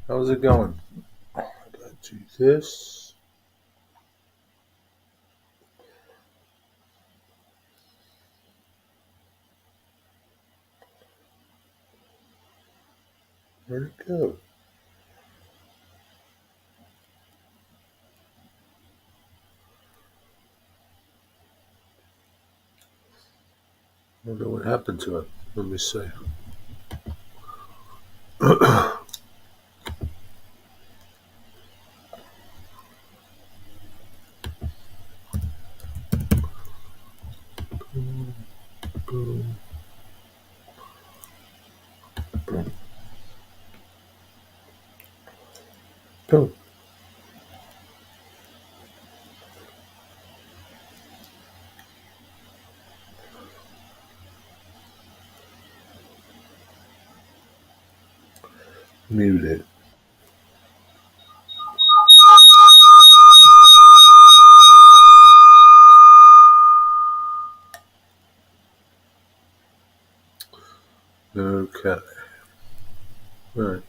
How's it going? Gotta do this. Where'd it go? I wonder what happened to it. Let me see. Boom, boom, boom, boom. Muted. Okay. All right.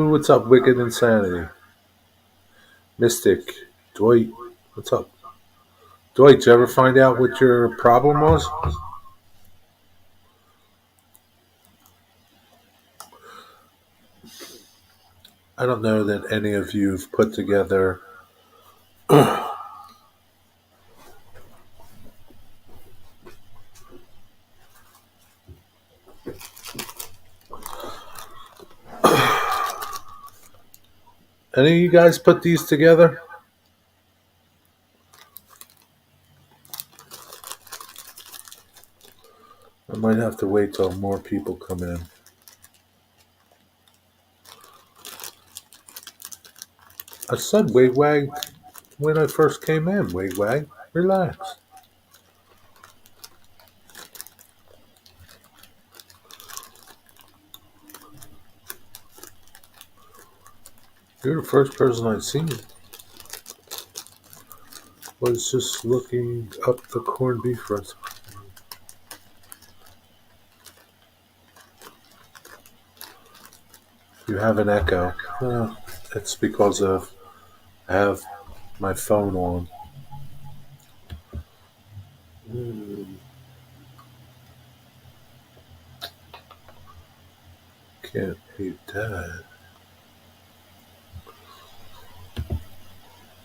What's up, Wicked Insanity? Mystic. Dwight, what's up? Dwight, did you ever find out what your problem was? I don't know that any of you've put together. Any of you guys put these together? I might have to wait till more people come in. I said wigwag when I first came in. Wigwag, relax. You're the first person I've seen. Was just looking up the corned beef recipe. You have an echo. It's because of I have my phone on. Hmm, can't mute that.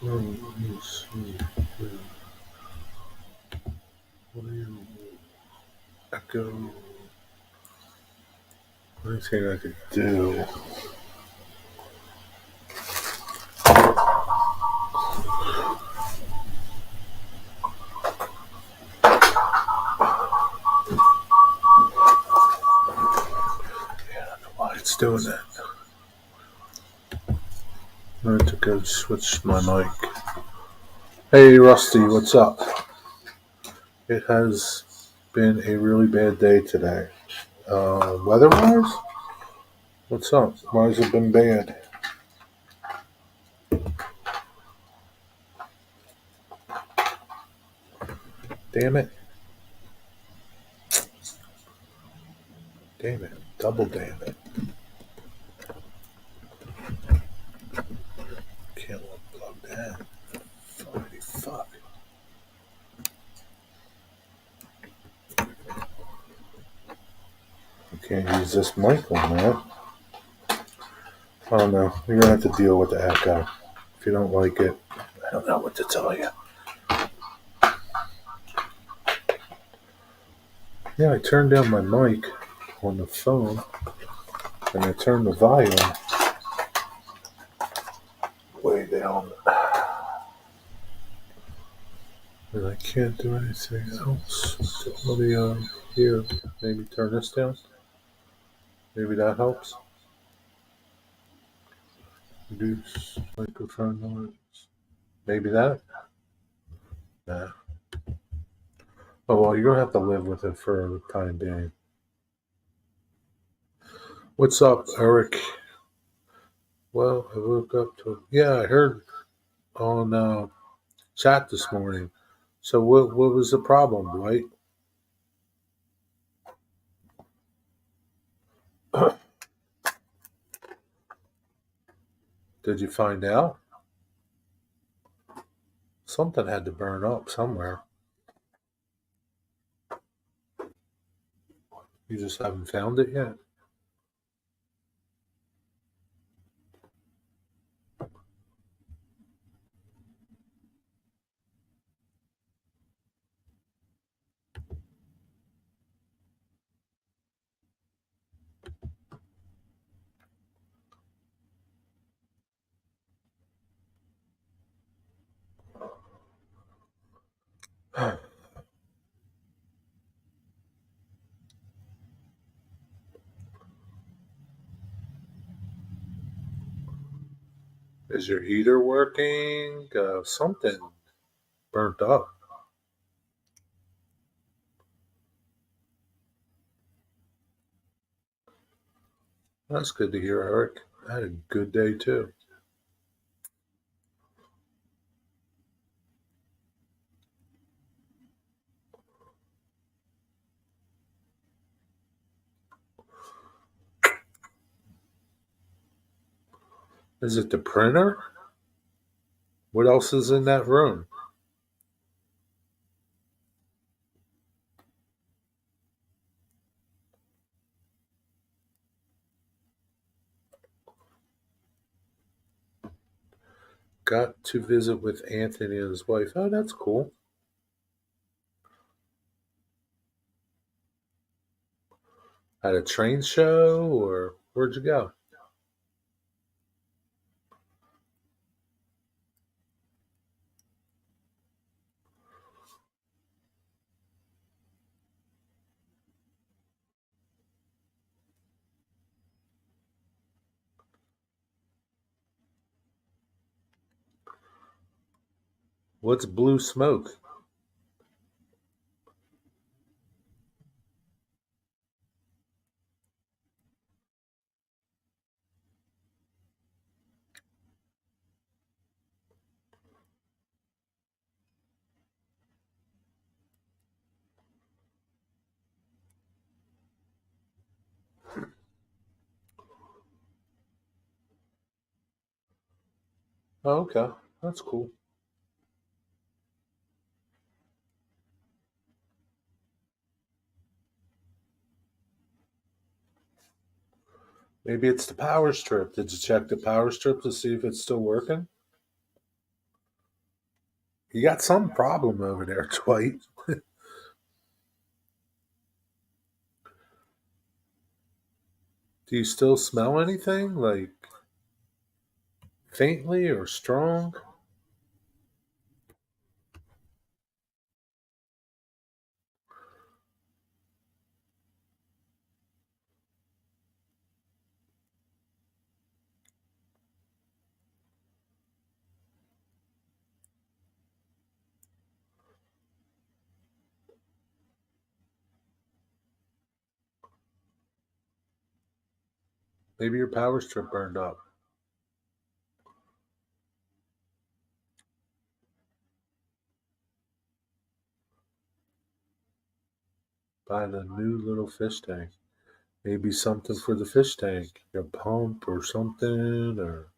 Let me see. Audio echo. Anything I could do. Why it's doing that? I have to go switch my mic. Hey Rusty, what's up? It has been a really bad day today. Weather-wise, what's up? Why has it been bad? Damn it! Damn it! Double damn it! Can't unplug that. Holy fuck! I can't use this mic on that. I don't know. You're gonna have to deal with the echo. If you don't like it, I don't know what to tell you. Yeah, I turned down my mic on the phone, and I turned the volume way down. And I can't do anything else. The audio here. Maybe turn this down. Maybe that helps. Reduce microphone noise. Maybe that. Nah. Oh well, you're gonna have to live with it for the time being. What's up, Eric? Well, I woke up to I heard on chat this morning. So what was the problem, right? Did you find out? Something had to burn up somewhere. You just haven't found it yet? Is your heater working? Something burnt up. That's good to hear, Eric. I had a good day too. Is it the printer? What else is in that room? Got to visit with Anthony and his wife. Oh, that's cool. At a train show, or where'd you go? What's blue smoke? Oh, okay. That's cool. Maybe it's the power strip. Did you check the power strip to see if it's still working? You got some problem over there, Dwight. Do you still smell anything? Like faintly or strong? Maybe your power strip burned up. Buy the new little fish tank. Maybe something for the fish tank, your pump or something, or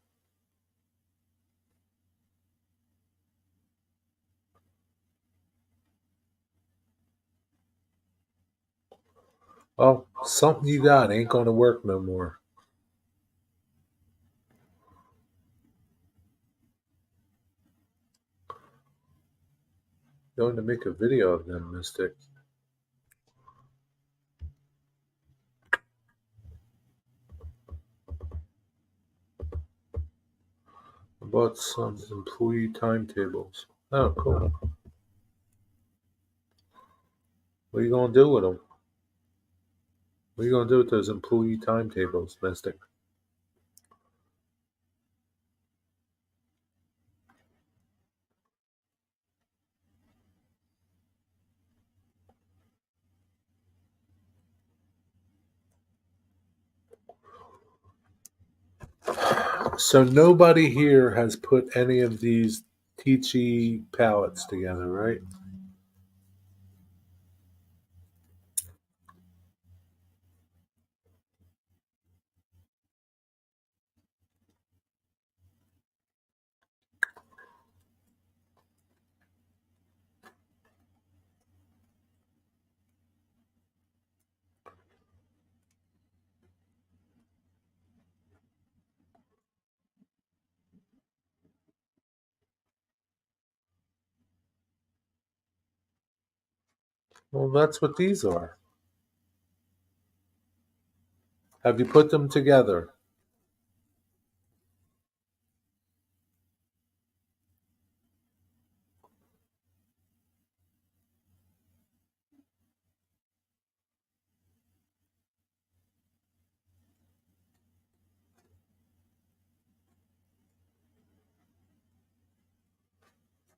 oh, something you got ain't gonna work no more. Going to make a video of them, Mystic. I bought some employee timetables. Oh, cool. What are you gonna do with them? What are you gonna do with those employee timetables, Mystic? So nobody here has put any of these Teachy pallets together, right? Well, that's what these are. Have you put them together?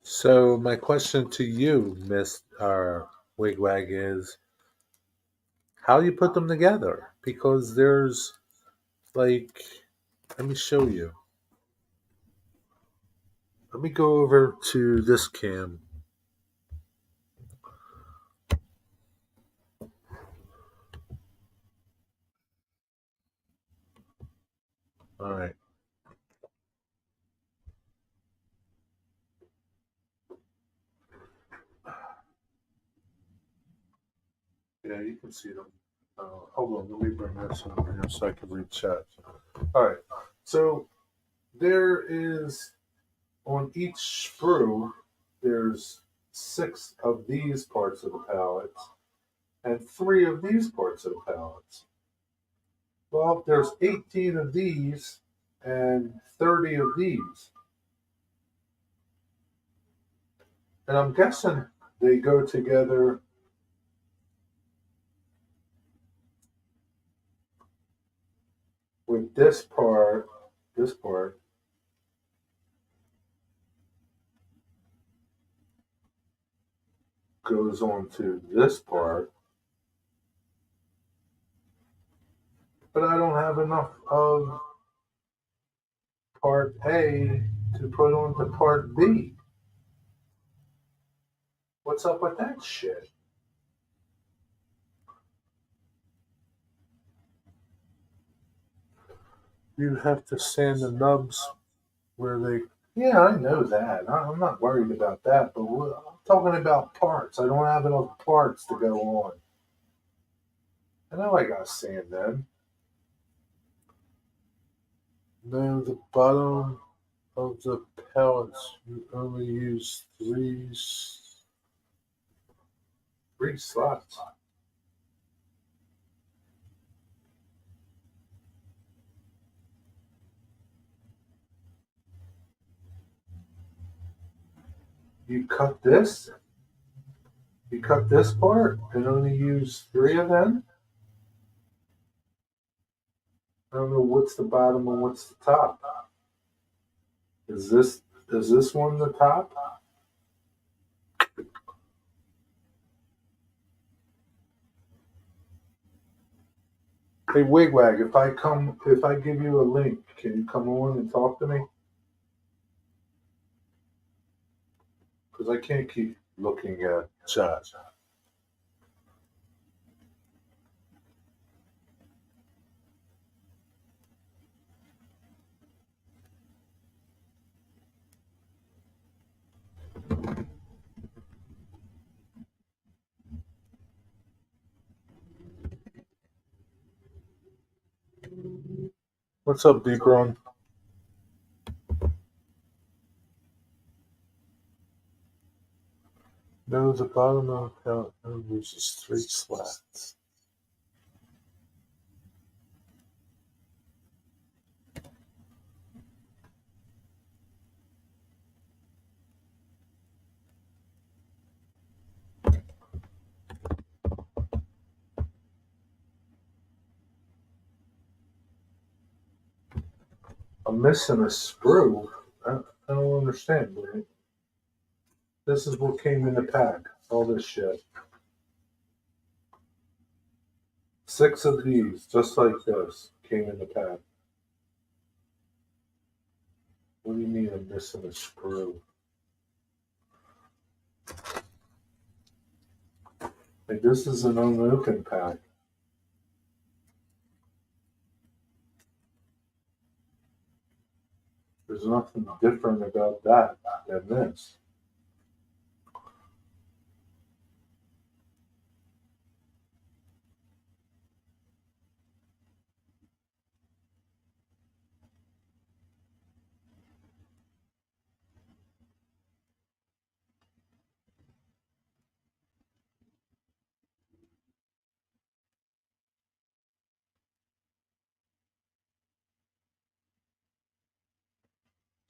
So my question to you, Miss Wigwag, is how do you put them together? Because there's like, let me show you. Let me go over to this cam. All right. Yeah, you can see them. Hold on, let me bring this over here so I can read chat. All right. So there is on each sprue, there's 6 of these parts of the pallets and 3 of these parts of the pallets. Well, there's 18 of these and 30 of these. And I'm guessing they go together with this part goes on to this part, but I don't have enough of part A to put on to part B. What's up with that shit? You have to sand the nubs where they. Yeah, I know that. I'm not worried about that, but I'm talking about parts. I don't have enough parts to go on. I know I got to sand them. No, the bottom of the pellets, you only use three slots. You cut this. You cut this part and only use 3 of them. I don't know what's the bottom and what's the top. Is this one the top? Hey Wigwag, if I give you a link, can you come on and talk to me? Because I can't keep looking at chat. What's up, Deepron? No, the bottom of the pallet only uses 3 slats. I'm missing a sprue. I don't understand. Man. This is what came in the pack. All this shit. 6 of these, just like this, came in the pack. What do you mean I'm missing a sprue? Like this is an unopened pack. There's nothing different about that than this.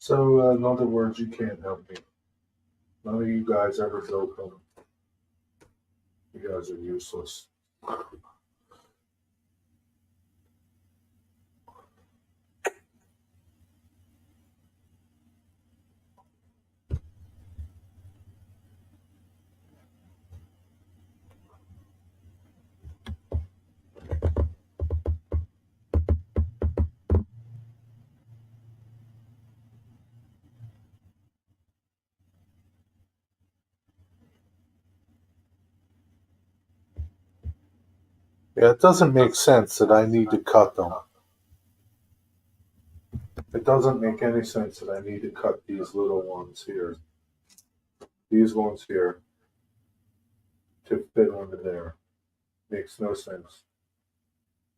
So, in other words, you can't help me. None of you guys ever built them. You guys are useless. Yeah, it doesn't make sense that I need to cut them. It doesn't make any sense that I need to cut these little ones here. These ones here to fit onto there. Makes no sense.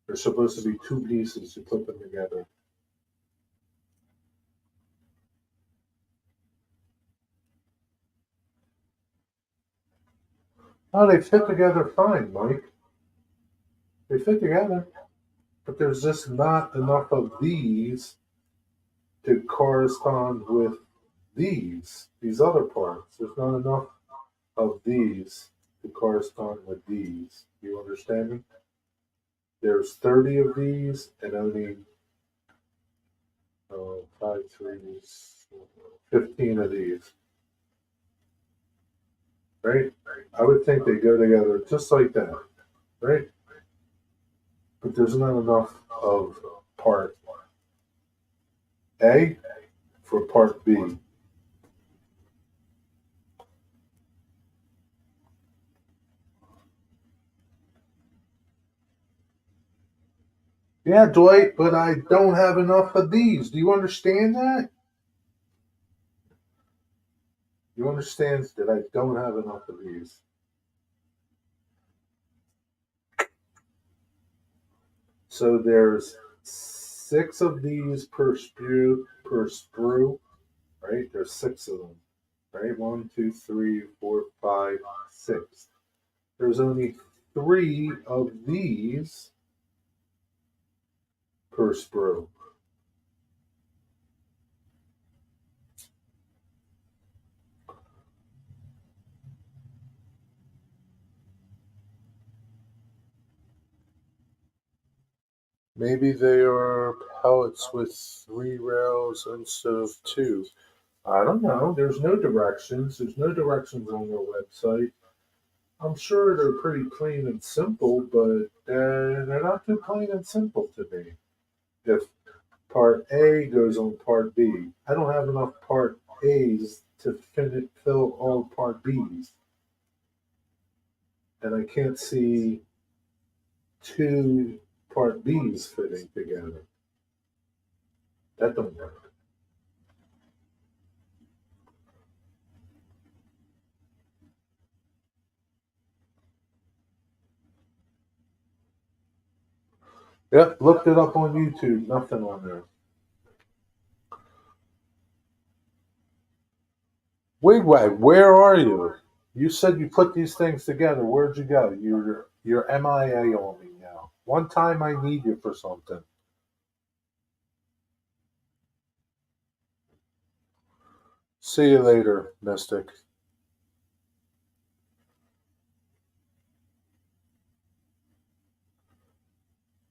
There's supposed to be two pieces to put them together. Oh, they fit together fine, Mike. They fit together. But there's just not enough of these to correspond with these other parts. There's not enough of these to correspond with these. You understand me? There's 30 of these and only 5, 3, 15 of these. Right? I would think they go together just like that. Right? But there's not enough of part A for part B. Yeah, Dwight, but I don't have enough of these. Do you understand that? You understand that I don't have enough of these. So there's 6 of these per sprue, right? There's 6 of them, right? 1, 2, 3, 4, 5, 6. There's only 3 of these per sprue. Maybe they are pellets with 3 rails instead of 2. I don't know. There's no directions. There's no directions on their website. I'm sure they're pretty plain and simple, but they're not too plain and simple to me. If part A goes on part B, I don't have enough part A's to fill all part B's. And I can't see 2 part B's fitting together. That don't work. Yep, looked it up on YouTube. Nothing on there. Wait, where are you? You said you put these things together. Where'd you go? You're MIA on me now. One time I need you for something. See you later, Mystic.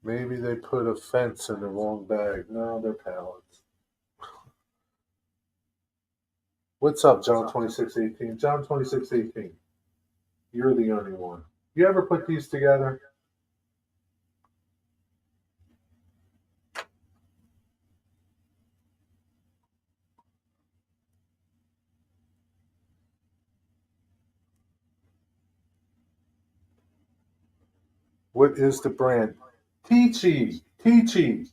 Maybe they put a fence in the wrong bag. No, they're pallets. What's up, John 2618? John 2618. You're the only one. You ever put these together? What is the brand? Teachy. Teachy.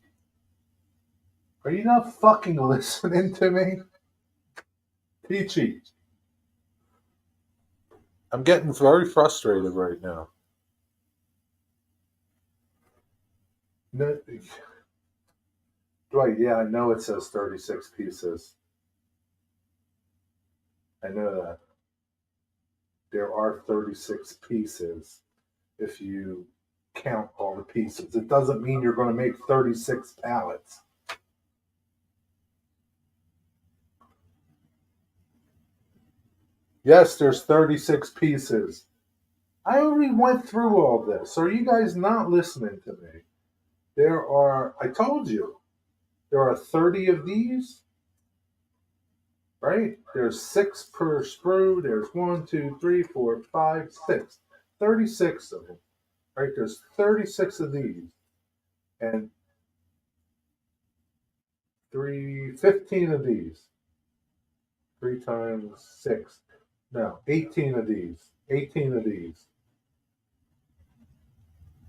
Are you not fucking listening to me? Teachy. I'm getting very frustrated right now. No, Dwight, yeah, I know it says 36 pieces. I know that. There are 36 pieces if you count all the pieces. It doesn't mean you're going to make 36 pallets. Yes, there's 36 pieces. I already went through all this. Are you guys not listening to me? I told you, there are 30 of these, right? There's 6 per sprue. There's 1, 2, 3, 4, 5, 6. 36 of them, right? There's 36 of these. And 15 of these. 3 times 6. No, 18 of these. 18 of these.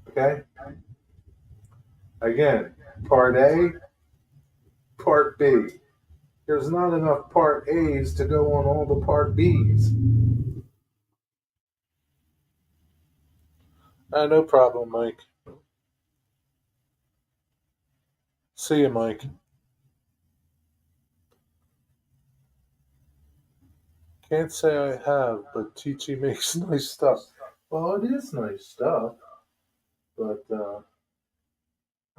Okay? Again, part A, part B. There's not enough part A's to go on all the part B's. No problem, Mike. See you, Mike. Can't say I have, but Chi makes nice stuff. Well, it is nice stuff, but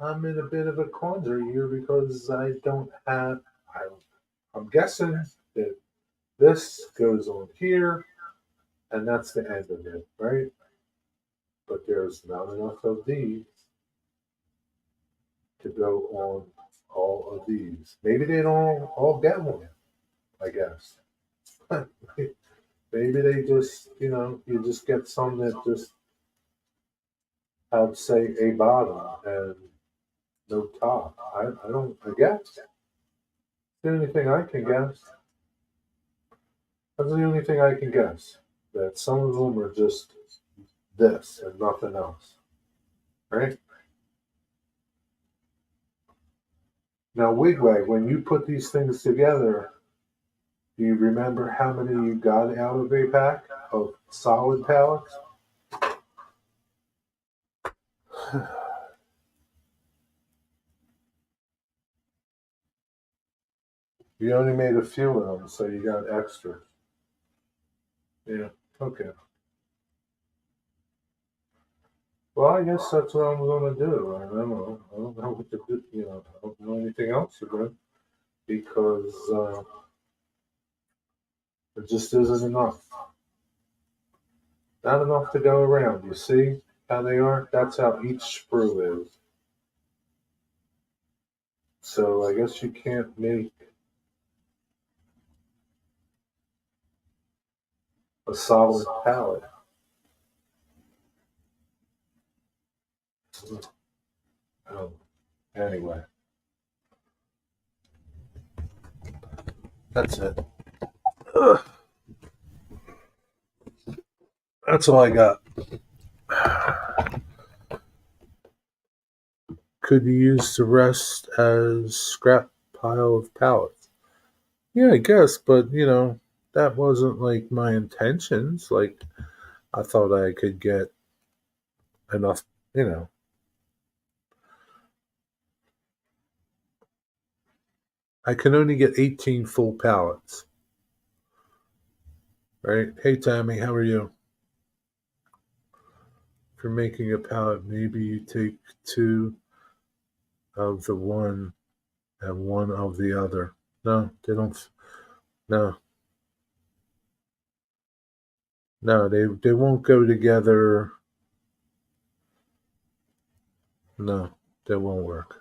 I'm in a bit of a quandary here because I don't have. I'm guessing that this goes on here, and that's the end of it, right? But there's not enough of these to go on all of these. Maybe they don't all get one, I guess. Maybe they just, you just get some that just have, say, a bottom and no top. I don't, I guess. The only thing I can guess. That's the only thing I can guess. That some of them are just this and nothing else. Right? Now, Wigwag, when you put these things together, do you remember how many you got out of a pack of solid pallets? You only made a few of them, so you got extra. Yeah, okay. Well, I guess that's what I'm going to do. I don't know. I don't know what to do. I don't know anything else to do because it just isn't enough. Not enough to go around. You see how they are? That's how each sprue is. So I guess you can't make a solid pallet. Oh, anyway, that's it. Ugh. That's all I got. Could you use the rest as scrap pile of pallets? Yeah, I guess, but that wasn't like my intentions. Like I thought I could get enough, you know. I can only get 18 full pallets. Right? Hey Tammy, how are you? If you're making a pallet, maybe you take 2 of the one and 1 of the other. No, they don't. No, no, they won't go together. No, that won't work.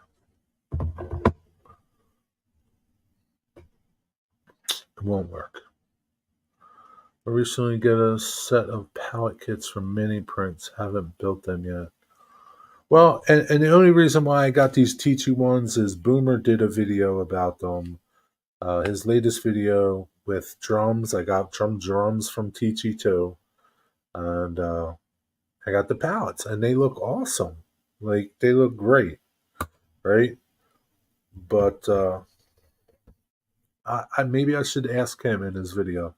It won't work. I recently got a set of palette kits from Mini Prints. Haven't built them yet. Well, and the only reason why I got these Teachy ones is Boomer did a video about them. His latest video with drums. I got drums from Teachy too. And I got the palettes, and they look awesome. Like, they look great, right? But maybe I should ask him in his video,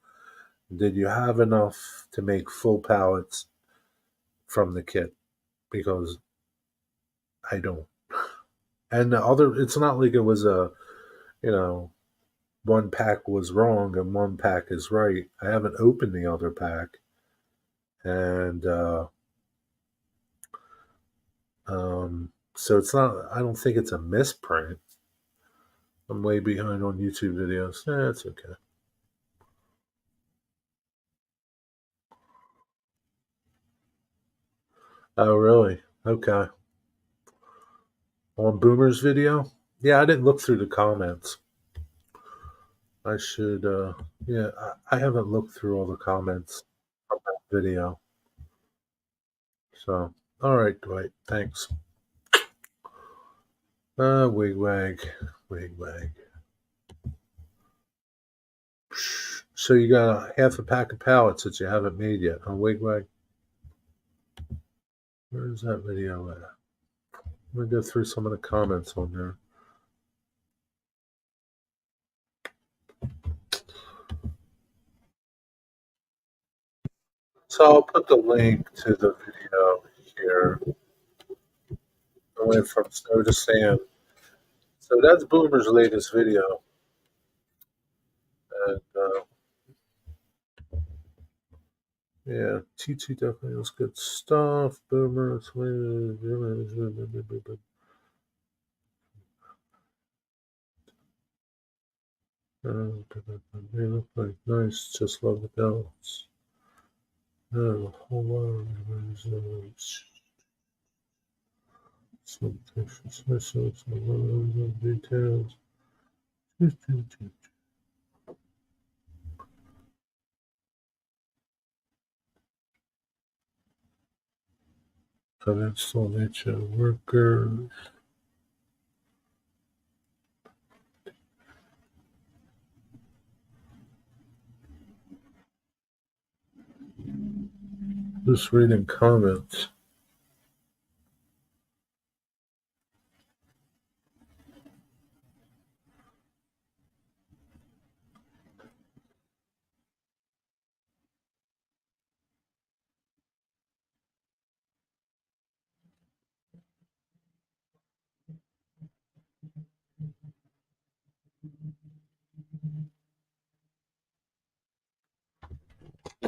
did you have enough to make full pallets from the kit? Because I don't. And it's not like it was you know, one pack was wrong and one pack is right. I haven't opened the other pack. And so it's not, I don't think it's a misprint. I'm way behind on YouTube videos. It's okay. Oh, really? Okay. On Boomer's video? Yeah, I didn't look through the comments. I should, yeah, I haven't looked through all the comments from that video. So, all right, Dwight, thanks. Wig wag. So you got a half a pack of pallets that you haven't made yet, huh, wig. Where's that video at? I'm gonna go through some of the comments on there. So I'll put the link to the video here. I went from snow to sand. So that's Boomer's latest video, and yeah, TT definitely was good stuff. Boomer, they look like nice. Just love the belts. A whole lot of some pictures, some details. Of installation workers. Just reading comments.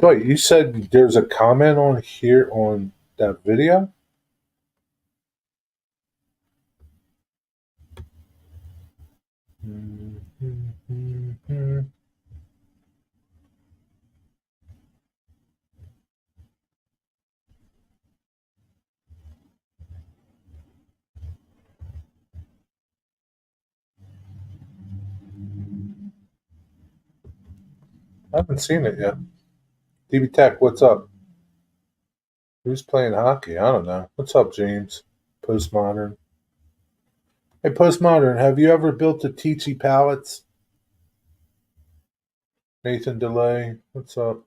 Wait, you said there's a comment on here on that video? I haven't seen it yet. DB Tech, what's up? Who's playing hockey? I don't know. What's up, James? Postmodern. Hey, Postmodern, have you ever built the Teachy pallets? Nathan Delay, what's up?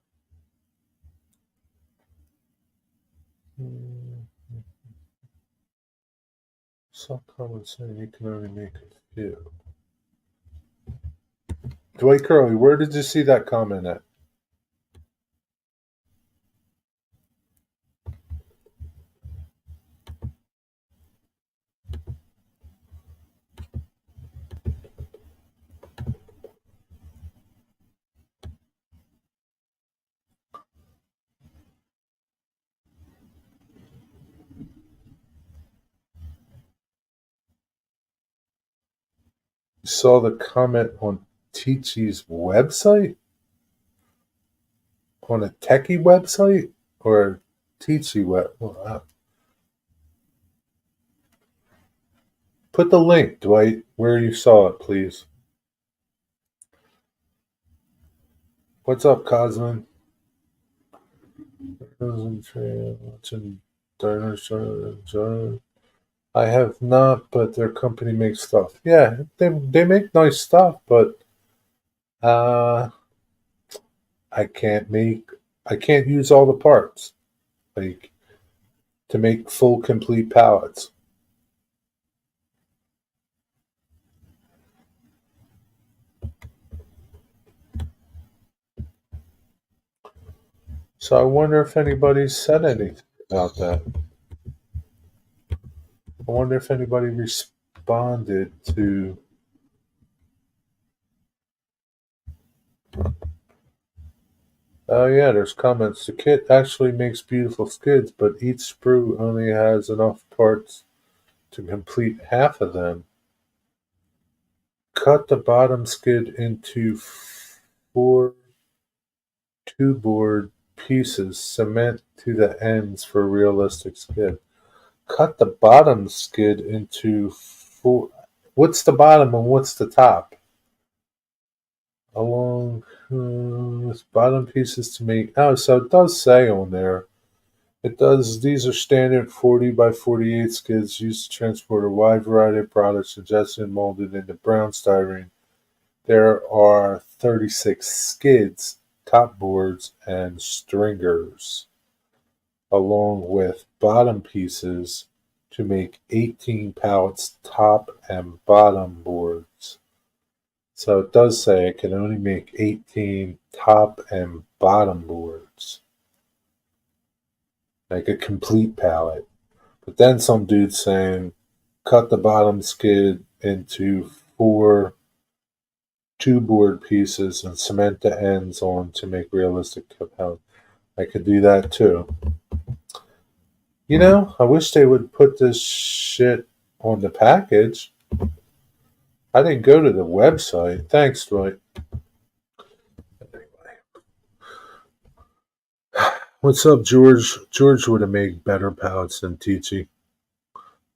Some comments saying you can only make a few. Dwight Curley, where did you see that comment at? You saw the comment on Teachy's website? On a techie website? Or Teachy web? Put the link, Dwight, where you saw it, please. What's up, Cosmin? Watching Diners. I have not, but their company makes stuff. Yeah, they make nice stuff, but uh, I can't use all the parts like to make full complete pallets. So I wonder if anybody's said anything about that. I wonder if anybody responded to. Oh yeah, there's comments. The kit actually makes beautiful skids, but each sprue only has enough parts to complete half of them. Cut the bottom skid into 4 2 board pieces, cement to the ends for a realistic skid. Cut the bottom skid into four. What's the bottom and what's the top? Along with bottom pieces to make. Oh, so it does say on there. It does. These are standard 40 by 48 skids used to transport a wide variety of products ingested and molded into brown styrene. There are 36 skids, top boards, and stringers, along with bottom pieces to make 18 pallets top and bottom boards. So it does say it can only make 18 top and bottom boards, like a complete pallet. But then some dude's saying cut the bottom skid into 4 two-board pieces and cement the ends on to make realistic pallets. I could do that too. You know, I wish they would put this shit on the package. I didn't go to the website. Thanks, Dwight. Anyway. What's up, George? George would have made better pallets than TT.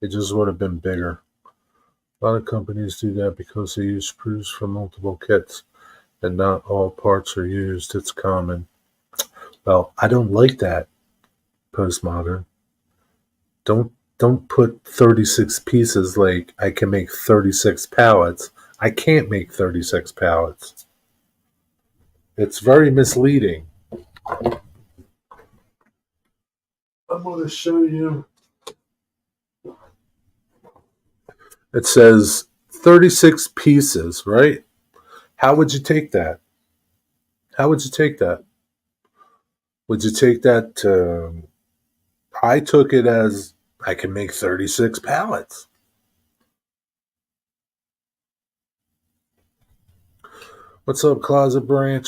It just would have been bigger. A lot of companies do that because they use sprues for multiple kits and not all parts are used. It's common. Well, I don't like that, postmodern. Don't put 36 pieces like I can make 36 pallets. I can't make 36 pallets. It's very misleading. I'm going to show you. It says 36 pieces, right? How would you take that? How would you take that? Would you take that to... I took it as I can make 36 pallets. What's up, Closet Branch?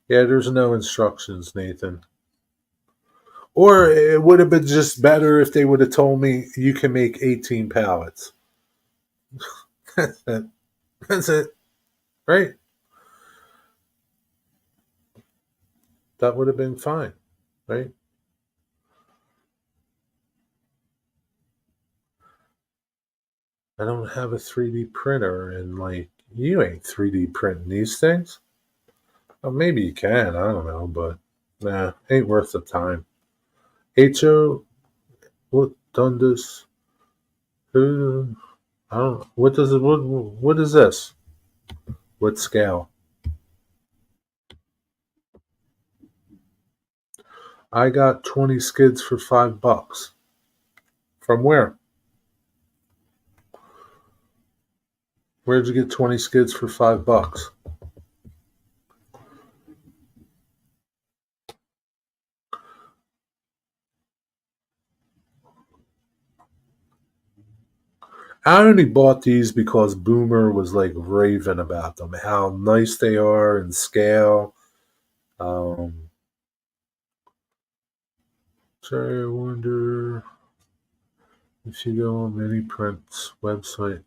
Yeah, there's no instructions, Nathan. Or it would have been just better if they would have told me you can make 18 pallets. That's it. That's it. Right? That would have been fine. Right? I don't have a 3D printer, and like, you ain't 3D printing these things. Well, maybe you can. I don't know, but nah, ain't worth the time. HO, what done this? Who? I don't. What does it? What is this? What scale? I got 20 skids for $5. From where? Where'd you get 20 skids for $5? I only bought these because Boomer was like raving about them, how nice they are in scale. Sorry, I wonder if you go on Mini Print's website.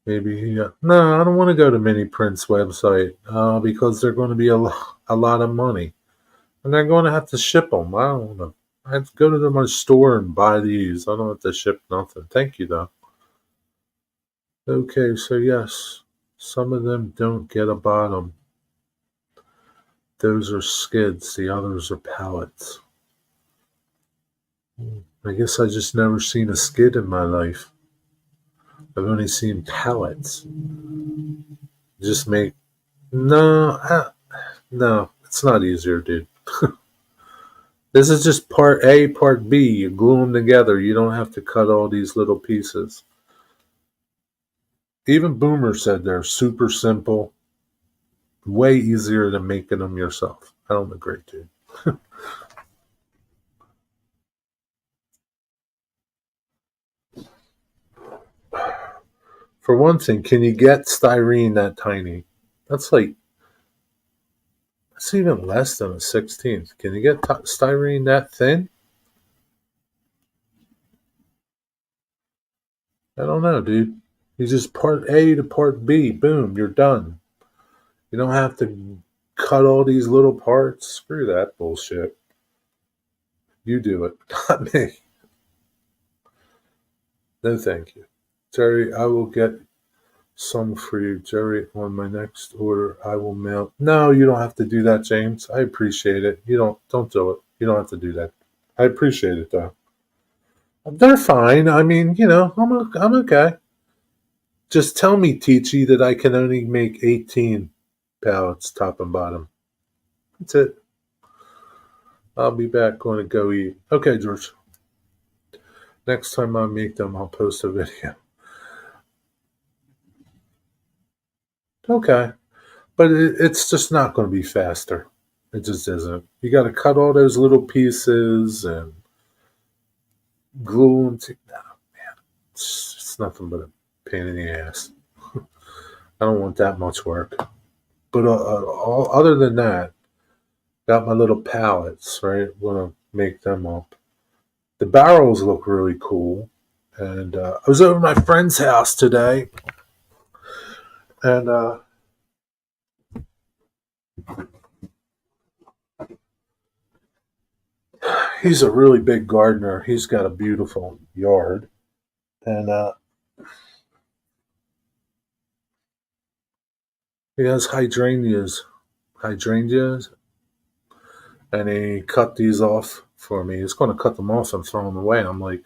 Maybe he got. No, I don't want to go to Mini Print's website because they're going to be a lot of money. And they're going to have to ship them. I don't want to. I have to go to my store and buy these. I don't have to ship nothing. Thank you, though. Okay, so yes, some of them don't get a bottom. Those are skids. The others are pallets. I guess I just never seen a skid in my life. I've only seen pallets. Just make no, it's not easier, dude. This is just part A, part B. You glue them together. You don't have to cut all these little pieces. Even Boomer said they're super simple, way easier than making them yourself. I don't agree, dude. For one thing, can you get styrene that tiny? That's even less than a 16th. Can you get styrene that thin? I don't know, dude. You just part A to part B. Boom, you're done. You don't have to cut all these little parts. Screw that bullshit. You do it, not me. No, thank you. Jerry, I will get some for you. Jerry, on my next order, I will mail. No, you don't have to do that, James. I appreciate it. You don't do it. You don't have to do that. I appreciate it though. They're fine. I mean, I'm okay. Just tell me, Teachy, that I can only make 18 pallets, top and bottom. That's it. I'll be back. Going to go eat. Okay, George. Next time I make them, I'll post a video. Okay. But it's just not going to be faster. It just isn't. You got to cut all those little pieces and glue them to. No, man. It's nothing but a pain in the ass. I don't want that much work. But other than that, got my little pallets, right? Want to make them up. The barrels look really cool. And I was over at my friend's house today. And he's a really big gardener. He's got a beautiful yard. And he has hydrangeas. And he cut these off for me. He's going to cut them off and throw them away. I'm like,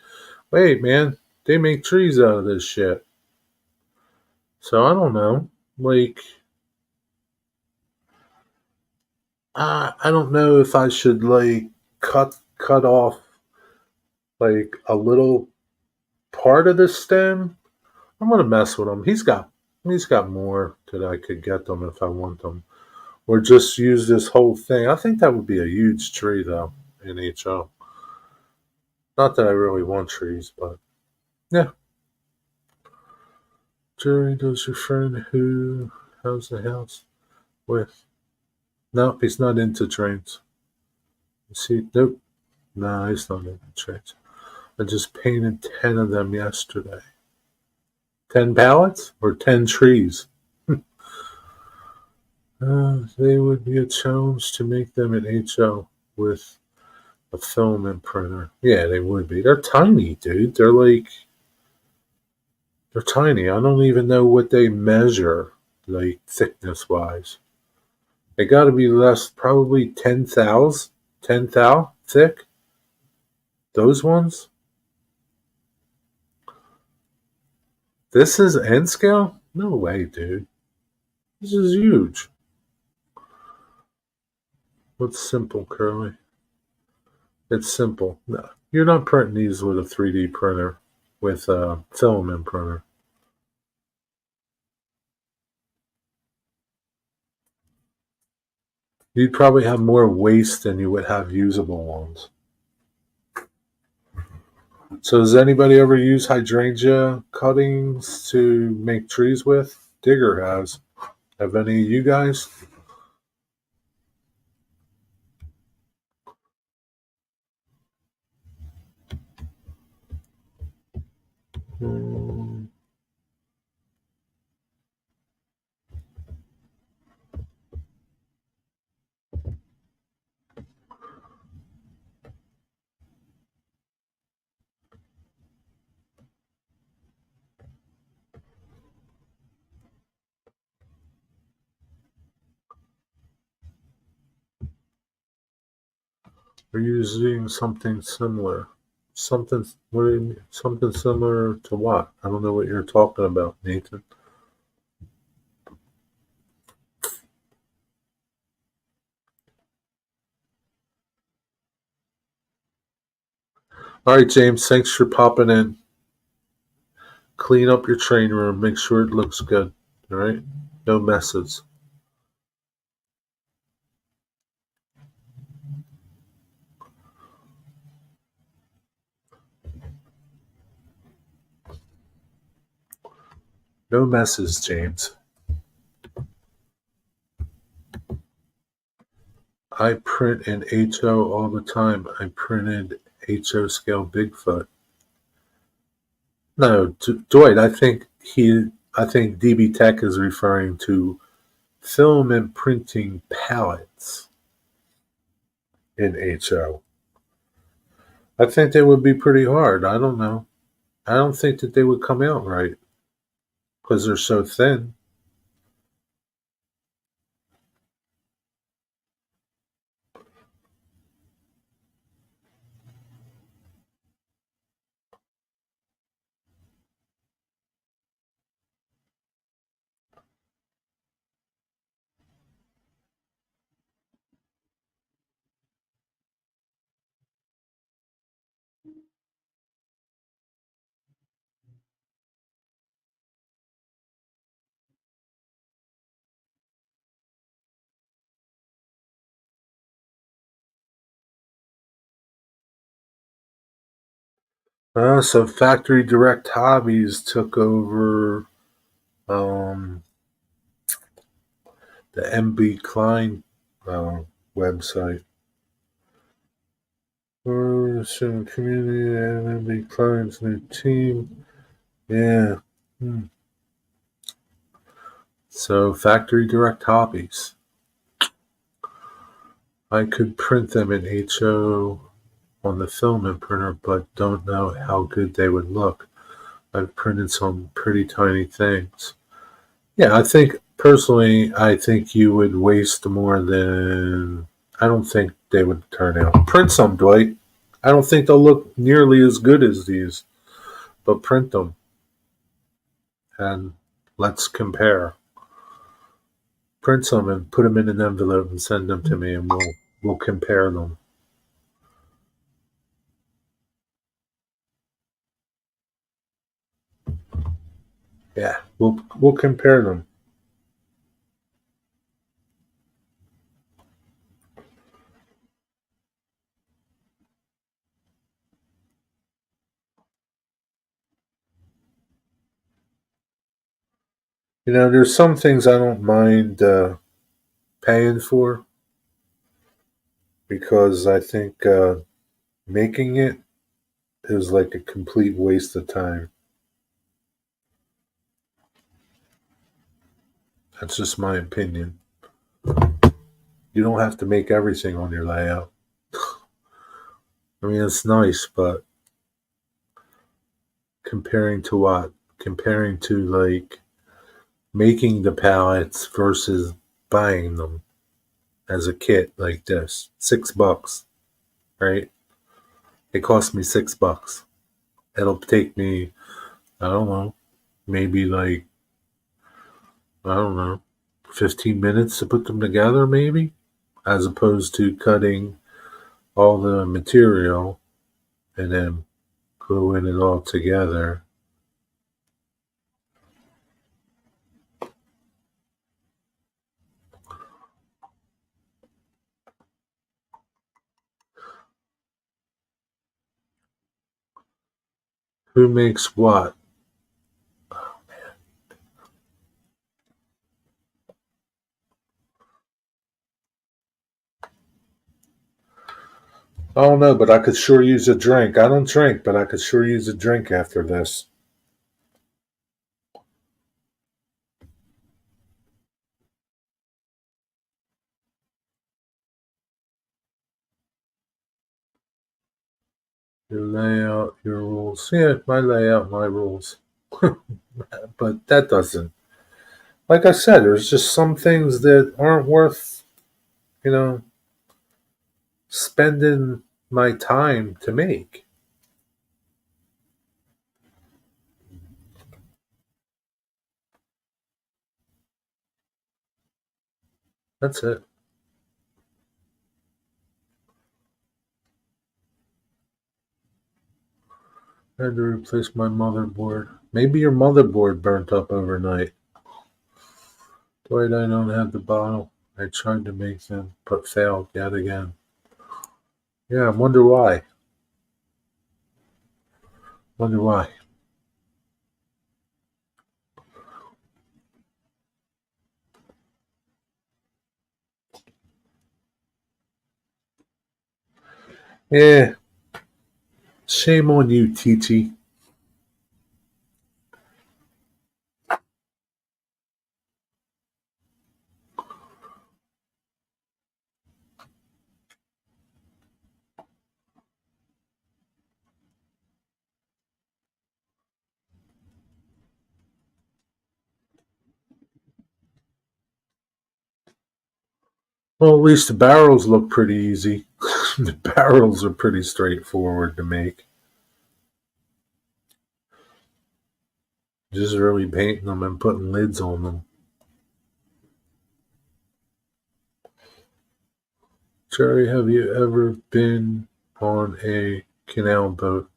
wait, man, they make trees out of this shit. So I don't know. Like, I don't know if I should like cut off like a little part of the stem. I'm gonna mess with him. He's got more that I could get them if I want them, or just use this whole thing. I think that would be a huge tree though in HO. Not that I really want trees, but yeah. Jerry, does your friend who has the house with? Nope, he's not into trains. See, nope. No, he's not into trains. I just painted 10 of them yesterday. 10 pallets or 10 trees? They would be a challenge to make them in HO with a film printer. Yeah, they would be. They're tiny, dude. They're tiny. I don't even know what they measure, like thickness wise. They got to be less, probably 10 thou thick. Those ones. This is N scale? No way, dude. This is huge. What's simple, Curly? It's simple. No, you're not printing these with a 3D printer, with a filament printer. You'd probably have more waste than you would have usable ones. So does anybody ever use hydrangea cuttings to make trees with? Digger has. Have any of you guys? Hmm. Are you using something similar? Something, what do you mean? Something similar to what? I don't know what you're talking about, Nathan. All right, James, thanks for popping in. Clean up your train room. Make sure it looks good. All right? No messes. No messes, James. I print in HO all the time. I printed HO scale Bigfoot. No, Dwight, I think I think DB Tech is referring to film and printing pallets in HO. I think they would be pretty hard. I don't know. I don't think that they would come out right because they're so thin. So Factory Direct Hobbies took over um, the MB Klein uh, website. Community and MB Klein's new team. Yeah. So Factory Direct Hobbies. I could print them in HO on the filament printer, but don't know how good they would look. I've printed some pretty tiny things. Yeah, I think you would waste more than. I don't think they would turn out. Print some, Dwight. I don't think they'll look nearly as good as these, but print them and let's compare. Print some and put them in an envelope and send them to me, and we'll compare them. Yeah, we'll compare them. There's some things I don't mind paying for because I think making it is like a complete waste of time. That's just my opinion. You don't have to make everything on your layout. I mean, it's nice, but comparing to what? Comparing to like making the pallets versus buying them as a kit like this. $6, right? It cost me $6. It'll take me, I don't know, maybe like, I don't know, 15 minutes to put them together, maybe, as opposed to cutting all the material and then gluing it all together. Who makes what? I don't know, but I could sure use a drink. I don't drink, but I could sure use a drink after this. You lay out your rules. Yeah, I lay out my rules. But that doesn't. Like I said, there's just some things that aren't worth, you know, spending my time to make. That's it. I had to replace my motherboard. Maybe your motherboard burnt up overnight. Dwight, I don't have the bottle. I tried to make them, but failed yet again. Yeah, I wonder why. Wonder why. Yeah, shame on you, TT. Well, at least the barrels look pretty easy. The barrels are pretty straightforward to make. Just really painting them and putting lids on them. Jerry, have you ever been on a canal boat?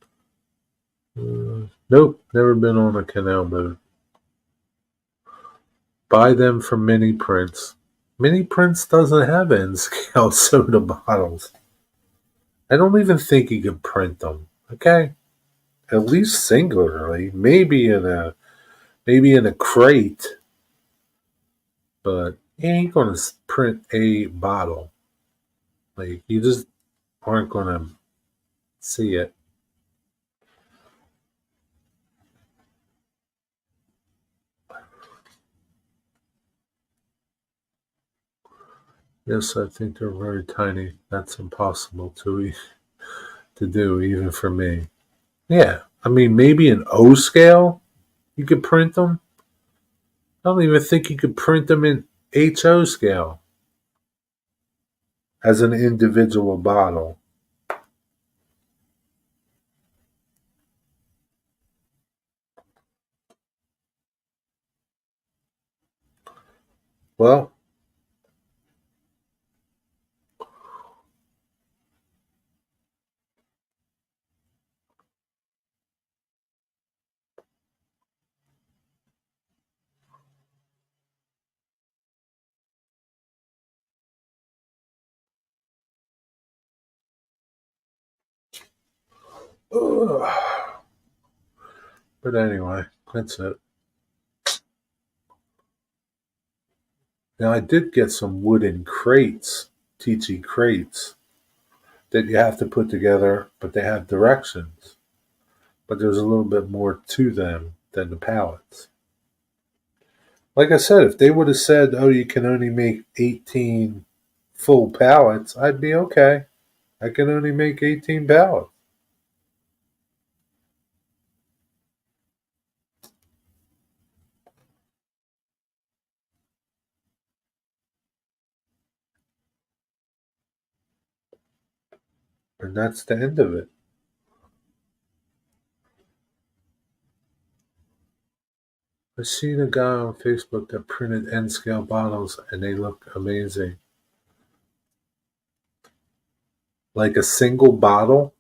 Nope, never been on a canal boat. Buy them from Mini Prince. Mini Prince doesn't have N-scale soda bottles. I don't even think you could print them. Okay, at least singularly, maybe in a crate, but you ain't gonna print a bottle. Like you just aren't gonna see it. Yes, I think they're very tiny. That's impossible to do, even for me. Yeah, I mean, maybe an O scale, you could print them. I don't even think you could print them in HO scale as an individual bottle. Well, ugh. But anyway, that's it. Now, I did get some wooden crates, TG crates, that you have to put together, but they have directions. But there's a little bit more to them than the pallets. Like I said, if they would have said, oh, you can only make 18 full pallets, I'd be okay. I can only make 18 pallets. And that's the end of it. I seen a guy on Facebook that printed N scale bottles and they look amazing. Like a single bottle?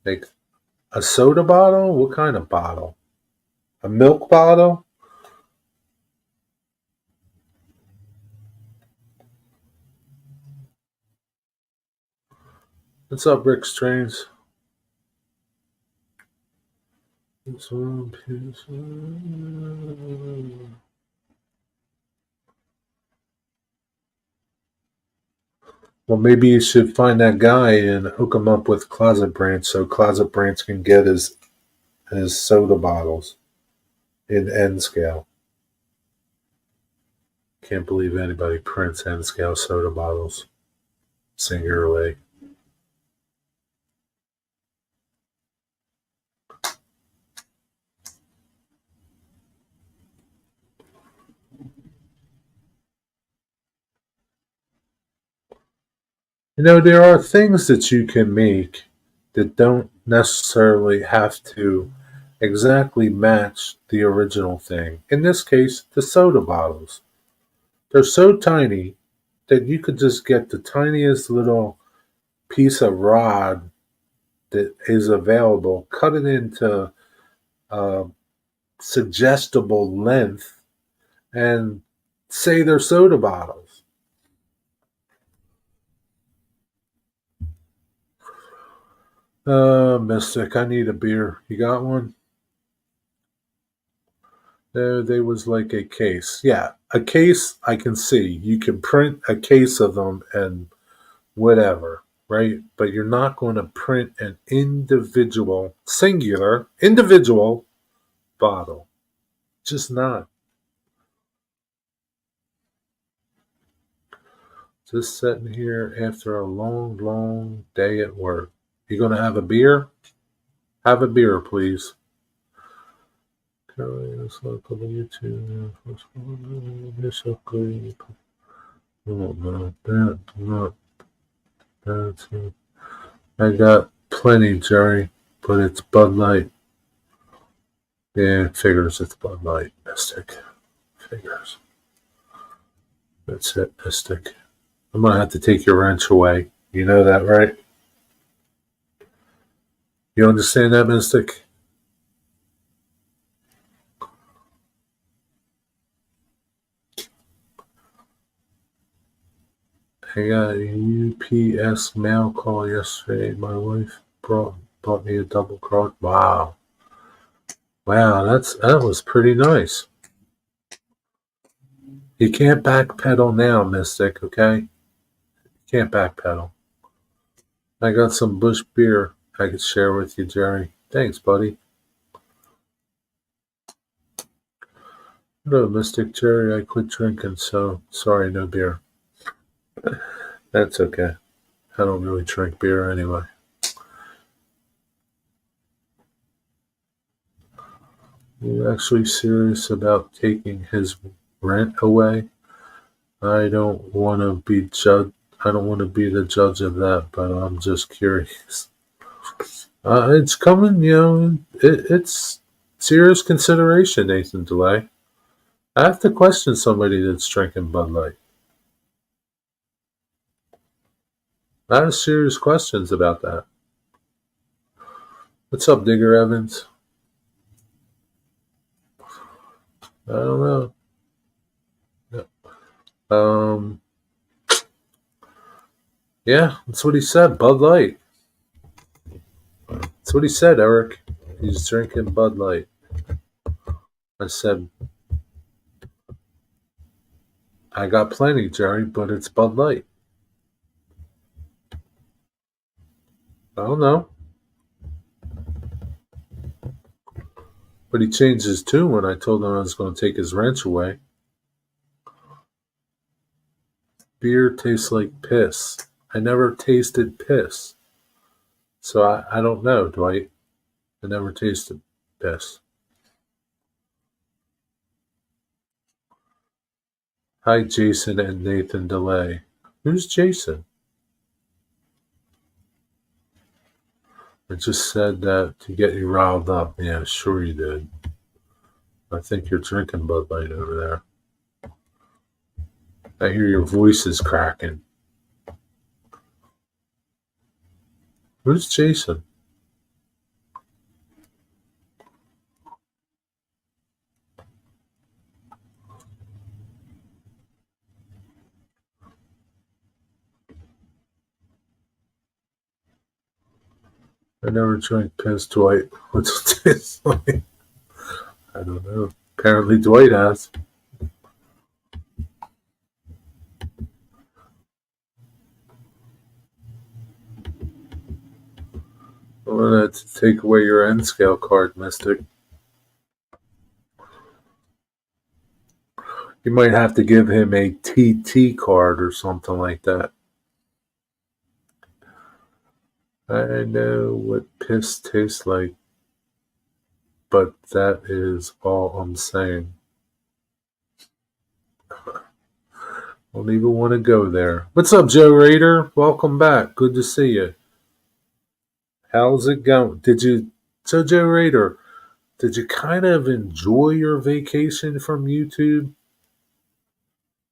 Like a soda bottle? What kind of bottle? A milk bottle? What's up, Rick Strange? Well, maybe you should find that guy and hook him up with Closet Branch so Closet Branch can get his soda bottles in N scale. Can't believe anybody prints N scale soda bottles singularly. You know, there are things that you can make that don't necessarily have to exactly match the original thing. In this case, the soda bottles. They're so tiny that you could just get the tiniest little piece of rod that is available, cut it into a suggestible length, and say they're soda bottles. Mystic, I need a beer. You got one? There was like a case. Yeah, a case I can see. You can print a case of them and whatever, right? But you're not going to print an individual, singular, individual bottle. Just not. Just sitting here after a long, long day at work. You going to have a beer? Have a beer, please. YouTube. Oh, no, that, not that. I got plenty, Jerry, but it's Bud Light. Yeah, it figures it's Bud Light. Mystic. Figures. That's it, Mystic. I'm gonna have to take your wrench away. You know that, right? You understand that, Mystic? I got a UPS mail call yesterday. My wife bought me a double card. Wow. Wow, that was pretty nice. You can't backpedal now, Mystic, okay? You can't backpedal. I got some Bush beer I could share with you, Jerry. Thanks, buddy. Hello, Mystic Jerry. I quit drinking, so sorry, no beer. That's okay. I don't really drink beer anyway. You actually serious about taking his rent away? I don't want to be judged. I don't want to be the judge of that, but I'm just curious. It's coming, it's serious consideration, Nathan DeLay. I have to question somebody that's drinking Bud Light. I have serious questions about that. What's up, Digger Evans? I don't know. Um, yeah, that's what he said. Bud Light. That's what he said, Eric. He's drinking Bud Light. I said, I got plenty, Jerry, but it's Bud Light. I don't know. But he changed his tune when I told him I was going to take his wrench away. Beer tastes like piss. I never tasted piss. So I don't know, Dwight. I never tasted piss. Hi, Jason and Nathan DeLay. Who's Jason? I just said that to get you riled up. Yeah, sure you did. I think you're drinking Bud Light over there. I hear your voice is cracking. Who's Jason? I never drank piss, Dwight. What's it taste like? I don't know. Apparently Dwight has. I wanted to take away your N scale card, Mystic. You might have to give him a TT card or something like that. I know what piss tastes like, but that is all I'm saying. Don't even want to go there. What's up, Joe Raider? Welcome back. Good to see you. How's it going? So Joe Raider, did you kind of enjoy your vacation from YouTube?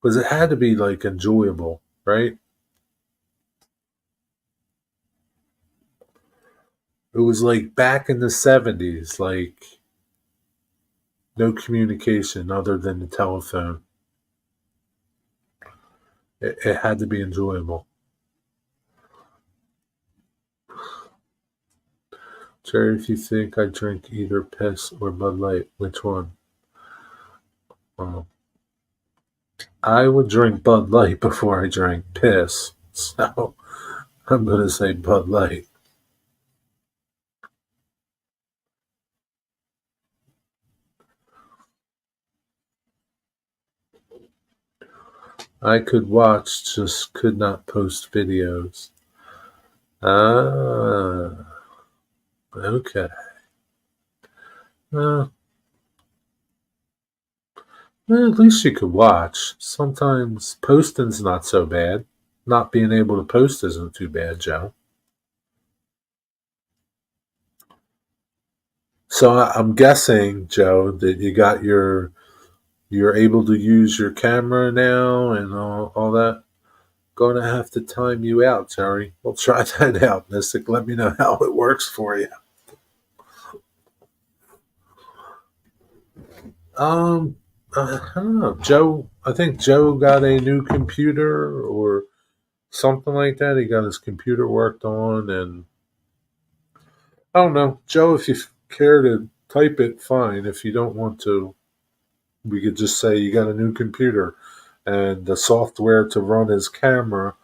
Because it had to be like enjoyable, right? It was like back in the 70s, like no communication other than the telephone. It had to be enjoyable. Jerry, if you think I drink either piss or Bud Light, which one? Well, I would drink Bud Light before I drank piss. So I'm going to say Bud Light. I could watch, just could not post videos. Ah, okay. Uh, Well, at least you could watch. Sometimes posting's not so bad. Not being able to post isn't too bad, Joe. So I'm guessing, Joe, that you're able to use your camera now and all that. Gonna have to time you out, Terry. We'll try that out, Mystic. Let me know how it works for you. Um, I don't know, Joe. I think Joe got a new computer or something like that. He got his computer worked on, and I don't know, Joe. If you care to type it, fine. If you don't want to, we could just say you got a new computer, and the software to run his camera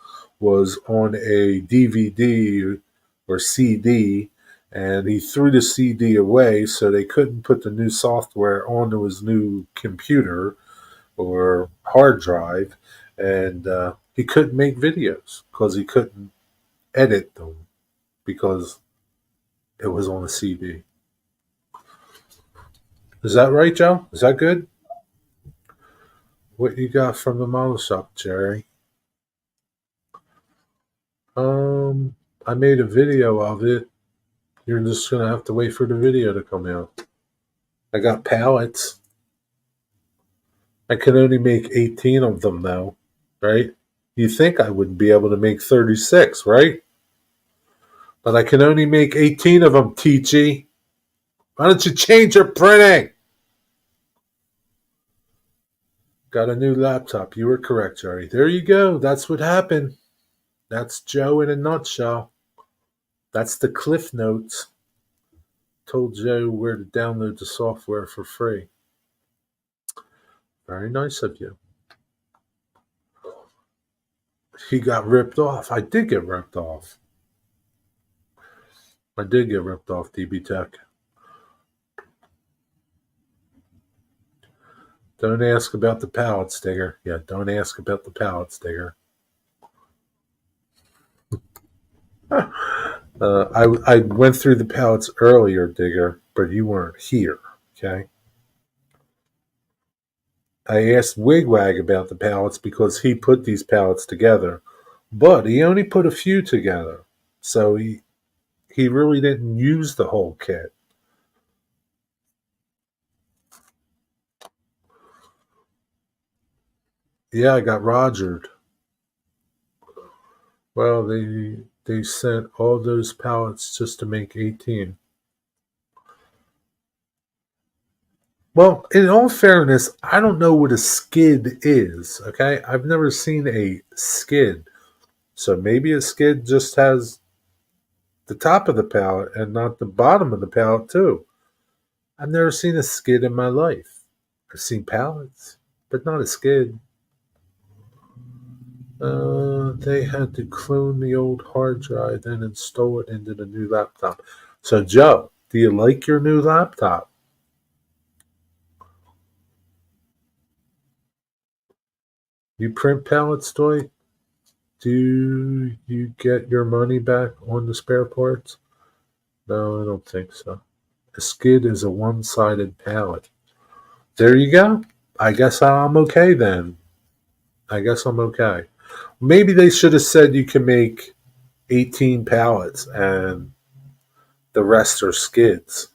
was on a DVD or CD, and he threw the CD away, so they couldn't put the new software onto his new computer or hard drive, and he couldn't make videos because he couldn't edit them because it was on a CD. Is that right, Joe? Is that good? What you got from the model shop, Jerry? I made a video of it. You're just gonna have to wait for the video to come out. I got pallets. I can only make 18 of them though, right? You think I would be able to make 36, right? But I can only make 18 of them, TG. Why don't you change your printing? Got a new laptop. You were correct, Jerry. There you go. That's what happened. That's Joe in a nutshell. That's the Cliff Notes. Told Joe where to download the software for free. Very nice of you. He got ripped off. I did get ripped off. I did get ripped off, DB Tech. Don't ask about the pallet sticker. Yeah, don't ask about the pallet sticker. I went through the pallets earlier, Digger, but you weren't here. Okay. I asked Wigwag about the pallets because he put these pallets together, but he only put a few together, so he really didn't use the whole kit. Yeah, I got Rogered. Well, they sent all those pallets just to make 18. Well, in all fairness, I don't know what a skid is, okay? I've never seen a skid. So maybe a skid just has the top of the pallet and not the bottom of the pallet, too. I've never seen a skid in my life. I've seen pallets, but not a skid. They had to clone the old hard drive, then install it into the new laptop. So, Joe, do you like your new laptop? You print pallets, Toy? Do you get your money back on the spare parts? No, I don't think so. A skid is a one-sided pallet. There you go. I guess I'm okay then. I guess I'm okay. Maybe they should have said you can make 18 pallets and the rest are skids,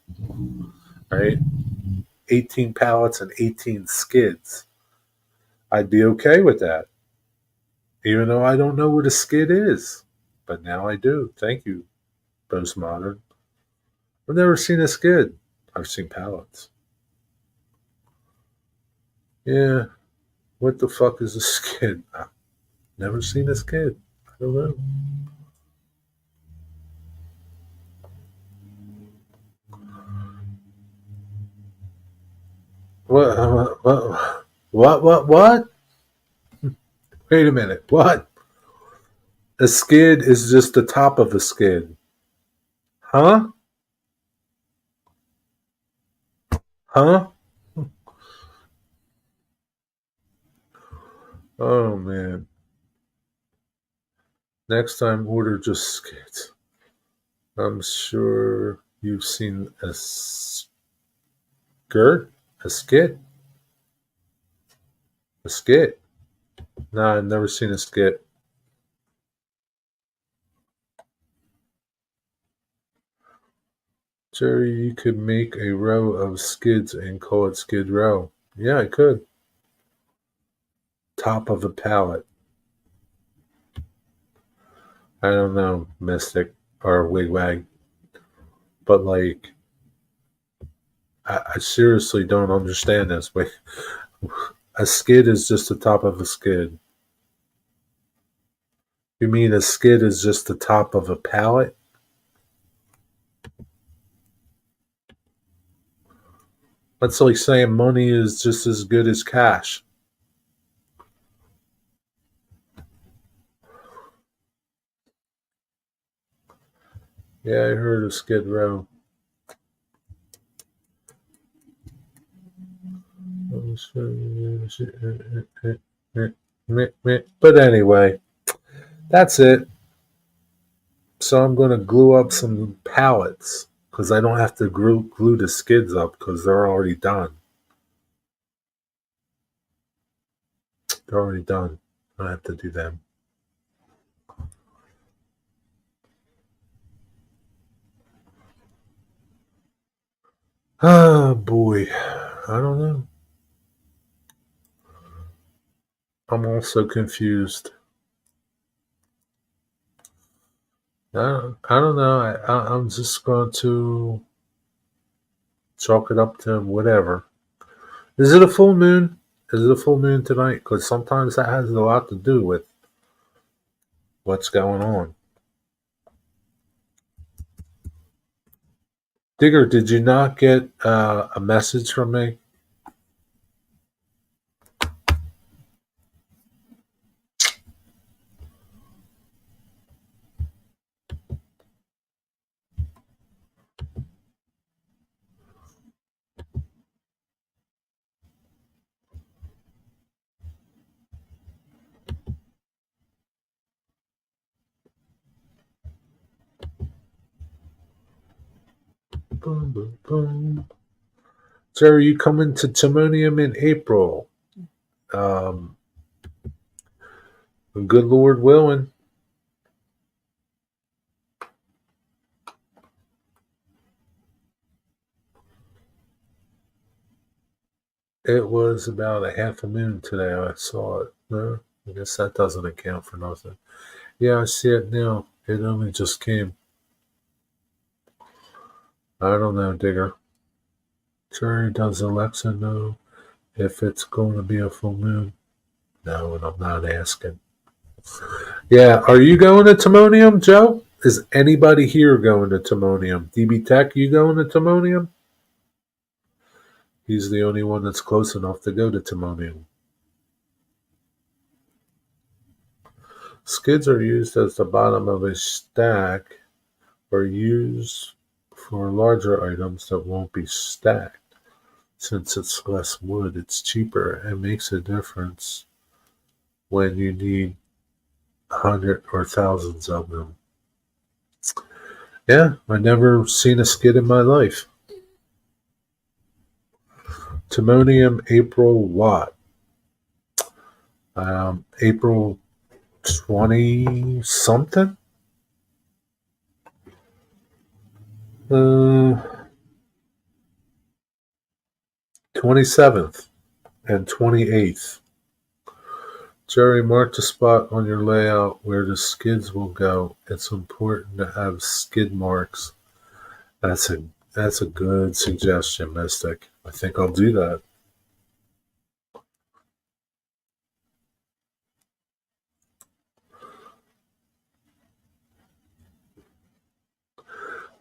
right? 18 pallets and 18 skids. I'd be okay with that, even though I don't know what a skid is. But now I do. Thank you, Postmodern. I've never seen a skid. I've seen pallets. Yeah, what the fuck is a skid? I've never seen a skid. I don't know. What? Wait a minute. What? A skid is just the top of a skid. Huh? Huh? Oh, man. Next time, order just skids. I'm sure you've seen a skirt, a skid. A skit? No, I've never seen a skit. Jerry, you could make a row of skids and call it Skid Row. Yeah, I could. Top of a pallet. I don't know, Mystic or Wigwag, but like, I seriously don't understand this. Wait, a skid is just the top of a skid. You mean a skid is just the top of a pallet? That's like saying money is just as good as cash. Yeah, I heard of Skid Row. But anyway, that's it. So I'm going to glue up some pallets because I don't have to glue the skids up because they're already done. They're already done. I don't have to do them. Oh boy, I don't know. I'm also confused. I don't know. I'm just going to chalk it up to whatever. Is it a full moon? Is it a full moon tonight? Because sometimes that has a lot to do with what's going on. Digger, did you not get a message from me? Boom, boom, boom. Jerry, you coming to Timonium in April? Um, good Lord willing. It was about a half a moon today. I saw it. No, I guess that doesn't account for nothing. Yeah, I see it now. It only just came. I don't know, Digger. Jerry, does Alexa know if it's going to be a full moon? No, and I'm not asking. Yeah, are you going to Timonium, Joe? Is anybody here going to Timonium? DB Tech, you going to Timonium? He's the only one that's close enough to go to Timonium. Skids are used as the bottom of a stack or used for larger items that won't be stacked. Since it's less wood, it's cheaper and makes a difference when you need 100 or thousands of them. Yeah, I never seen a skid in my life. Timonium April what? April 20 something? 27th and 28th. Jerry, mark the spot on your layout where the skids will go. It's important to have skid marks. That's a good suggestion, Mystic. I think I'll do that.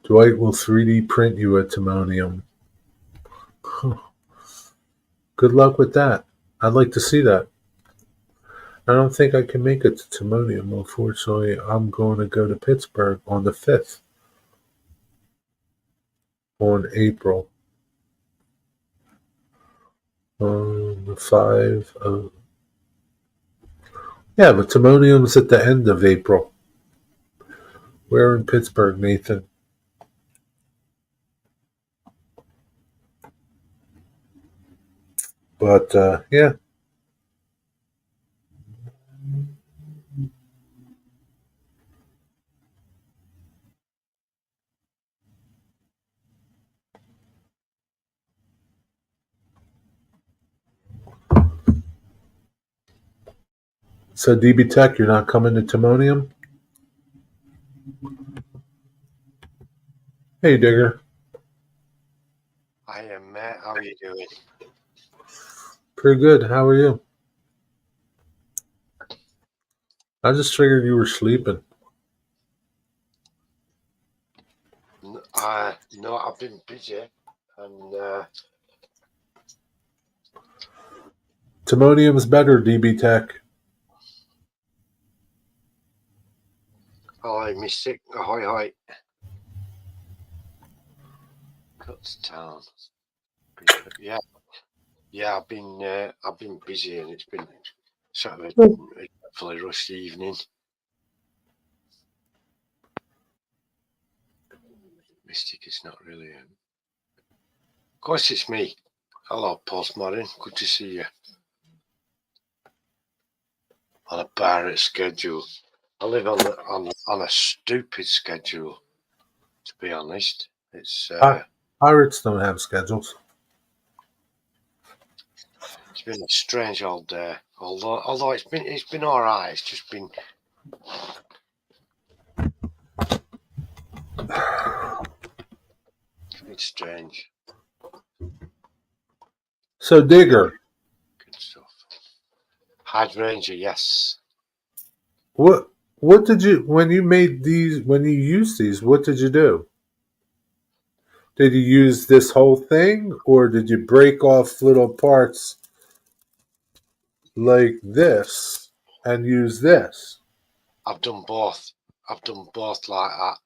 Dwight will 3D print you a Timonium. Good luck with that. I'd like to see that. I don't think I can make it to Timonium. Unfortunately, I'm going to go to Pittsburgh on the 5th on April. The 5 of... Yeah, but Timonium's at the end of April. We're in Pittsburgh, Nathan. But, yeah. So DB Tech, you're not coming to Timonium? Hey, Digger. I am, Matt. How are you doing? Pretty good. How are you? I just figured you were sleeping. No, I've been busy, and Timonium's better, DB Tech. I miss sick. Ahoy, hoy. Cuts town. Yeah. I've been busy, and it's been sort of a fully rushed evening. Mystic is not really. Of course, it's me. Hello, Postmodern. Good to see you. On a pirate schedule. I live on a stupid schedule. To be honest, it's. Pirates don't have schedules. It's been a strange old day. Although it's been all right. It's just been strange. So Digger, Good stuff. Hydrangea, yes. what did you when you made these when you used these? What did you do? Did you use this whole thing, or did you break off little parts like this and use this? I've done both. Like that.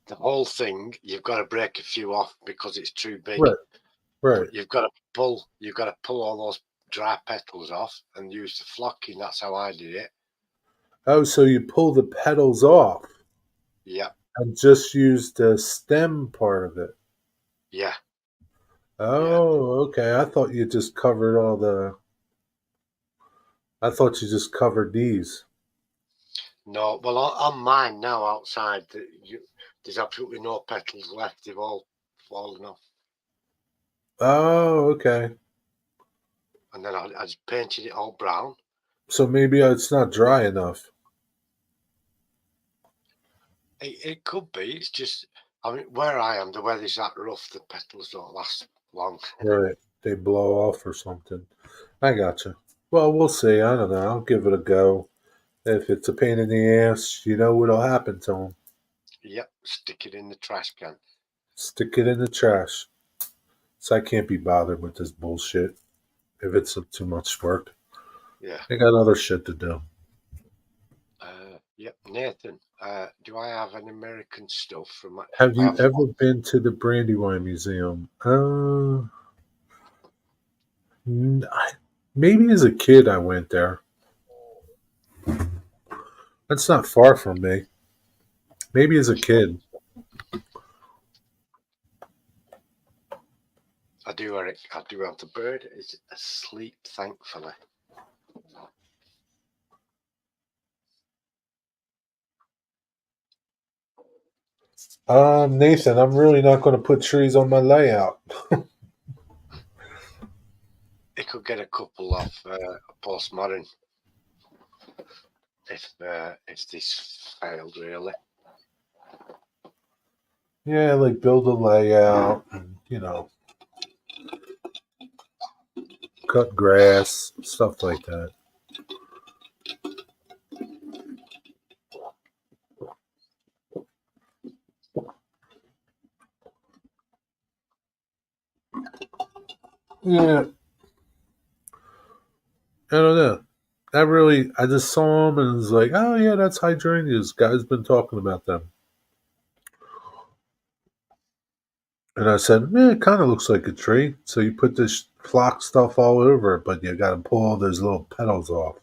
The whole thing, you've got to break a few off because it's too big. Right. But you've got to pull all those dry petals off and use the flocking. That's how I did it. Oh, so you pull the petals off? Yeah. And just use the stem part of it? Yeah. Oh, okay. I thought you just covered all the. I thought you just covered these. No, well, on mine now outside, there's absolutely no petals left. They've all fallen off. Oh, okay. And then I just painted it all brown. So maybe it's not dry enough. It could be. It's just, I mean, where I am, the weather's that rough, the petals don't last long. Right. They blow off or something. I gotcha. Well, we'll see. I don't know. I'll give it a go. If it's a pain in the ass, you know what'll happen to them. Yep, stick it in the trash can. Stick it in the trash. So I can't be bothered with this bullshit if it's too much work. Yeah. I got other shit to do. Yep, Nathan. Do I have an American stuff from? Have you ever been to the Brandywine Museum? Maybe as a kid I went there. That's not far from me. Maybe as a kid. I do, Eric. I do have the bird is asleep, thankfully. Nathan, I'm really not going to put trees on my layout. It could get a couple of postmodern if this failed, really. Yeah, like build a layout, and, cut grass, stuff like that. Yeah. I don't know. I just saw them and was like, oh yeah, that's hydrangeas. Guy's been talking about them. And I said, it kind of looks like a tree. So you put this flock stuff all over it, but you got to pull all those little petals off.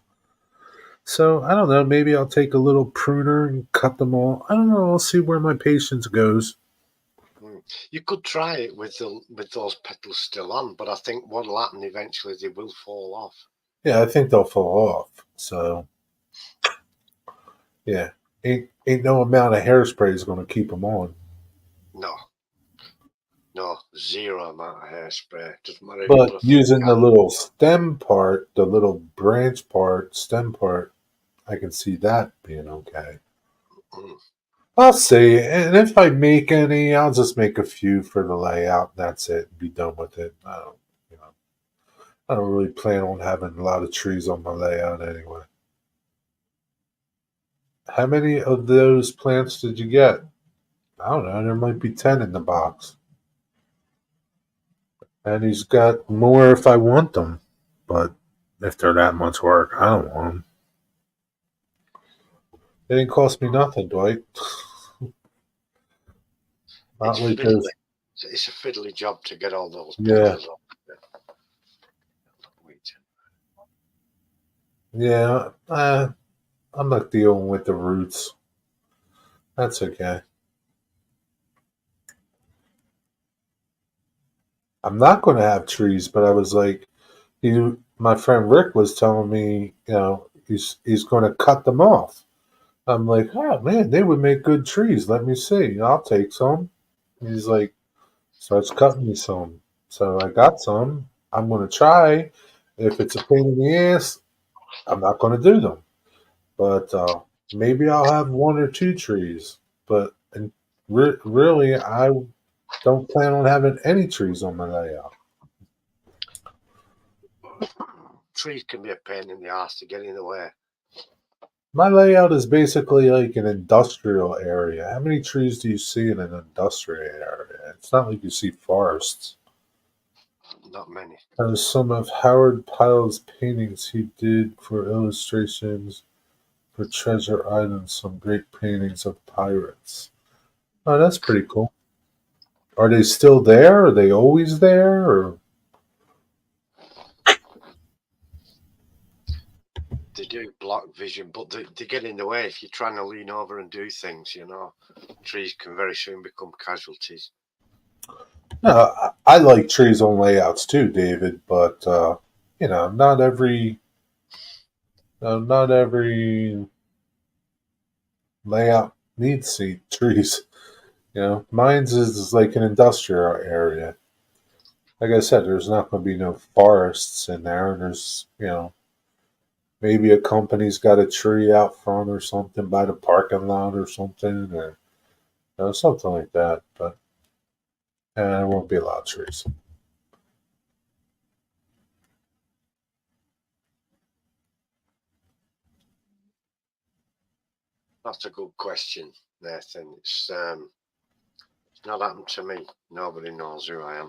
So I don't know. Maybe I'll take a little pruner and cut them all. I don't know. I'll see where my patience goes. You could try it with those petals still on, but I think what'll happen eventually, they will fall off. Yeah, I think they'll fall off. So yeah, ain't no amount of hairspray is going to keep them on. No, zero amount of hairspray. Doesn't matter. But using the little stem part, the little branch part, stem part, I can see that being okay. Mm. I'll see, and if I make any, I'll just make a few for the layout. And that's it. And be done with it. You know, I don't really plan on having a lot of trees on my layout anyway. How many of those plants did you get? I don't know. There might be 10 in the box, and he's got more if I want them. But if they're that much work, I don't want them. It didn't cost me nothing, Dwight. It's Not like fiddly. those. It's a fiddly job to get all those Yeah, pillars up. Wait. yeah. I'm not dealing with the roots. That's okay. I'm not going to have trees, but I was like, my friend Rick was telling me, he's going to cut them off. I'm like, oh man, they would make good trees. Let me see. I'll take some. He's like, starts cutting me some. So I got some. I'm going to try. If it's a pain in the ass, I'm not going to do them. But maybe I'll have one or two trees. But really, I don't plan on having any trees on my layout. Trees can be a pain in the ass to get in the way. My layout is basically like an industrial area. How many trees do you see in an industrial area? It's not like you see forests. Not many. There's some of Howard Pyle's paintings he did for illustrations for Treasure Island, some great paintings of pirates. Oh, that's pretty cool. Are they still there? Are they always there? Or They do block vision, but they get in the way if you're trying to lean over and do things. Trees can very soon become casualties. no, I like trees on layouts too, David. But not every layout needs trees. Mine's is like an industrial area. Like I said, there's not going to be no forests in there. There's, maybe a company's got a tree out front or something by the parking lot or something, or something like that. But there won't be a lot of trees. That's a good question, Nathan. It's not happened to me. Nobody knows who I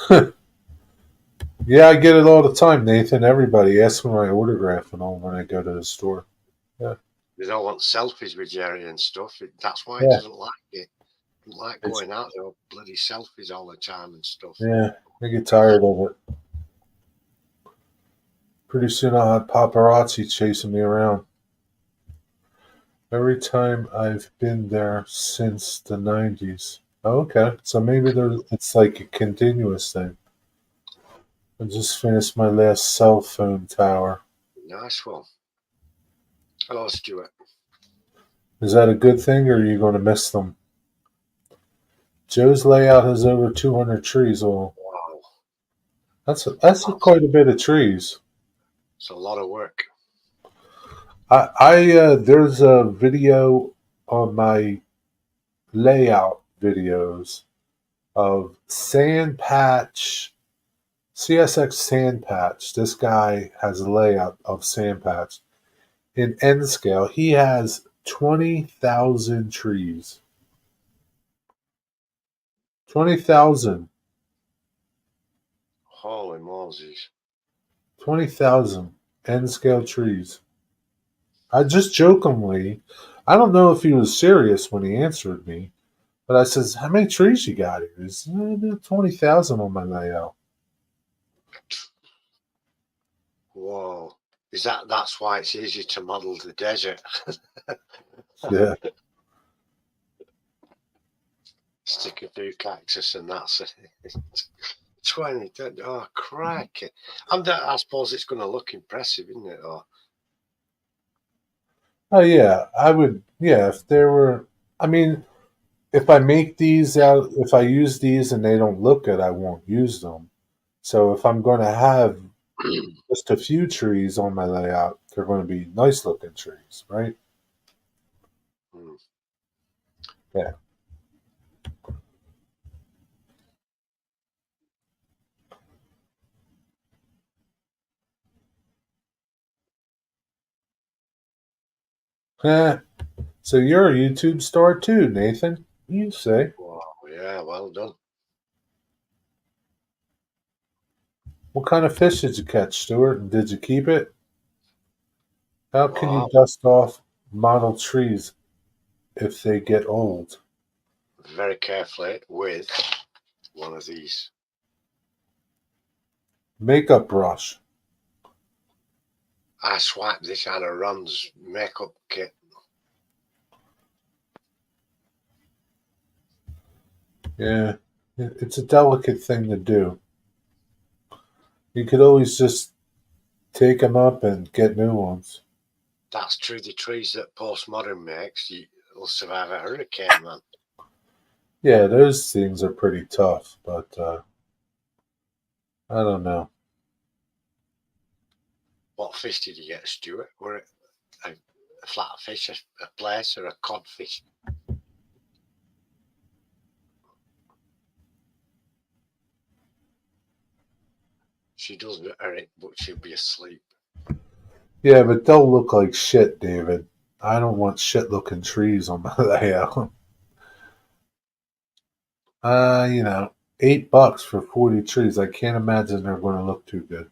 am. Yeah, I get it all the time, Nathan. Everybody asks for my autograph and all when I go to the store. Yeah, They don't want selfies with Jerry and stuff. That's why he yeah, doesn't like it. He doesn't like it's going out there with bloody selfies all the time and stuff. yeah. I get tired of it. Pretty soon I'll have paparazzi chasing me around. Every time I've been there since the 90s. Oh, okay, so maybe it's like a continuous thing. I just finished my last cell phone tower. Nice one. Hello, Stuart. Is that a good thing, or are you going to miss them? Joe's layout has over 200 trees. Well, Wow. that's quite a bit of trees. It's a lot of work. There's a video on my layout videos of sand patch CSX sand patch. This guy has a layout of sand patch in N scale. He has 20,000 trees. 20,000. Holy Moses. 20,000 N scale trees. I just jokingly, I don't know if he was serious when he answered me, but I says, "How many trees you got here?" He says, 20,000 on my layout." Whoa. That's why it's easy to model the desert? Yeah. Stick a few cactus and that's it. 20. Oh, crikey. I suppose it's going to look impressive, isn't it? Oh yeah, I would. Yeah, if there were, I mean, if I make these out, if I use these and they don't look good, I won't use them. So if I'm going to have just a few trees on my layout. They're going to be nice looking trees, right? Mm. Yeah. So you're a YouTube star too, Nathan. You say. Wow, yeah, well done. What kind of fish did you catch, Stuart? And did you keep it? How can you Wow, dust off model trees if they get old? very carefully with one of these. Makeup brush. I swiped this out of Ron's makeup kit. Yeah, it's a delicate thing to do. You could always just take them up and get new ones. That's true. The trees that postmodern makes will survive a hurricane, man. Yeah, those things are pretty tough, but I don't know. What fish did you get, Stuart? Were it a flatfish, a plaice, or a codfish? She doesn't, Eric, but she'll be asleep. Yeah, but they'll look like shit, David. I don't want shit looking trees on my layout. You know, $8 for 40 trees. I can't imagine they're going to look too good.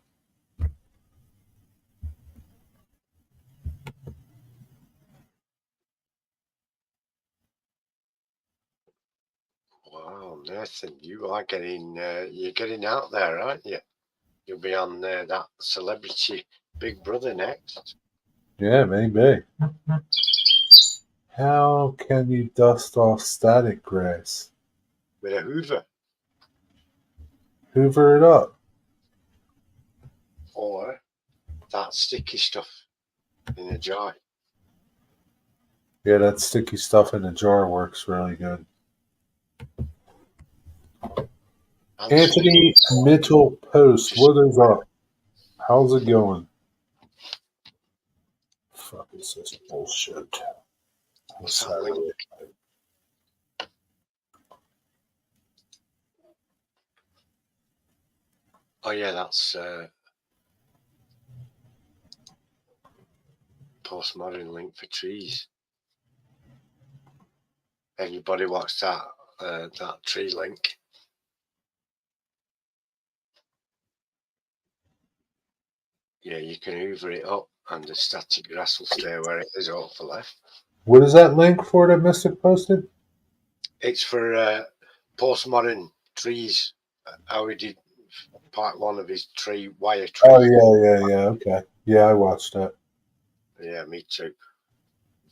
Wow, Nathan, you're getting out there, aren't you? You'll be on that celebrity Big Brother next Yeah, maybe. How can you dust off static grass? with a Hoover Hoover it up. or that sticky stuff in a jar. Yeah, that sticky stuff in the jar works really good. Anthony Mitchell Post, Just what is up? How's it going? Fuck is this bullshit? what's that link? Oh yeah, that's postmodern link for trees. Everybody watch that tree link. Yeah, you can hoover it up and the static grass will stay where it is, hopefully. What is that link for that Mystic posted? It's for postmodern trees. How he did part one of his tree wire tree. Oh yeah. Okay, yeah, I watched that. Yeah, me too.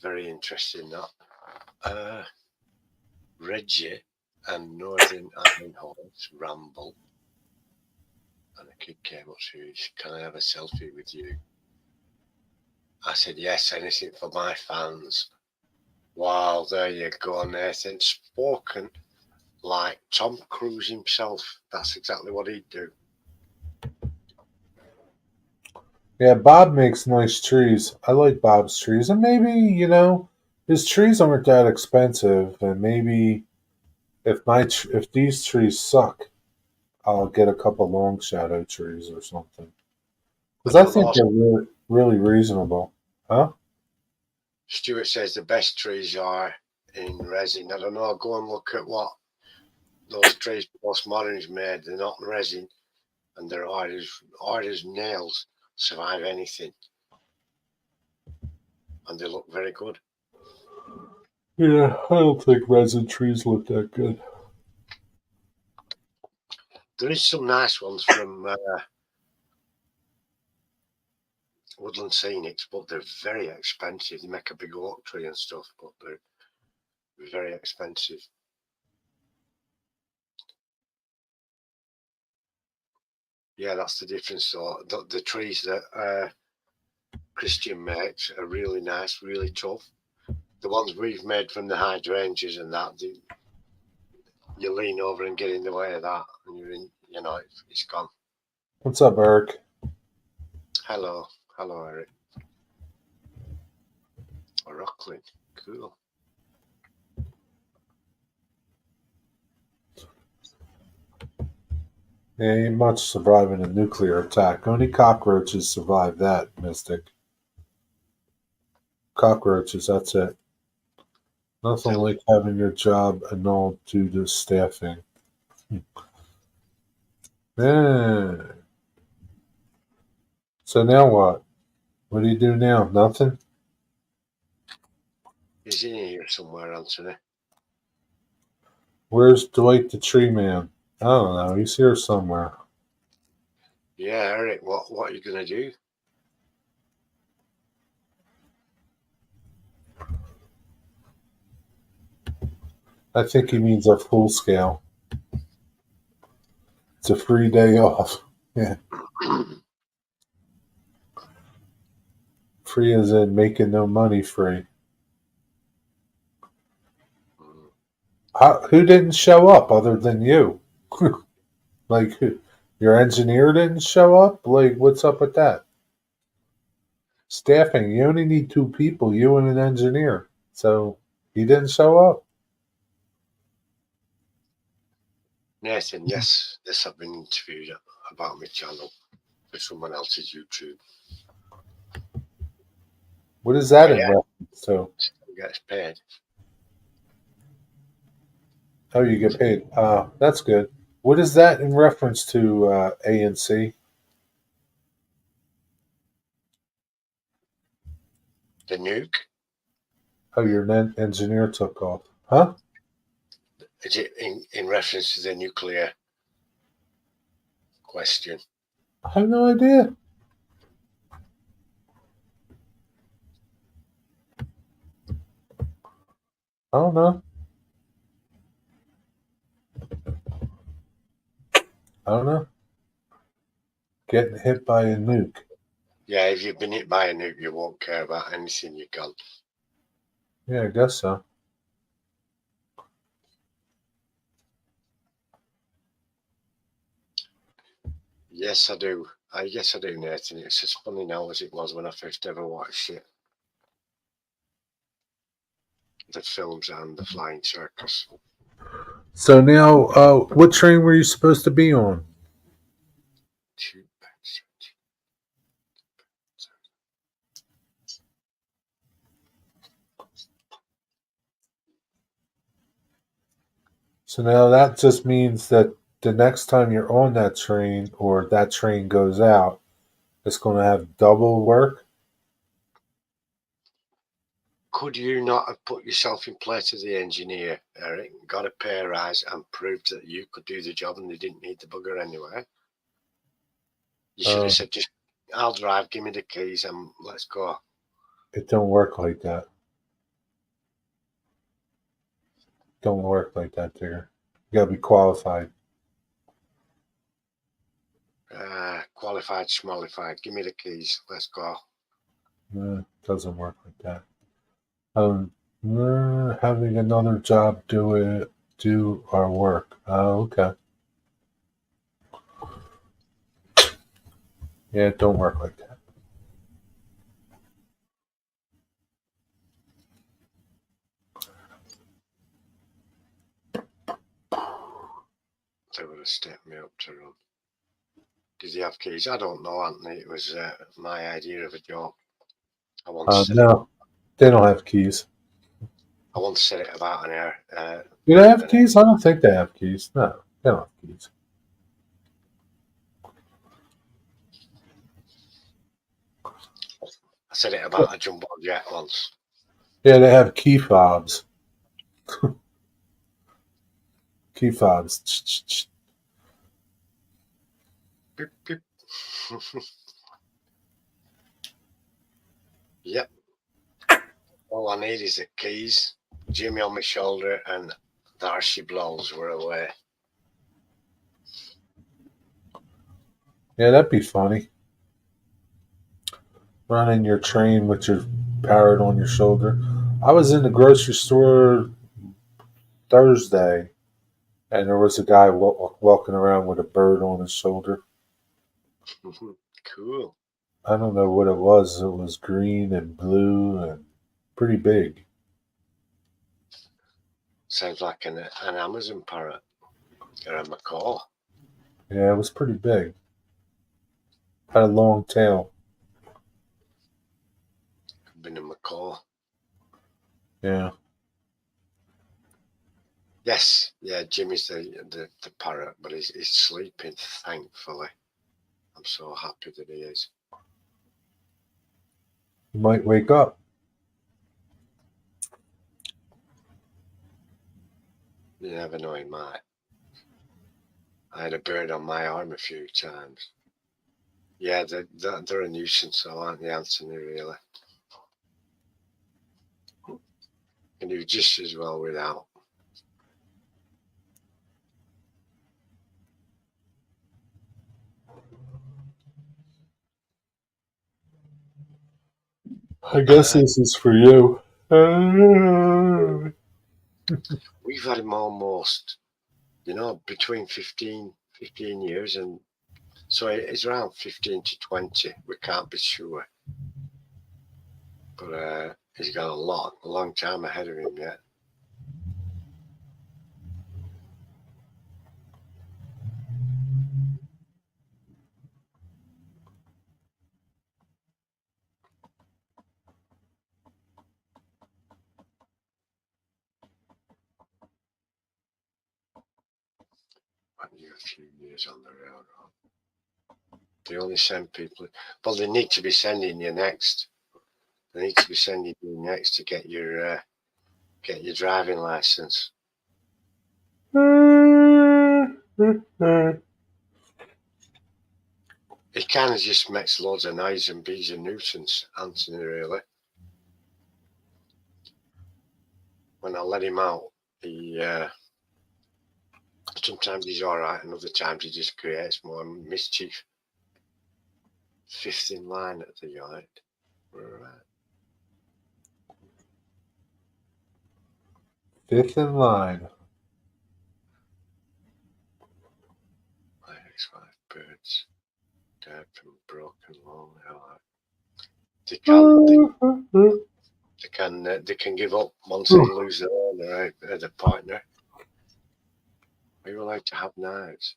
Very interesting that. Reggie and Northern Iron Horse ramble. And a kid came up to me, can I have a selfie with you? I said, yes, anything for my fans. Wow, there you go, Nathan. Spoken like Tom Cruise himself. That's exactly what he'd do. Yeah, Bob makes nice trees. I like Bob's trees, and maybe his trees aren't that expensive, and maybe if these trees suck, I'll get a couple long shadow trees or something. I Because I don't think know. they're really reasonable. Huh? Stuart says the best trees are in resin. I don't know. Go and look at what those trees postmodern's made. They're not resin, and they're hard as nails. Survive anything, and they look very good. Yeah, I don't think resin trees look that good. There is some nice ones from Woodland Scenics, but they're very expensive. They make a big oak tree and stuff, but they're very expensive. Yeah, that's the difference. So the trees that Christian makes are really nice, really tough. The ones we've made from the hydrangeas and that, you lean over and get in the way of that, and you're in. It's gone. What's up, Eric? Hello. Hello, Eric. Rockland. Cool. Yeah, ain't much surviving a nuclear attack. Only cockroaches survive that, Mystic. Cockroaches, that's it. Nothing Tell like having your job annulled due to staffing. Yeah. So now what? What do you do now? Nothing? He's in here somewhere, Anthony. Where's Dwight the Tree Man? I don't know. He's here somewhere. Yeah, Eric, what are you going to do? I think he means a full scale. It's a free day off. Yeah. Free as in making no money free. Who didn't show up other than you? Like, your engineer didn't show up? Like, what's up with that? Staffing, you only need two people, you and an engineer. So, he didn't show up. Nathan, yes, I've been interviewed about my channel for someone else's YouTube. What is that Oh, in yeah, reference to? gets paid. Oh, you get paid. That's good. What is that in reference to ANC? The nuke? Oh, your engineer took off. Huh? Is it in reference to the nuclear question? I have no idea. I don't know. I don't know. Getting hit by a nuke. Yeah, if you've been hit by a nuke, you won't care about anything you can. Yeah, I guess so. Yes, I do. Yes, I do, Nathan. It's as funny now as it was when I first ever watched it. The films and the flying circus. So now, what train were you supposed to be on? So now that just means that the next time you're on that train or that train goes out, it's going to have double work. Could you not have put yourself in place as the engineer, Eric, got a pay rise and proved that you could do the job and they didn't need the bugger anyway? You should have Um, said, just, I'll drive, give me the keys and let's go. it don't work like that. Don't work like that, Digger. You got to be qualified. Qualified, schmalified, give me the keys, let's go. Doesn't work like that. Having another job do our work. Oh, okay. Yeah, it don't work like that. They would have stepped me up to run. Did he have keys? I don't know, Anthony. It was my idea of a job. I once said it. No, they don't have keys. I once said it about an air. Do they have keys? I don't think they have keys. No, they don't have keys. I said it about a jumbo jet once. Yeah, they have key fobs. Key fobs. Beep, beep. Yep. All I need is the keys, Jimmy on my shoulder, and Darcy blows were away. Yeah, that'd be funny. Running your train with your parrot on your shoulder. I was in the grocery store Thursday, and there was a guy walking around with a bird on his shoulder. Cool. I don't know what it was. It was green and blue and pretty big. Sounds like an Amazon parrot or a macaw. Yeah, it was pretty big. Had a long tail. Could have been a macaw. Yeah. Yes, yeah, Jimmy's the parrot, but he's sleeping, thankfully. I'm so happy that he is. You might wake up. You never know, he might. I had a bird on my arm a few times. Yeah, they're a nuisance, though, aren't they, Anthony, really? Can do just as well without. I guess this is for you. We've had him almost, between 15 years, and so it's around 15 to 20. We can't be sure. But he's got a long time ahead of him yet. Only a few years on the railroad. They only send people. Well, they need to be sending you next. They need to be sending you next to get your driving license. He kind of just makes loads of noise and bees a nuisance, Anthony, really. When I let him out, he sometimes he's all right, and other times he just creates more mischief. Fifth in line at the yard. Right. Fifth in line. My ex-wife birds died from broken lung. They can give up once they lose their owner, the partner. Are you allowed to have knives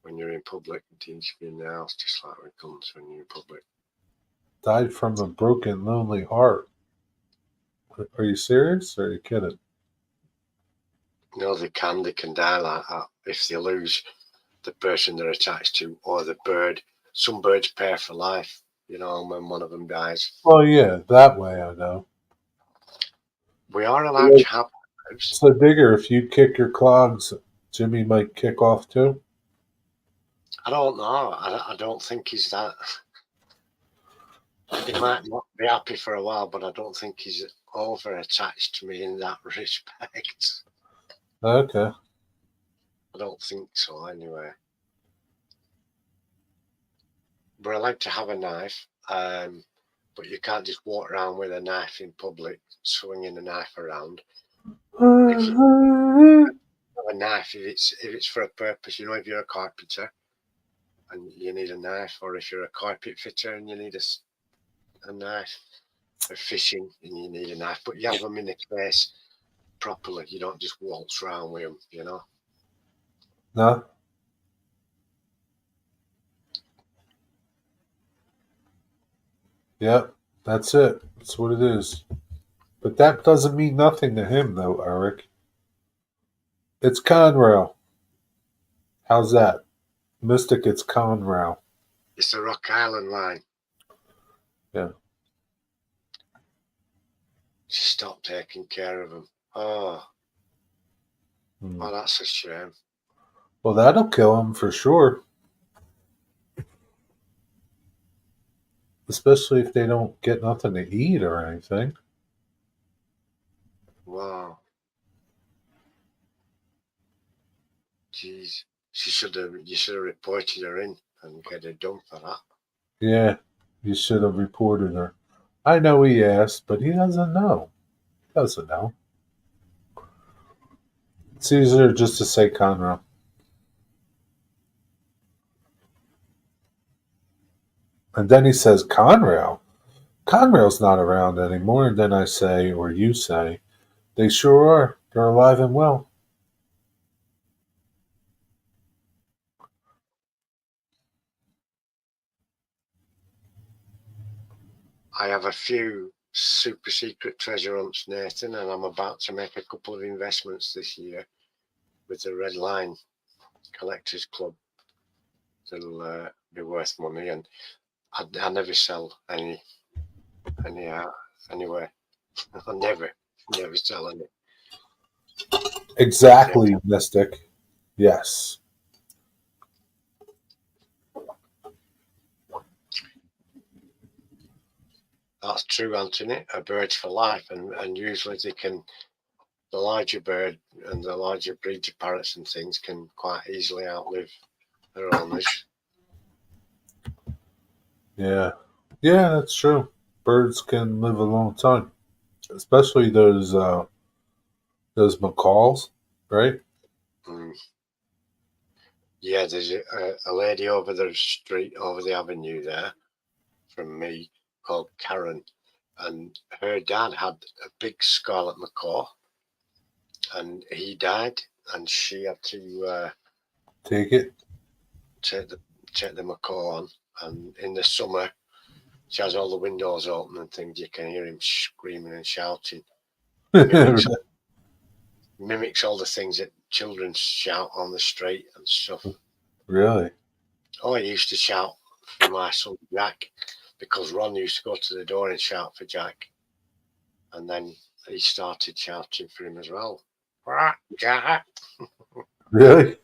when you're in public? It needs to be in the house, just like with guns when you're in public. Died from a broken, lonely heart. Are you serious or are you kidding? No, they can die like that if they lose the person they're attached to or the bird. Some birds pair for life, when one of them dies. Well, yeah, that way I know. We are allowed to have knives. So, Digger, if you kick your clogs, Jimmy might kick off too? I don't know. I don't think he's that. He might not be happy for a while, but I don't think he's over attached to me in that respect. Okay. I don't think so, anyway. But I like to have a knife, but you can't just walk around with a knife in public, swinging a knife around. If you have a knife, if it's for a purpose, if you're a carpenter and you need a knife, or if you're a carpet fitter and you need a knife, or fishing and you need a knife, but you have them in a case properly. You don't just waltz around with them, No? Yep, that's it. That's what it is. But that doesn't mean nothing to him, though, Eric. It's Conrail. How's that? Mystic, it's Conrail. It's the Rock Island line. Yeah. She stopped taking care of him. Oh, well, that's a shame. Well, that'll kill him for sure. Especially if they don't get nothing to eat or anything. Wow. Jeez. You should have reported her in and get her done for that. Yeah, you should have reported her. I know he asked, but he doesn't know. He doesn't know. It's easier just to say Conrail. And then he says, Conrail? Conrail's not around anymore. And then I say, or you say, they sure are. They're alive and well. I have a few super secret treasure hunts, Nathan, and I'm about to make a couple of investments this year with the Red Line Collectors Club. That'll be worth money, and I never sell anywhere. I never sell any. Exactly, Mystic. Yes. That's true, Anthony. A bird's for life, and usually the larger bird and the larger breeds of parrots and things can quite easily outlive their owners. Yeah. Yeah, that's true. Birds can live a long time, especially those macaws, right? Mm. Yeah, there's a lady over the street, over the avenue there from me called Karen, and her dad had a big scarlet macaw, and he died, and she had to Take it. take the macaw on, and in the summer she has all the windows open and things. You can hear him screaming and shouting. Mimics all the things that children shout on the street and stuff. Really? Oh, I used to shout for my son Jack because Ron used to go to the door and shout for Jack, and then he started shouting for him as well. Jack. Really?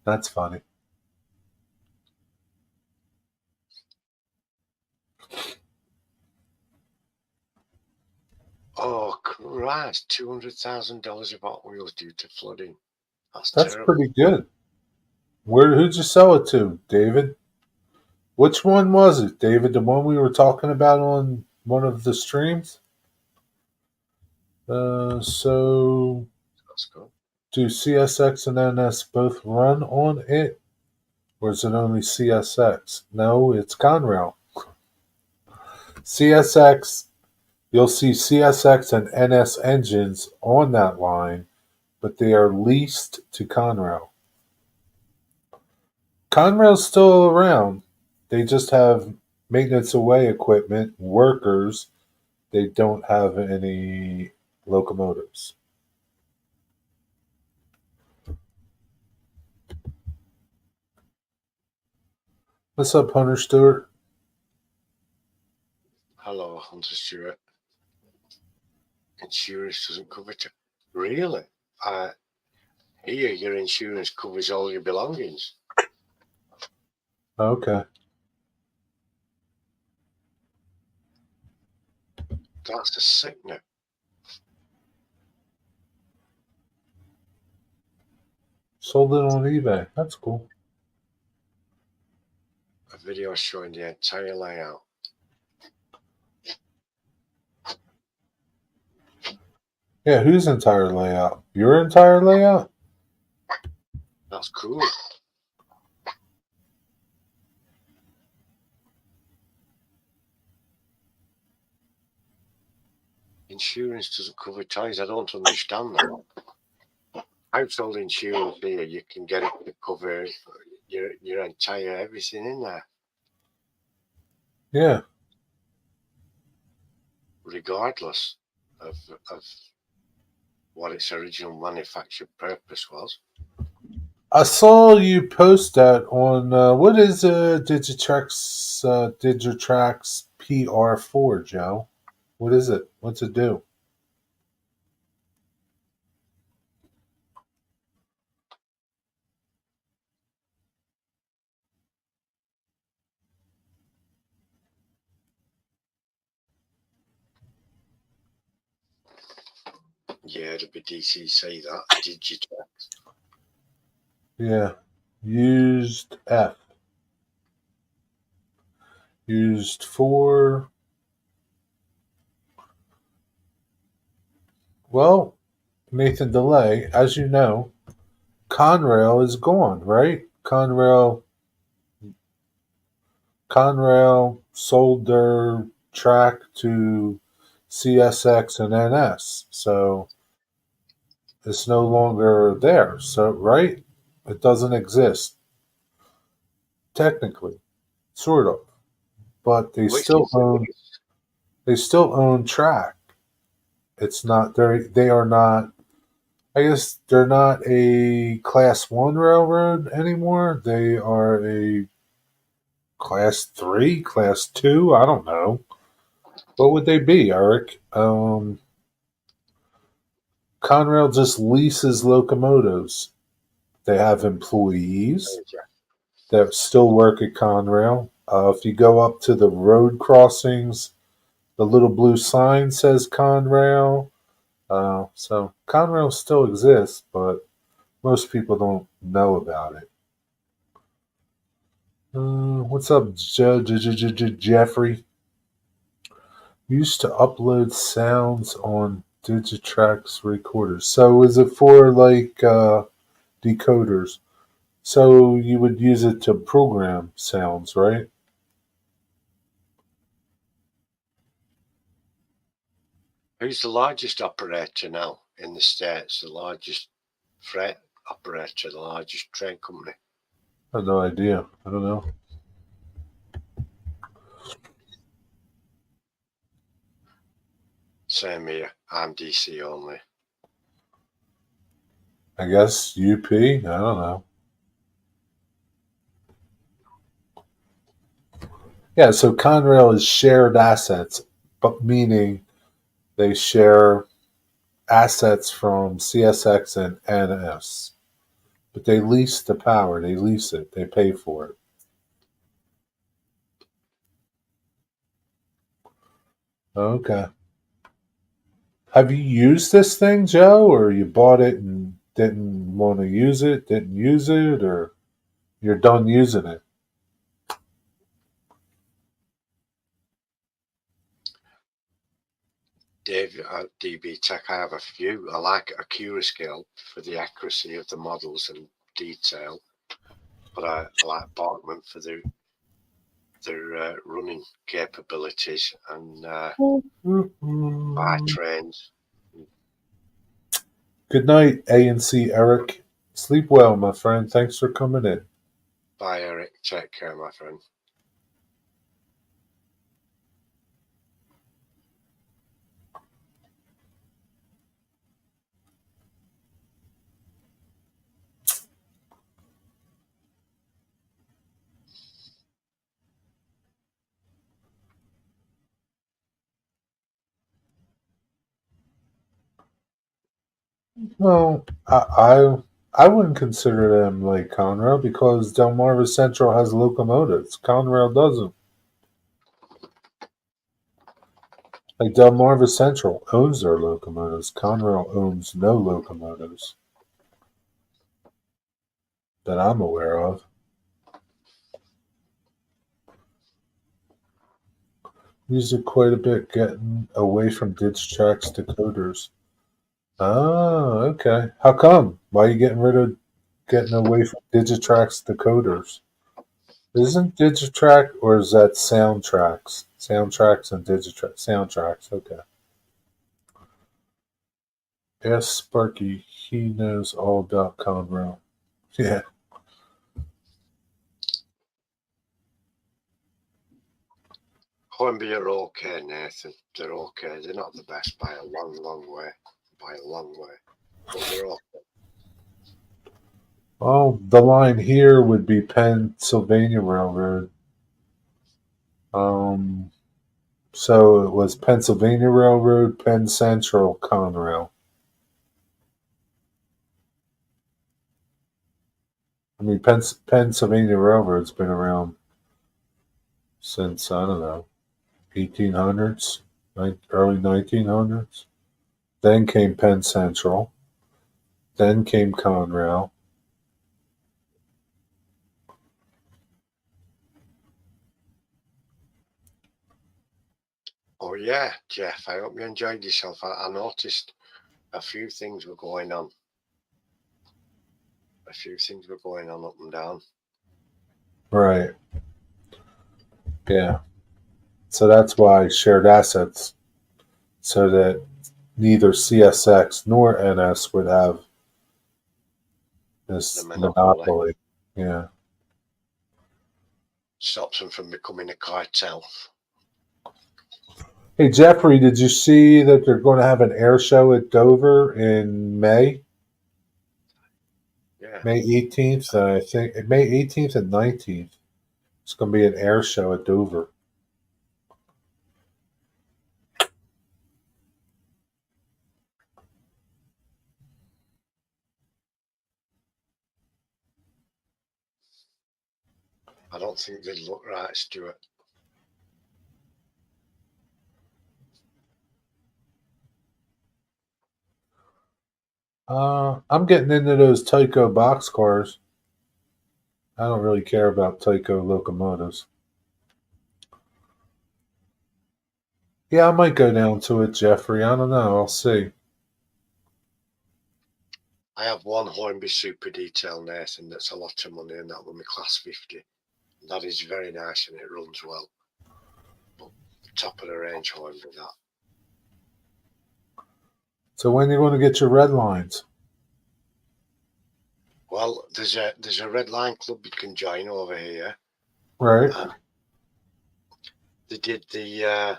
That's funny. Oh Christ! $200,000 of Hot Wheels due to flooding. That's That's terrible. pretty good. Who'd you sell it to, David? Which one was it, David? The one we were talking about on one of the streams? So That's good. do CSX and NS both run on it? Or is it only CSX? No, it's Conrail. CSX, you'll see CSX and NS engines on that line, but they are leased to Conrail. Conrail's still around. They just have maintenance away equipment, workers. They don't have any locomotives. What's up, Hunter Stewart? Hello, Hunter Stewart. Insurance doesn't cover it. Really? Here, your insurance covers all your belongings. Okay. That's a sickener. Sold it on eBay. That's cool. A video showing the entire layout. Yeah, whose entire layout? Your entire layout? That's cool. Insurance doesn't cover toys. I don't understand that. Household insurance here, you can get it to cover your entire everything in there, Yeah. regardless of what its original manufactured purpose was. I saw you post that on what is Digitrax PR4, Joe? What is it? What's it do? Yeah, the BDC say that. Digitrax. Yeah. Used F. Used for, well, Nathan DeLay, as you know, Conrail is gone, right? Conrail Conrail sold their track to CSX and NS, so it's no longer there. So, right? It doesn't exist technically, sort of, but Which is the case. they still own track. It's not they are not. I guess they're not a class one railroad anymore. They are a class three, class two. I don't know. What would they be, Eric? Conrail just leases locomotives. They have employees that still work at Conrail. If you go up to the road crossings, the little blue sign says Conrail. So Conrail still exists, but most people don't know about it. What's up, Jeffrey? Used to upload sounds on Digitrax recorders. So is it for like decoders? So you would use it to program sounds, right? Who's the largest operator now in the States? The largest freight operator, the largest train company? I have no idea. I don't know. Same here. I'm DC only. I guess UP. I don't know. Yeah, so Conrail is shared assets, but meaning they share assets from CSX and NS. But they lease the power. They lease it. They pay for it. Okay. Have you used this thing, Joe, or you bought it and didn't want to use it, didn't use it, or you're done using it? Dave at DB Tech, I have a few. I like Accurascale for the accuracy of the models and detail, but I like Barkman for their running capabilities and buy trains. Good night, ANC Eric. Sleep well, my friend. Thanks for coming in. Bye, Eric. Take care, my friend. Well, I wouldn't consider them like Conrail because Delmarva Central has locomotives. Conrail doesn't. Like Delmarva Central owns their locomotives. Conrail owns no locomotives that I'm aware of. Used it quite a bit getting away from Digitrax decoders. Oh, okay. How come? Why are you getting away from Digitrax decoders? Isn't Digitrack or is that Soundtracks? Soundtracks and Digitrack. Soundtracks, okay. Ask Sparky. He knows all about Conrail. Yeah. Hornby are okay, Nathan. They're okay. They're not the best by a long, long way. By a long way. But they're okay. Well, the line here would be Pennsylvania Railroad. Um, so it was Pennsylvania Railroad, Penn Central, Conrail. I mean, Pennsylvania Railroad's been around since, I don't know, 1800s, early 1900s. Then came Penn Central. Then came Conrail. Oh, yeah, Jeff. I hope you enjoyed yourself. I noticed a few things were going on. A few things were going on up and down. Right. Yeah. So that's why shared assets, so that neither CSX nor NS would have The this monopoly monopoly. Yeah. stops them from becoming a cartel. Hey, Jeffrey, did you see that they're going to have an air show at Dover in May? Yeah, May 18th, I think. May 18th and 19th. It's going to be an air show at Dover. I don't think they'd look right, Stuart. I'm getting into those Tyco boxcars. I don't really care about Tyco locomotives. Yeah, I might go down to it, Jeffrey. I don't know. I'll see. I have one Hornby Super Detail, Nathan, that's a lot of money, and that will be class 50. That is very nice and it runs well. But the top of the range Hornby, that. So when are you going to get your red lines? Well, there's a red line club you can join over here. Right. They did the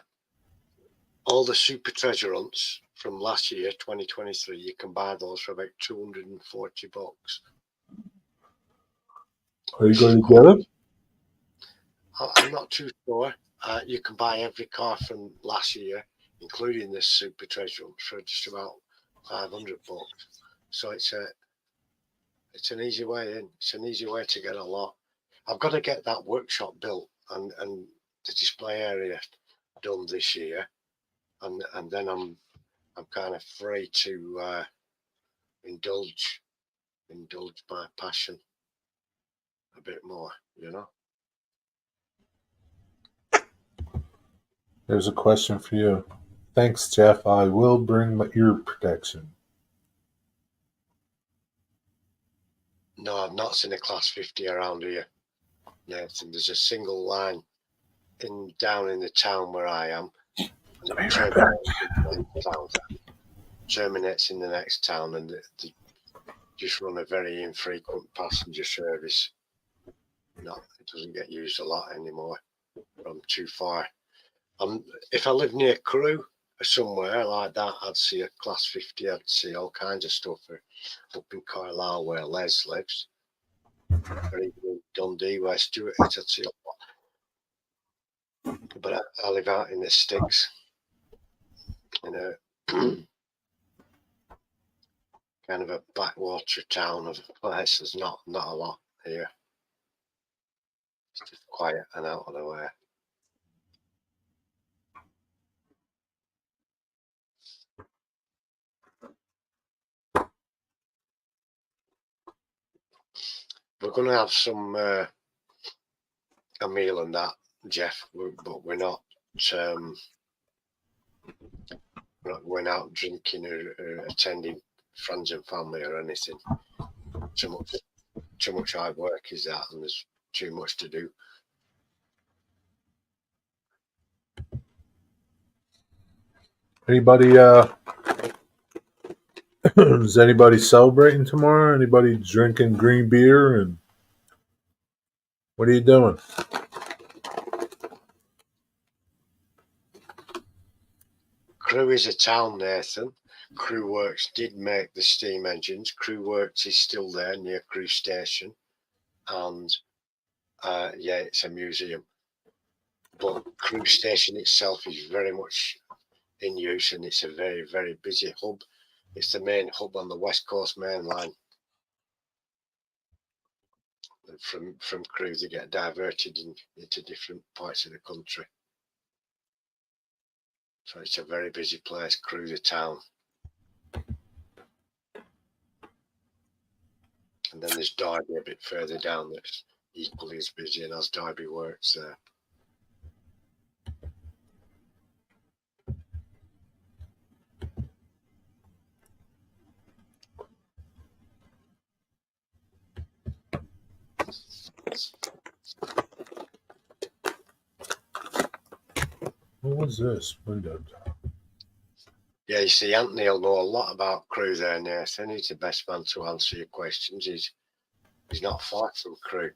all the super treasure hunts from last year, 2023. You can buy those for about $240. Are you Which is going to quite. get them? I'm not too sure. You can buy every car from last year, including this super treasure hunt, for just about $500. So it's an easy way in. It's an easy way to get a lot. I've got to get that workshop built and the display area done this year, and then I'm kind of free to indulge my passion a bit more, you know. There's a question for you. Thanks, Jeff. I will bring my ear protection. No, I've not seen a class 50 around here, Nathan. There's a single line down in the town where I am, and I'll be it right back. terminates in the next town, and they just run a very infrequent passenger service. No, it doesn't get used a lot anymore. I'm too far. If I live near Crewe or somewhere like that, I'd see a class 50. I'd see all kinds of stuff up in Carlisle where Les lives, or even in Dundee where Stuart is. I'd see a lot. But I live out in the sticks, in a kind of a backwater town of a place. There's not a lot here. It's just quiet and out of the way. We're going to have some a meal and that, Jeff, but we're not going out drinking or attending friends and family or anything. Too much hard work is that, and there's too much to do. Anybody? Is anybody celebrating tomorrow? Anybody drinking green beer? And what are you doing? Crewe is a town, Nathan. Crewe Works did make the steam engines. Crewe Works is still there near Crewe Station, and yeah, it's a museum. But Crewe Station itself is very much in use, and it's a very, very busy hub. It's the main hub on the West Coast Main Line. From Crewe, they get diverted into different parts of the country. So it's a very busy place, Crewe, the town. And then there's Derby a bit further down that's equally as busy, and as Derby Works there. What was this? Window. Yeah, you see, Anthony will know a lot about crew there, Nathan. He's the best man to answer your questions. He's not far from crew.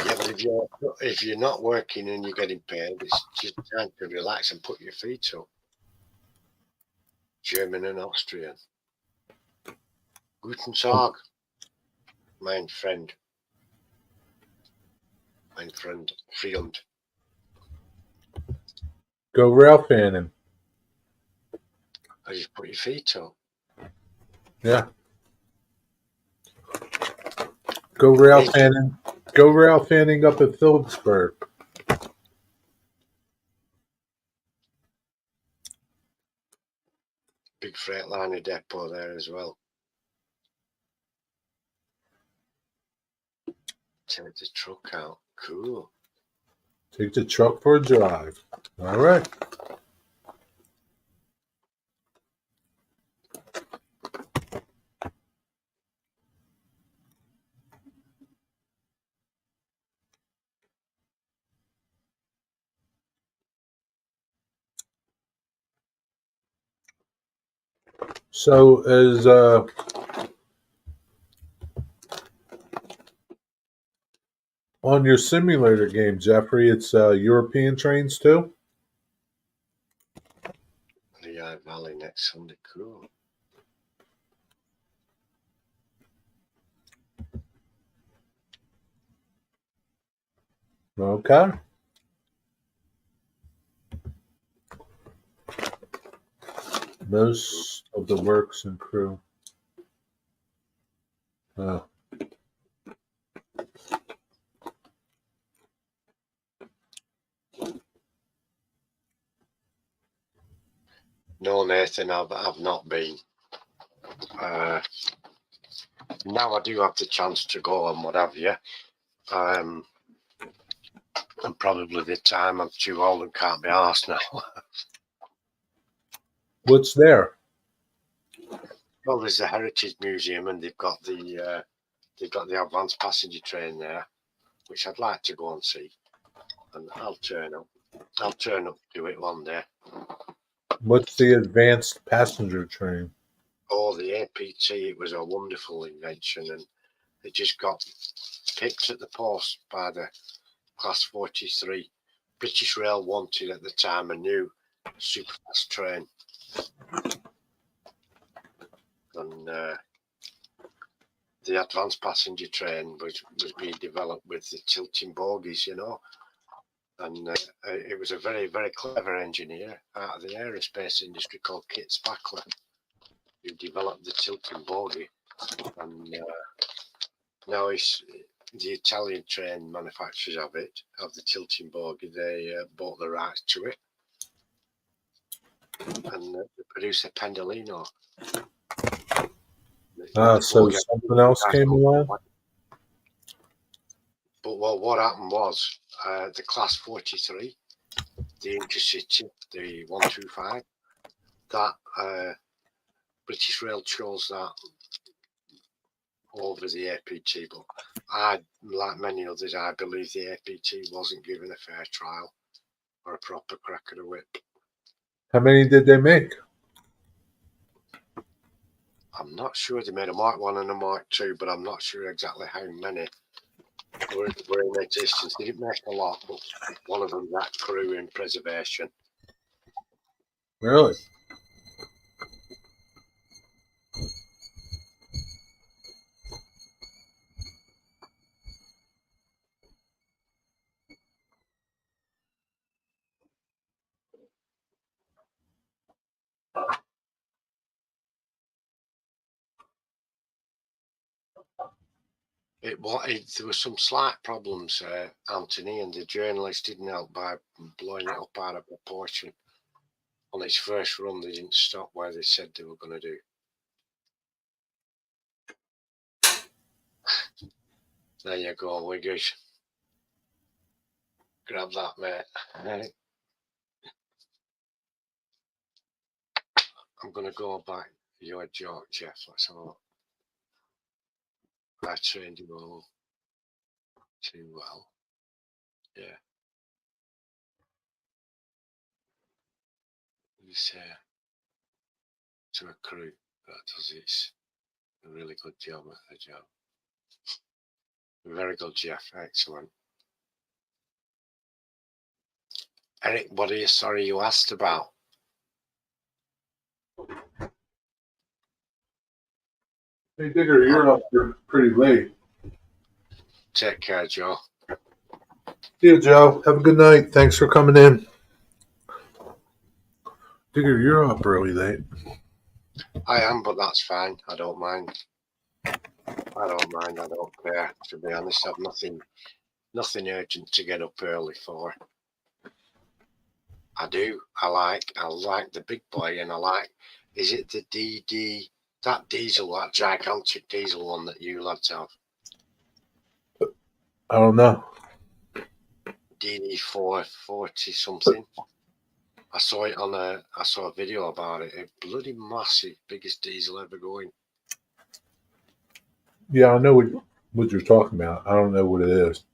Yeah, but if you're not working and you're getting paid, it's just time to relax and put your feet up. German and Austrian. Guten Tag, mein Freund. Mein Freund. Freund. Go rail fanning. I just put your feet up. Yeah. Go rail fanning. Go rail fanning up at Phillipsburg. Big Freightliner depot there as well. Take the truck out. Cool. Take the truck for a drive. All right. So is on your simulator game, Jeffrey, it's European trains too? The Valley next Sunday. Cool. Okay. Most of the works and crew. No, Nathan, I've not been. Now I do have the chance to go and what have you. And probably the time I'm too old and can't be arsed now. What's there? Well, there's the Heritage Museum, and they've got the advanced passenger train there, which I'd like to go and see. And I'll turn up. I'll turn up to it one day. What's the advanced passenger train? Oh, the APT, it was a wonderful invention, and it just got picked at the post by the Class 43. British Rail wanted at the time a new superfast train. And the advanced passenger train was being developed with the tilting bogies, you know. And it was a very, very clever engineer out of the aerospace industry called Kit Spackler who developed the tilting bogie. And now it's the Italian train manufacturers of the tilting bogie. They bought the rights to it. And they produce a Pendolino. So something else came along? But what happened was the Class 43, the Intercity, the 125, that British Rail chose that over the APT. But I, like many others, I believe the APT wasn't given a fair trial or a proper crack of the whip. How many did they make? I'm not sure. They made a Mark 1 and a Mark 2, but I'm not sure exactly how many were in existence. They didn't make a lot, but one of them that crew in preservation. Really? There was some slight problems, Anthony, and the journalist didn't help by blowing it up out of proportion. On its first run, they didn't stop where they said they were going to do. There you go, Wiggers. Grab that, mate. I'm going to go back. You're a joke, Jeff. Let's have a look. I trained you all too well. Yeah. It's to a crew that does a really good job at the job. Very good, Jeff. Excellent. Eric, what are you sorry you asked about? Hey, Digger, you're up pretty late. Take care, Joe. See you, Joe. Have a good night. Thanks for coming in. Digger, you're up really late. I am, but that's fine. I don't mind. I don't care. To be honest, I've nothing urgent to get up early for. I do. I like the big boy, and I like. Is it the DD? That diesel, that gigantic diesel one that you lads have? I don't know. DD 440 something. I saw a video about it. A bloody massive, biggest diesel ever going. Yeah, I know what you're talking about. I don't know what it is.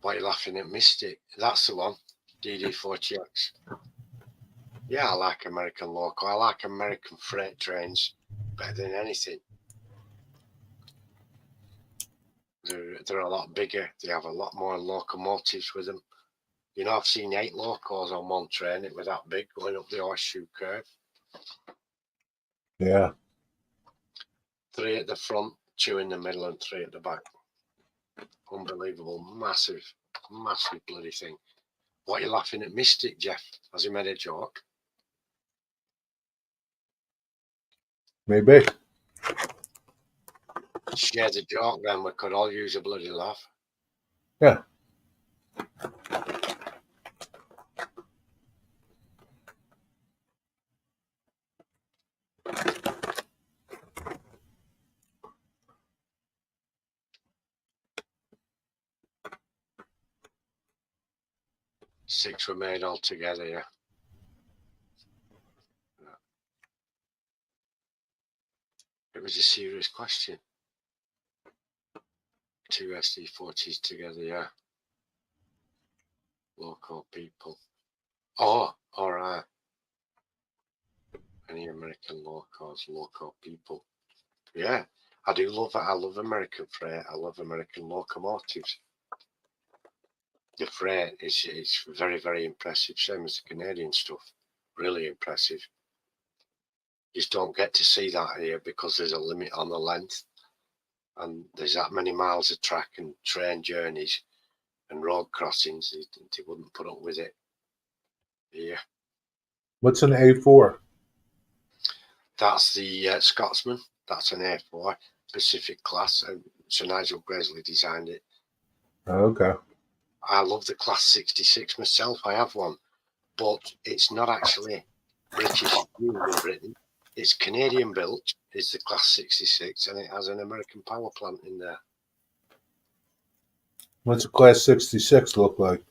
Why are you laughing at Mystic? That's the one. DD40X. Yeah, I like American local. I like American freight trains better than anything. They're a lot bigger. They have a lot more locomotives with them. You know, I've seen 8 locos on one train. It was that big going up the horseshoe curve. Yeah. 3 at the front, 2 in the middle, and 3 at the back. Unbelievable. Massive bloody thing. What are you laughing at Mystic, Jeff? Has he made a joke? Maybe. Share the joke, then we could all use a bloody laugh. Yeah. Six were made all together, yeah. It was a serious question. 2 SD40s together, yeah. Local people. Oh, all right. Any American locals, local people. Yeah, I do love it. I love American freight. I love American locomotives. The freight is very, very impressive. Same as the Canadian stuff. Really impressive. You just don't get to see that here because there's a limit on the length. And there's that many miles of track and train journeys and road crossings. They wouldn't put up with it. Yeah. What's an A4? That's the Scotsman. That's an A4 Pacific class. Sir Nigel Gresley designed it. Okay. I love the Class 66 myself. I have one, but it's not actually British in Britain. It's Canadian built. It's the Class 66, and it has an American power plant in there. What's a Class 66 look like?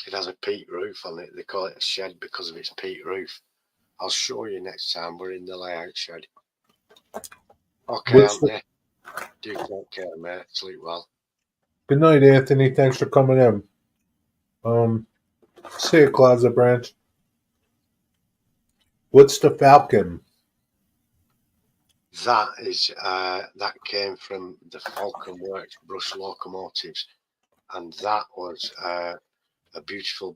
It has a peak roof on it. They call it a shed because of its peak roof. I'll show you next time we're in the layout shed. Okay, Anthony. Do take care, mate. Sleep well. Good night, Anthony. Thanks for coming in. See you, Closet Branch. What's the Falcon? That came from the Falcon Works brush locomotives, and that was a beautiful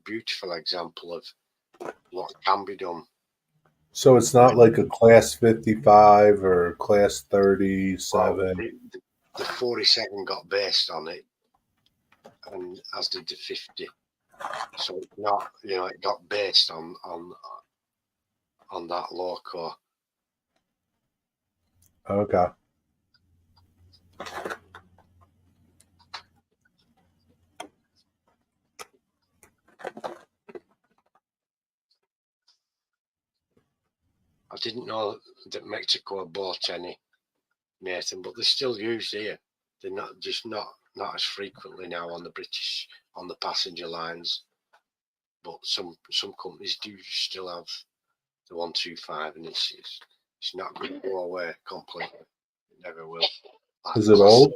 example of what can be done. So it's not like a Class 55 or Class 37. Well, the 47 got based on it, and as did the 50. So it's not, it got based on that loco. Okay. I didn't know that Mexico bought any, Nathan, but they're still used here. They're not as frequently now on the passenger lines, but some companies do still have the 125, and it's not going to go away completely. It never will. Is it old?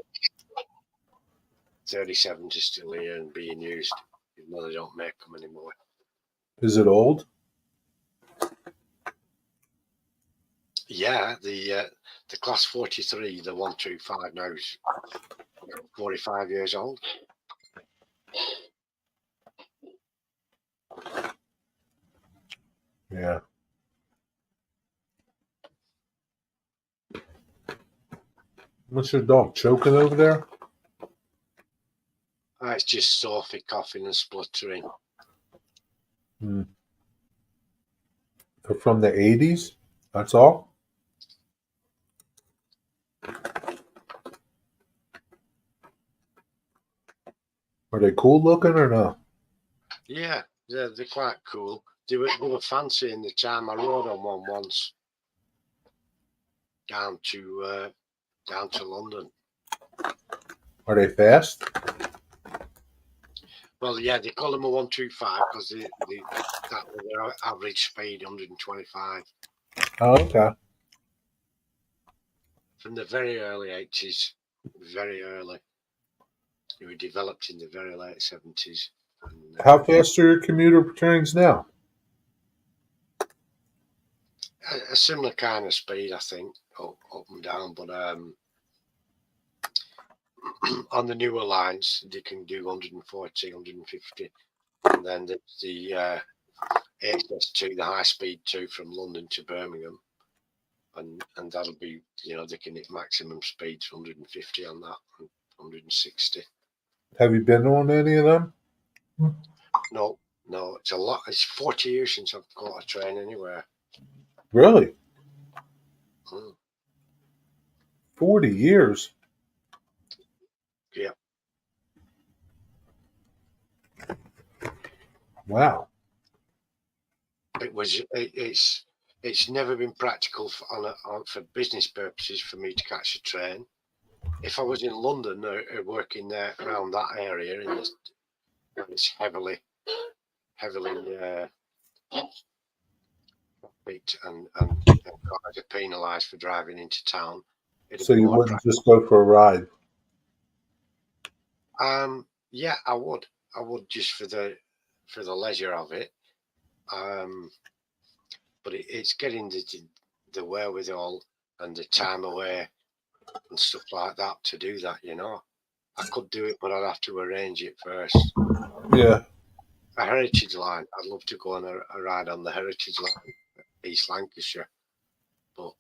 37s are still here and being used, even though they don't make them anymore. Is it old? Yeah, the Class 43, the 125 now is 45 years old. Yeah. What's your dog choking over there? It's just Sophie coughing and spluttering. They're from the 80s? That's all? Are they cool looking or no? Yeah, they're quite cool. They were fancy in the time. I rode on one once down to London. Are they fast? Well, yeah, they call them a 125 because that was their average speed, 125. Oh, okay. From the very early 80s, very early. They were developed in the very late 70s. And, How fast are your commuter trains now? a similar kind of speed, I think, up and down. But on the newer lines, they can do 140, 150. And then the HS2, the high speed 2 from London to Birmingham. And that'll be, they can hit maximum speeds 150 on that, and 160. Have you been on any of them? No, it's a lot. It's 40 years since I've got a train anywhere. Really? 40 years? Yeah. Wow. It's never been practical for business purposes for me to catch a train. If I was in London or working there around that area, it's heavily trafficked and cars are penalised for driving into town. So you wouldn't just go for a ride? Yeah, I would just for the leisure of it. But it's getting the wherewithal and the time away and stuff like that to do that. I could do it, but I'd have to arrange it first. Yeah. A heritage line. I'd love to go on a ride on the heritage line, East Lancashire, but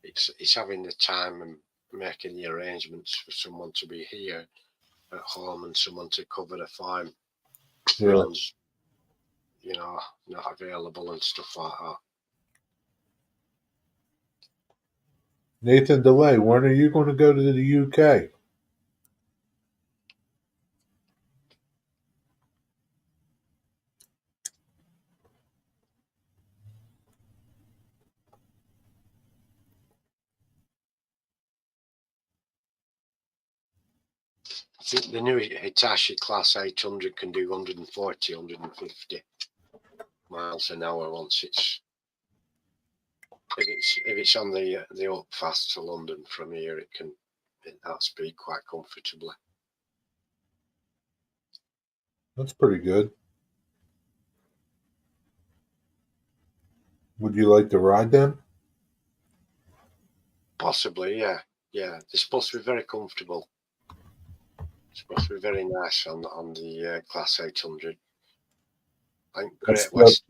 it's having the time and making the arrangements for someone to be here at home and someone to cover the farm runs, not available and stuff like that. Nathan DeLay, when are you going to go to the UK? I think the new Hitachi Class 800 can do 140, 150 miles an hour once if it's on the up fast to London from here, it can hit that speed quite comfortably. That's pretty good. Would you like to ride them? Possibly, yeah. They're supposed to be very comfortable. It's supposed to be very nice on the Class 800. I think Great West.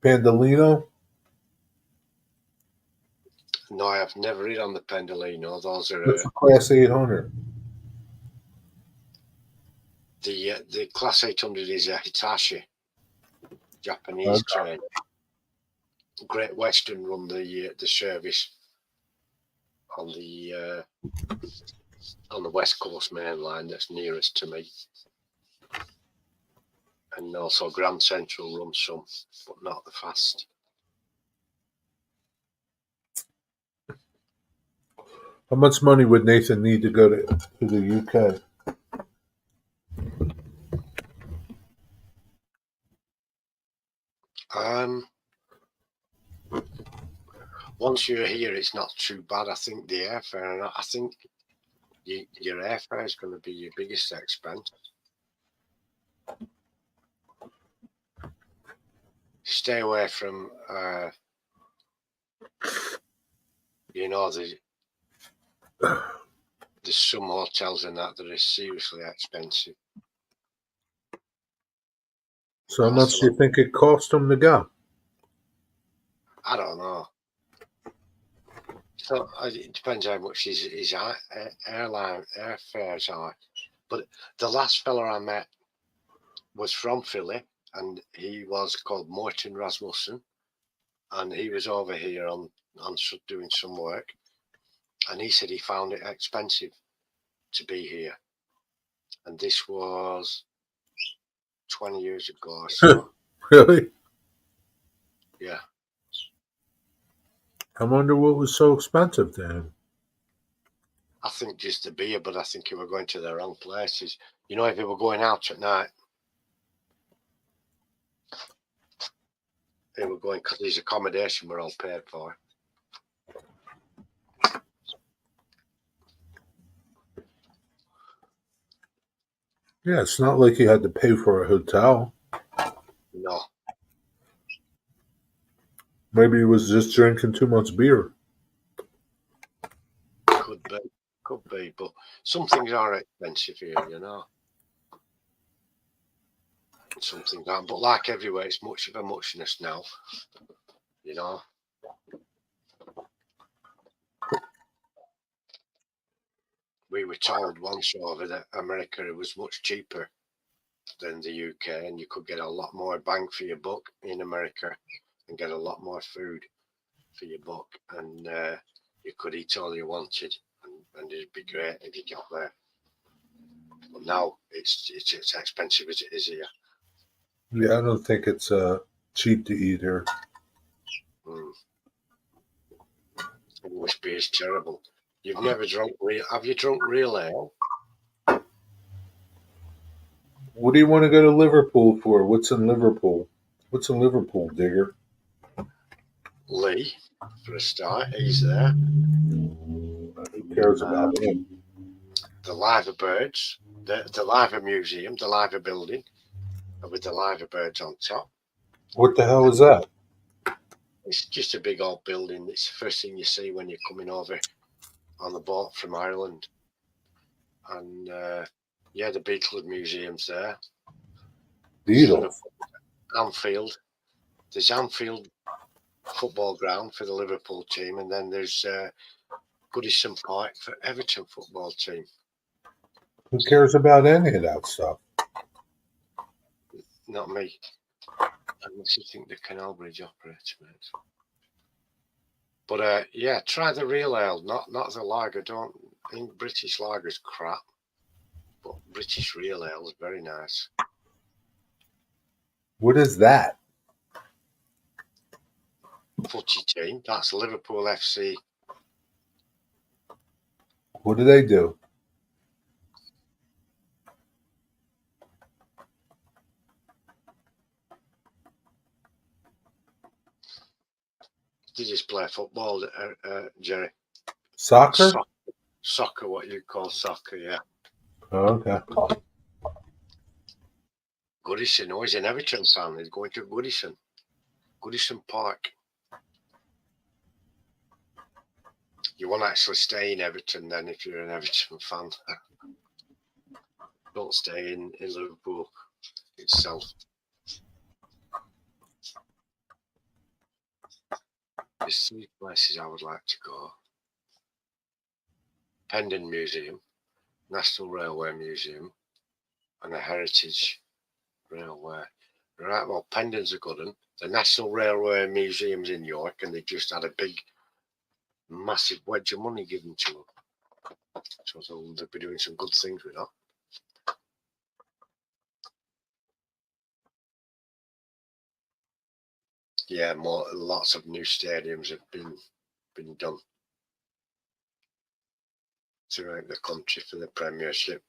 Pandolino? No, I have never ridden on the Pendolino. Those are That's a Class 800. The Class 800 is a Hitachi Japanese train. Great Western run the service on the West Coast main line that's nearest to me, and also Grand Central runs some, but not the fast. How much money would Nathan need to go to the UK? once you're here, it's not too bad. I think the airfare, I think your airfare is going to be your biggest expense. Stay away from, there's some hotels in that are seriously expensive. So how much do you think it cost them to go? I don't know. So it depends how much his airfares are. But the last fella I met was from Philly, and he was called Morten Rasmussen, and he was over here on doing some work, and he said he found it expensive to be here, and this was 20 years ago or so. Really? Yeah. I wonder what was so expensive to him. I think just the beer, but I think he were going to the wrong places. If he were going out at night, he were going because his accommodation were all paid for. Yeah, it's not like he had to pay for a hotel. No. Maybe he was just drinking too much beer. Could be, but some things are expensive here, Some things aren't, but like everywhere, it's much of a muchness now, We were told once over that America was much cheaper than the UK, and you could get a lot more bang for your buck in America and get a lot more food for your buck, and you could eat all you wanted, and it'd be great if you got there. But now it's expensive as it is here. Yeah, I don't think it's cheap to eat here. English beer is terrible. You've never drunk real? Have you drunk real ale? What do you want to go to Liverpool for? What's in Liverpool? What's in Liverpool, Digger? Lee, for a start, he's there. Who cares about him? The Liver Birds, the Liver Museum, the Liver Building, with the Liver Birds on top. What the hell is that? It's just a big old building. It's the first thing you see when you're coming over on the boat from Ireland. And the Beatles Museum's there. Beatles? Anfield. There's Anfield football ground for the Liverpool team, and then there's Goodison Park for Everton football team. Who cares about any of that stuff? Not me. Unless you think the Canal Bridge operates, mate. But try the real ale, not the lager. Don't think British lager's crap, but British real ale is very nice. What is that? Footy team. That's Liverpool FC. What do they do? They just play football, Jerry. Soccer? Soccer, what you call soccer, yeah. Oh, okay. Goodison, he's an Everton fan. He's going to Goodison Park. You won't actually stay in Everton then if you're an Everton fan. Don't stay in Liverpool itself. There's 3 places I would like to go. Pendon Museum, National Railway Museum, and a Heritage Railway. Right, well, Pendon's a good one. The National Railway Museum's in York, and they just had a big, massive wedge of money given to them. So they'll be doing some good things with that. Yeah, lots of new stadiums have been done throughout the country for the Premiership.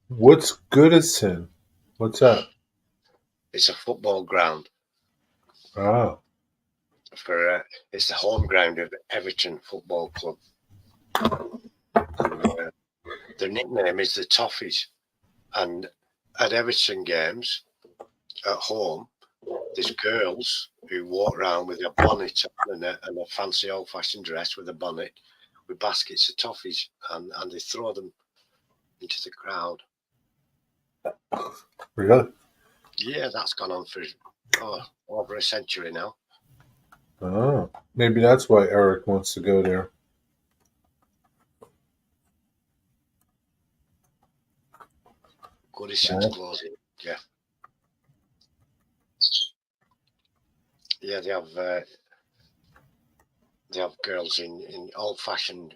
What's Goodison? What's that? It's a football ground. Oh. for it's the home ground of Everton Football Club. And the nickname is the Toffees. And at Everton games at home, there's girls who walk around with a bonnet and a fancy old-fashioned dress with a bonnet with baskets of toffees, and they throw them into the crowd. Really? Yeah, that's gone on for over a century now. Oh, maybe that's why Eric wants to go there. Goodison's closing. Yeah. Yeah, they have girls in old-fashioned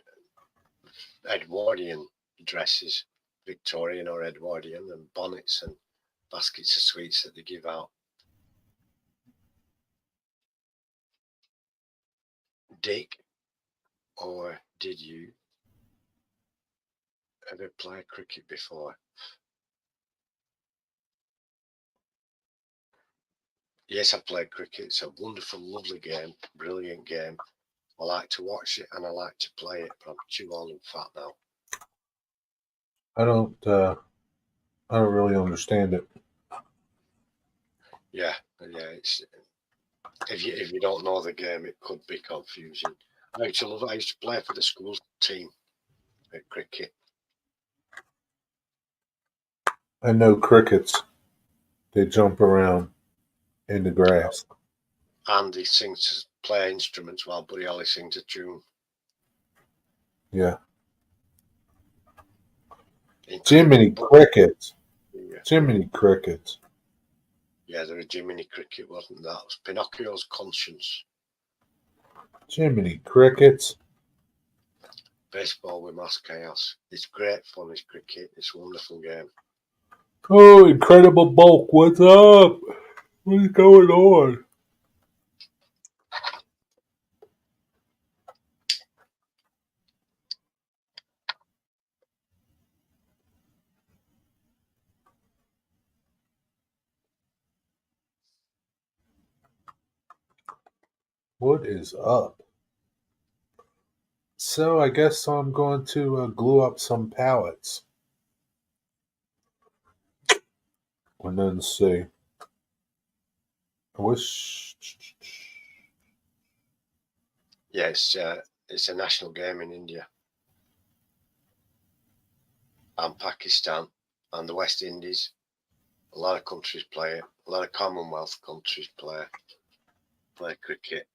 Edwardian dresses, Victorian or Edwardian, and bonnets and baskets of sweets that they give out. Dick, or did you ever play cricket before? Yes, I've played cricket. It's a wonderful, lovely game, brilliant game. I like to watch it and I like to play it, but I'm too old and fat now. I don't really understand it. Yeah. It's if you don't know the game, it could be confusing. I used to play for the school team at cricket. I know crickets. They jump around in the grass. Andy play instruments while Buddy Holly sings a tune. Yeah. Jiminy Crickets. Yeah. Jiminy Crickets. Yeah, there was Jiminy Cricket, wasn't that? It was Pinocchio's Conscience. Jiminy Crickets. Baseball with mass chaos. It's great fun, it's cricket. It's a wonderful game. Oh, Incredible Bulk, what's up? What's going on? What is up? So I guess I'm going to glue up some pallets. And then see. I wish. Yeah, it's a national game in India and Pakistan and the West Indies. A lot of countries play it. A lot of Commonwealth countries play cricket.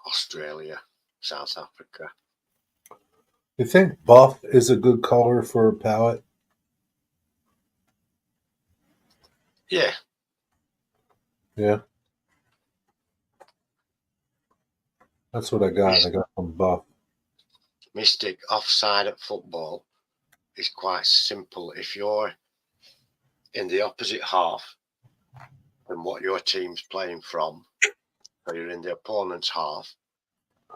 Australia, South Africa. You think buff is a good color for a palette? Yeah. Yeah. That's what I got. I got some buff. Mystic, offside at football is quite simple. If you're in the opposite half than what your team's playing from, so you're in the opponent's half,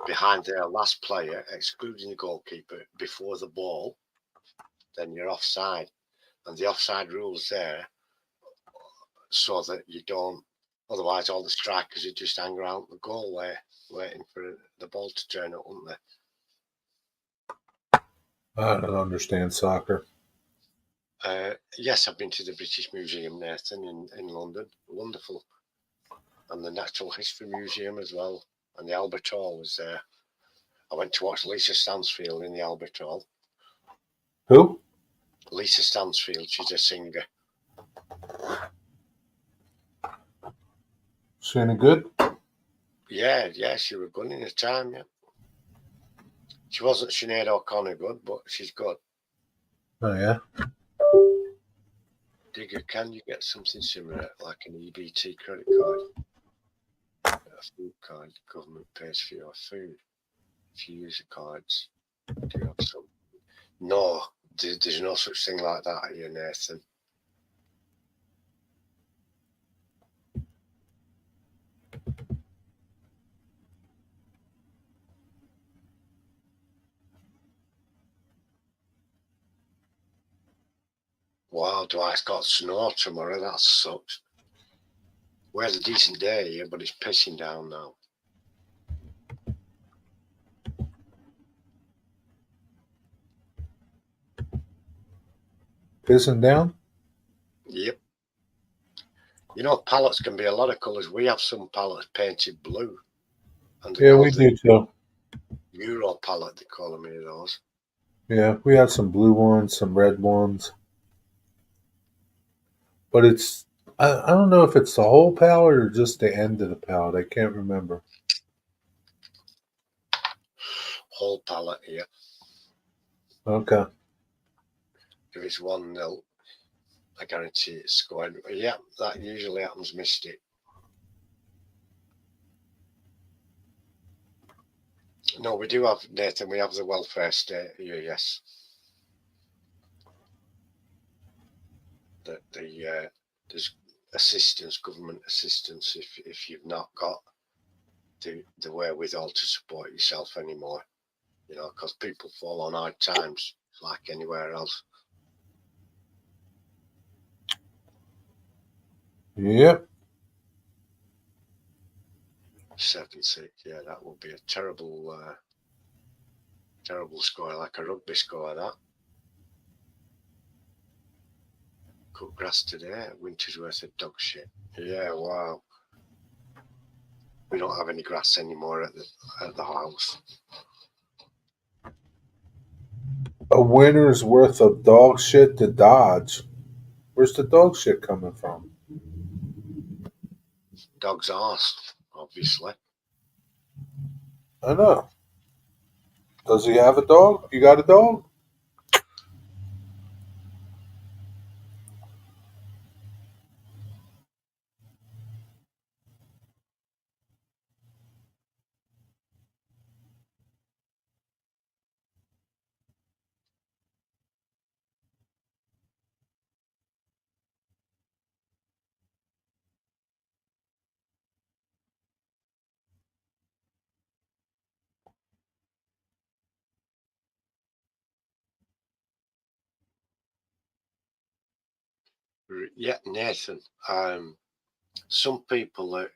behind their last player, excluding the goalkeeper, before the ball, then you're offside. And the offside rule's there so that you don't, otherwise all the strikers would just hang around the goal waiting for the ball to turn up, wouldn't they? I don't understand soccer. Yes, I've been to the British Museum, Nathan, in London. Wonderful. And the Natural History Museum as well. And the Albert Hall was there. I went to watch Lisa Stansfield in the Albert Hall. Who? Lisa Stansfield, she's a singer. She any good? Yeah, she was good in her time, yeah. She wasn't Sinead O'Connor good, but she's good. Oh, yeah? Digger, can you get something similar, like an EBT credit card? A food card, the government pays for your food. If you use the cards, do you have some? No, there's no such thing like that here, Nathan. Wow, Dwight's got snow tomorrow. That sucks. We had a decent day here, but it's pissing down now. Pissing down? Yep. You know, pallets can be a lot of colours. We have some pallets painted blue, and they're Yeah, we called the do too. Euro pallet. They call them here, those. Yeah, we have some blue ones, some red ones, but I don't know if it's the whole palette or just the end of the palette. I can't remember. Whole pallet here. Okay. If it's 1-0, I guarantee it's scored. Yeah, that usually happens, Mystic. No, we do have, Nathan, we have the welfare state here, yes. There's assistance, government assistance, if you've not got the wherewithal to support yourself anymore, you know, because people fall on hard times like anywhere else. Yep. 7-6, yeah, that would be a terrible score, like a rugby score, that. Cut grass today, winter's worth of dog shit. Yeah, wow. We don't have any grass anymore at the house. A winter's worth of dog shit to dodge. Where's the dog shit coming from? Dog's arse, obviously. I know. Does he have a dog? You got a dog? Yeah, Nathan. Some people are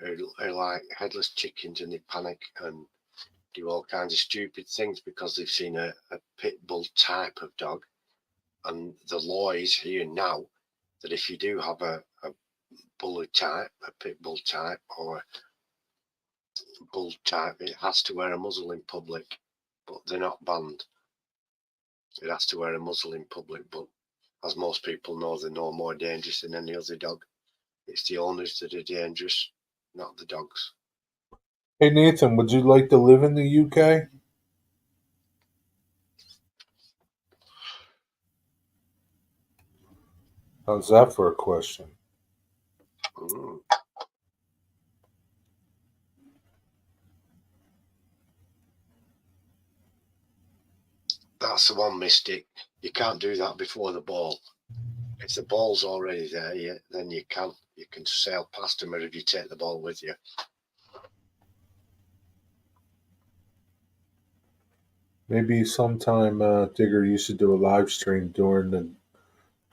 like headless chickens and they panic and do all kinds of stupid things because they've seen a pit bull type of dog. And the law is here now that if you do have a bully type, a pit bull type, or bull type, it has to wear a muzzle in public, but they're not banned. It has to wear a muzzle in public, but as most people know, they're no more dangerous than any other dog. It's the owners that are dangerous, not the dogs. Hey Nathan, would you like to live in the UK? How's that for a question? Mm. That's the one, Mystic. You can't do that before the ball. If the ball's already there, then you can sail past them, or if you take the ball with you. Maybe sometime, Digger, you should do a live stream during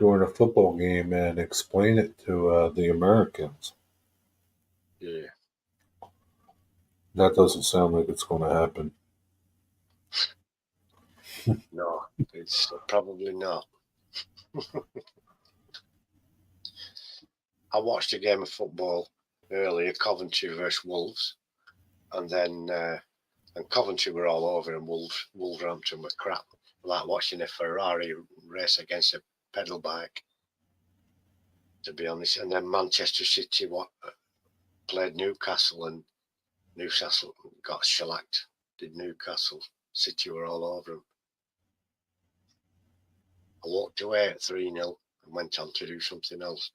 a football game and explain it to the Americans. Yeah. That doesn't sound like it's going to happen. No, it's probably not. I watched a game of football earlier, Coventry versus Wolves, and then and Coventry were all over, and Wolverhampton were crap. Like watching a Ferrari race against a pedal bike, to be honest. And then Manchester City played Newcastle, and Newcastle got shellacked. Did Newcastle? City were all over them. I walked away at 3-0 and went on to do something else.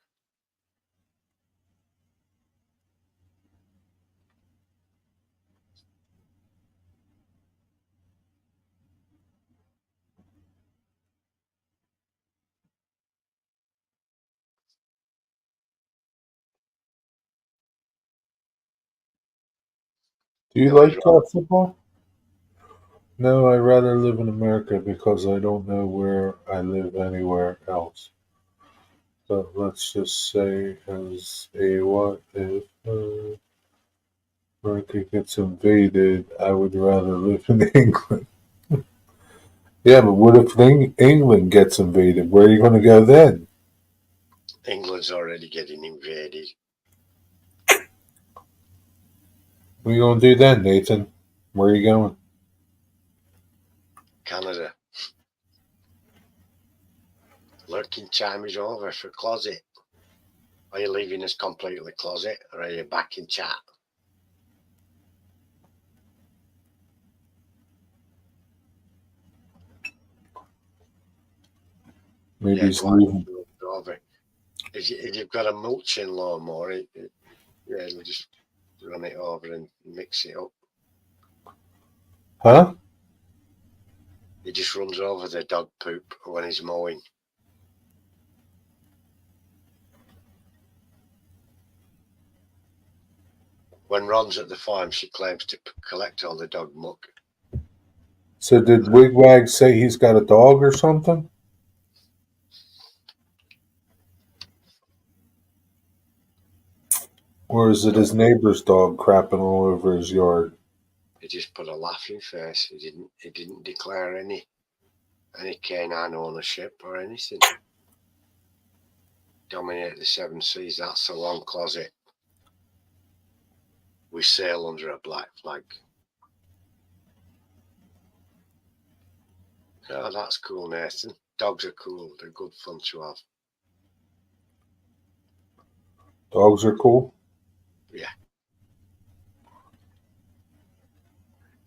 Do you No, like you'd rather, football? No, I'd rather live in America because I don't know where I live anywhere else. But let's just say, as a what if America gets invaded, I would rather live in England. Yeah, but what if England gets invaded? Where are you going to go then? England's already getting invaded. What are you going to do then, Nathan? Where are you going? Canada. Lurking time is over for closet. Are you leaving us completely closet, or are you back in chat? Maybe Yeah, he's Dwight leaving. over. If you've got a mulching lawnmower, yeah, you just run it over and mix it up. Huh? He just runs over the dog poop when he's mowing. When Ron's at the farm, she claims to collect all the dog muck. So did Wigwag say he's got a dog or something? Or is it No, his neighbor's dog crapping all over his yard? he just put a laughing face. He didn't declare any canine ownership or anything. Dominate the seven seas. That's the long closet. We sail under a black flag. Oh, that's cool, Nathan. Dogs are cool. They're good fun to have. Dogs are cool. Yeah.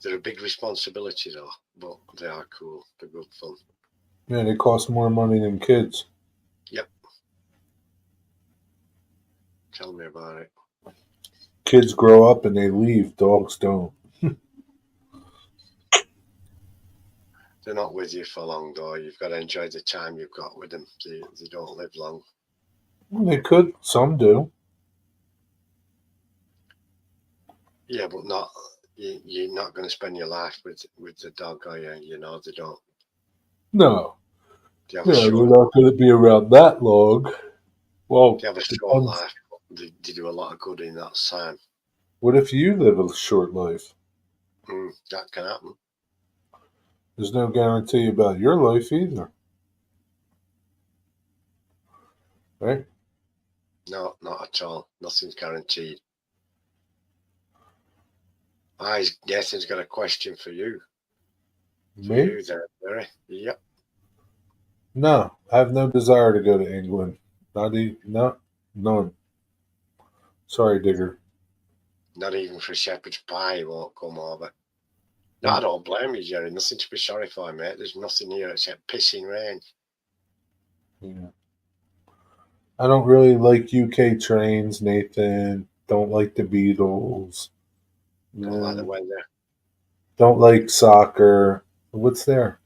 They're a big responsibility, though, but they are cool. They're good fun. Yeah, they cost more money than kids. Yep. Tell me about it. Kids grow up and they leave. Dogs don't. They're not with you for long, though. You've got to enjoy the time you've got with them. They don't live long. Well, they could. Some do. Yeah, but not. You're not going to spend your life with the dog, are you? You know, they don't. No. They have a Yeah, they're short. not going to be around that long. Well, They have a short depends. life. They do a lot of good in that time. What if you live a short life? That can happen. There's no guarantee about your life either. Right? No, not at all. Nothing's guaranteed. Nathan's got a question for you. For Me? you there, Barry. Yep. No. I have no desire to go to England. None. Sorry, Digger. Not even for shepherd's pie, he won't come over. No, I Nope. don't blame you, Jerry. Nothing to be sorry for, mate. There's nothing here except pissing rain. Yeah. I don't really like UK trains, Nathan. Don't like the Beatles. Don't like the Yeah. weather. Don't like soccer. What's there?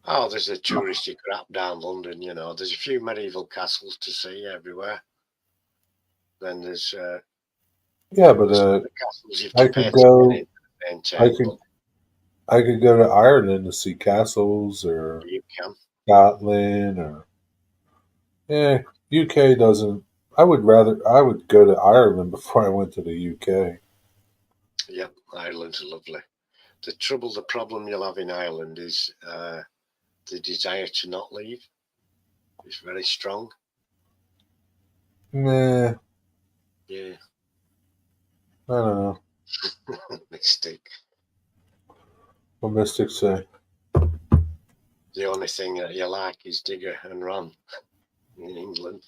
Oh, there's the touristy crap down London, you know. There's a few medieval castles to see everywhere. Then there's Yeah, but some of the castles you have to I pay could to get go. in and I maintain, could but I could go to Ireland to see castles or you can. Scotland or yeah. UK doesn't. I would go to Ireland before I went to the UK. Yep, Ireland's lovely. The problem you'll have in Ireland is the desire to not leave is very strong. Nah, Yeah, I don't know. mistake. What mystics say? The only thing that you like is Digger and Ron in England.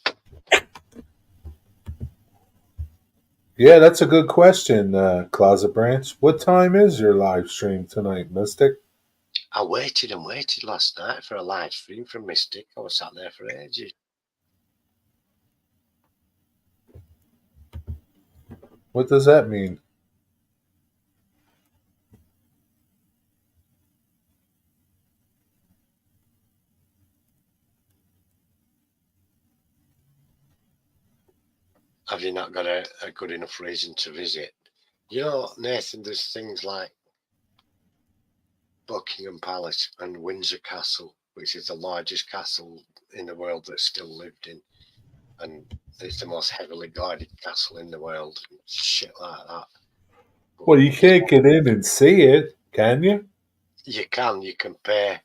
Yeah, that's a good question, Closet Branch. What time is your live stream tonight, Mystic? I waited and waited last night for a live stream from Mystic. I was sat there for ages. What does that mean? Have you not got a good enough reason to visit? You know, Nathan, there's things like Buckingham Palace and Windsor Castle, which is the largest castle in the world that's still lived in. And it's the most heavily guarded castle in the world. Shit like that. But Well, you can't get in and see it, can you? you can pay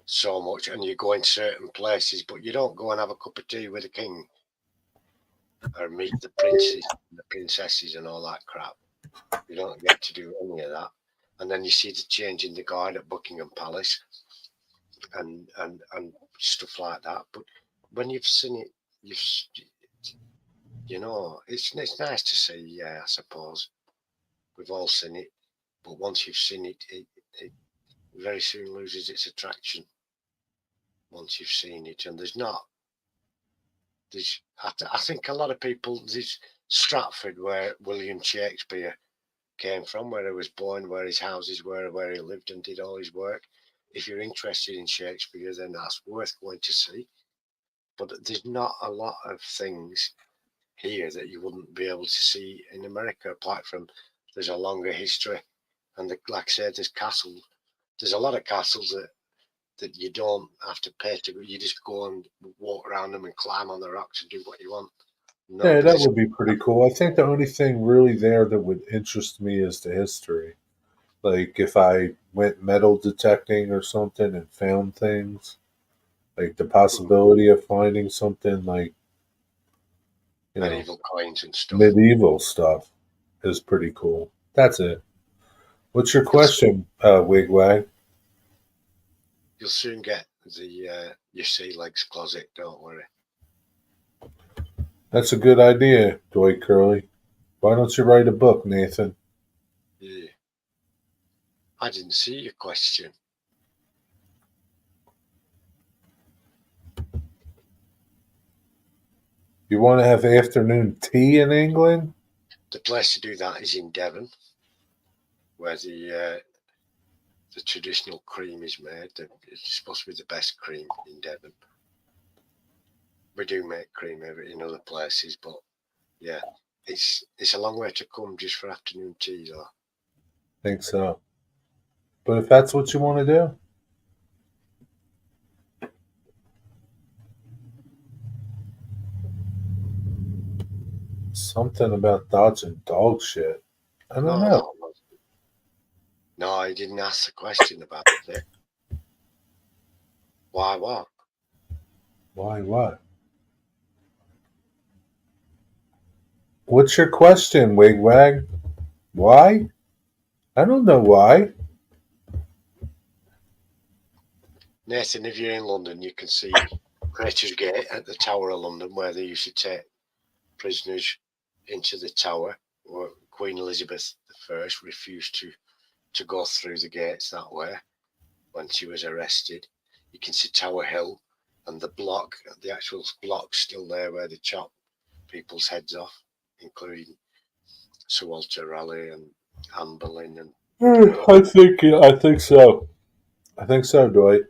so much, and you go in certain places, but you don't go and have a cup of tea with the king or meet the princes and the princesses and all that crap. You don't get to do any of that. And then you see the change in the guard at Buckingham Palace and stuff like that. But when you've seen it, it's nice to see. Yeah, I suppose we've all seen it, but once you've seen it, it very soon loses its attraction. Once you've seen it, and I think a lot of people, there's Stratford, where William Shakespeare came from, where he was born, where his houses were, where he lived and did all his work. If you're interested in Shakespeare, then that's worth going to see. But there's not a lot of things here that you wouldn't be able to see in America, apart from there's a longer history. And like I said, there's castles. There's a lot of castles that you don't have to pay to, you just go and walk around them and climb on the rocks and do what you want. Yeah, that Nobody's would be pretty cool. I think the only thing really there that would interest me is the history. Like if I went metal detecting or something and found things, like the possibility of finding something like, you know, medieval coins and stuff. medieval stuff is pretty cool. That's it. What's your You'll soon, question, Wigwag? you'll soon get your sea legs closet. Don't worry. That's a good idea, Dwight Curley. Why don't you write a book, Nathan? Yeah. I didn't see your question. You want to have afternoon tea in England? The place to do that is in Devon, where the traditional cream is made. It's supposed to be the best cream in Devon. We do make cream in other places, but yeah, it's a long way to come just for afternoon tea, though. Think so. But if that's what you want to do, something about dodging dog shit. I don't No, know. no, I didn't ask the question about it. Why what? Why what? What's your question, Wigwag? Why? I don't know why. Nathan, if you're in London, you can see Craters Gate at the Tower of London, where they used to take prisoners into the Tower. Where Queen Elizabeth I refused to go through the gates that way when she was arrested. You can see Tower Hill and the actual block still there where they chop people's heads off, including Sir Walter Raleigh and Anne Boleyn and I think so. I think so, Dwight.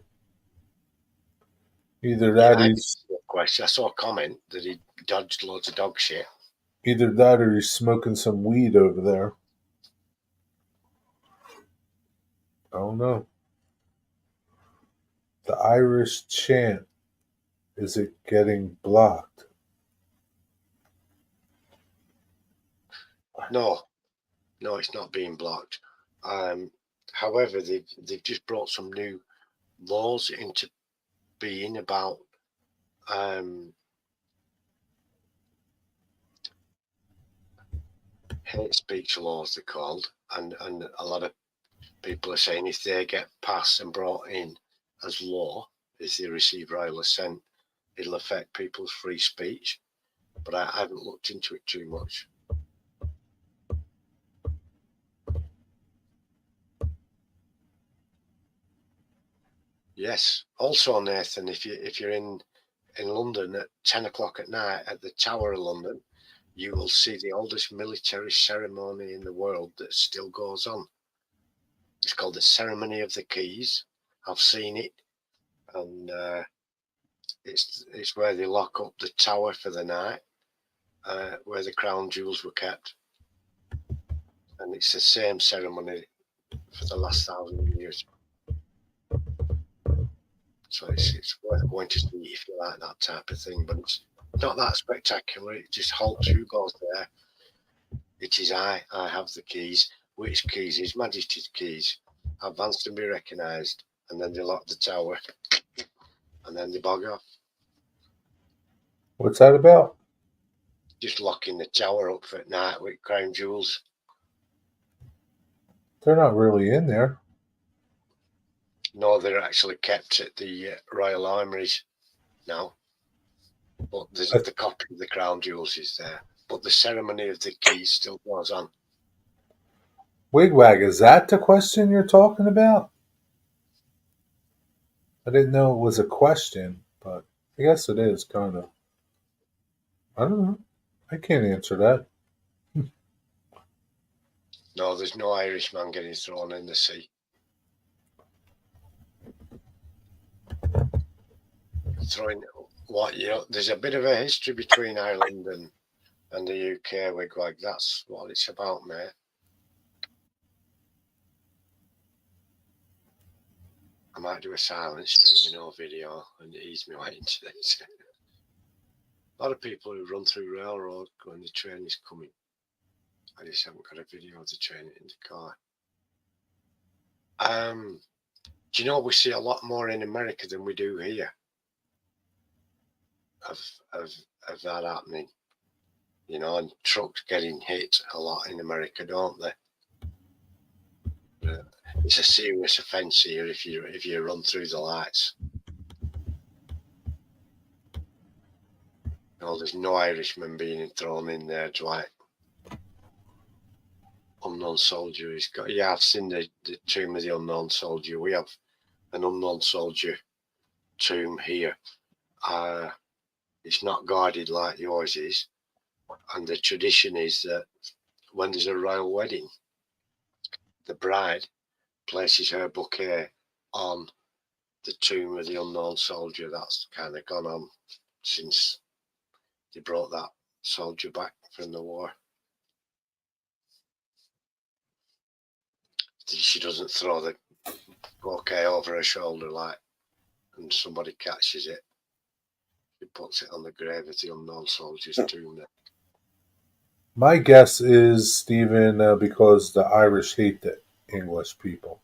Either yeah, that I did he's see a question. I saw a comment that he dodged loads of dog shit. either that or he's smoking some weed over there. I don't know. The Irish chant, is it getting blocked? No, no, it's not being blocked. However, they've just brought some new laws into being about hate speech laws, they're called, and a lot of people are saying if they get passed and brought in as law, if they receive royal assent, it'll affect people's free speech. But I haven't looked into it too much. Yes. Also, Nathan, if you're in London at 10 o'clock at night at the Tower of London, you will see the oldest military ceremony in the world that still goes on. It's called the Ceremony of the Keys. I've seen it, and it's where they lock up the tower for the night, where the crown jewels were kept, and it's the same ceremony for the last 1,000 years. So it's worth going to see if you like that type of thing, but it's not that spectacular. It just halts who goes there. It is I have the keys. Which keys? His Majesty's keys. advance and be recognised, and then they lock the tower, and then they bog off. What's that about? Just locking the tower up at night with crown jewels. They're not really in there. No, they're actually kept at the Royal Armouries now. But the copy of the crown jewels is there. But the ceremony of the keys still goes on. Wigwag, is that the question you're talking about? I didn't know it was a question, but I guess it is, kind of. I don't know. I can't answer that. No, there's no Irishman getting thrown in the sea. There's a bit of a history between Ireland and the UK, Wigwag. That's what it's about, mate. I might do a silent stream, no video, and ease me way into this. A lot of people who run through railroad when the train is coming. I just haven't got a video of the train in the car. Do you know we see a lot more in America than we do here of that happening? You know, and trucks getting hit a lot in America, don't they? It's a serious offence here if you run through the lights. No, there's no Irishman being thrown in there, Dwight. Unknown soldier. Yeah, I've seen the tomb of the unknown soldier. We have an unknown soldier tomb here. It's not guarded like yours is, and the tradition is that when there's a royal wedding, the bride places her bouquet on the tomb of the unknown soldier. That's kind of gone on since they brought that soldier back from the war. She doesn't throw the bouquet over her shoulder like, and somebody catches it. She puts it on the grave of the unknown soldier's tomb there. My guess is, Stephen, because the Irish hate the English people.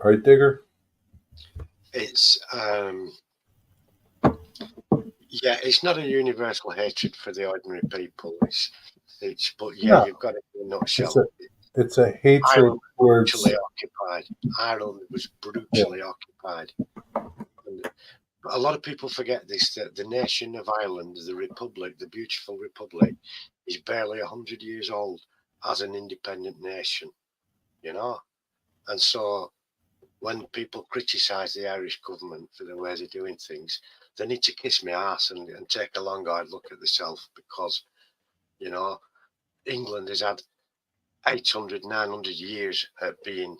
Right, Digger? It's it's not a universal hatred for the ordinary people. But No. you've got it in a nutshell. It's a hatred Ireland towards. Ireland was brutally occupied. And a lot of people forget this, that the nation of Ireland, the Republic, the beautiful Republic, is barely 100 years old as an independent nation, you know? And so when people criticise the Irish government for the way they're doing things, they need to kiss my ass and take a long hard look at themselves, because, you know, England has had 800, 900 years at being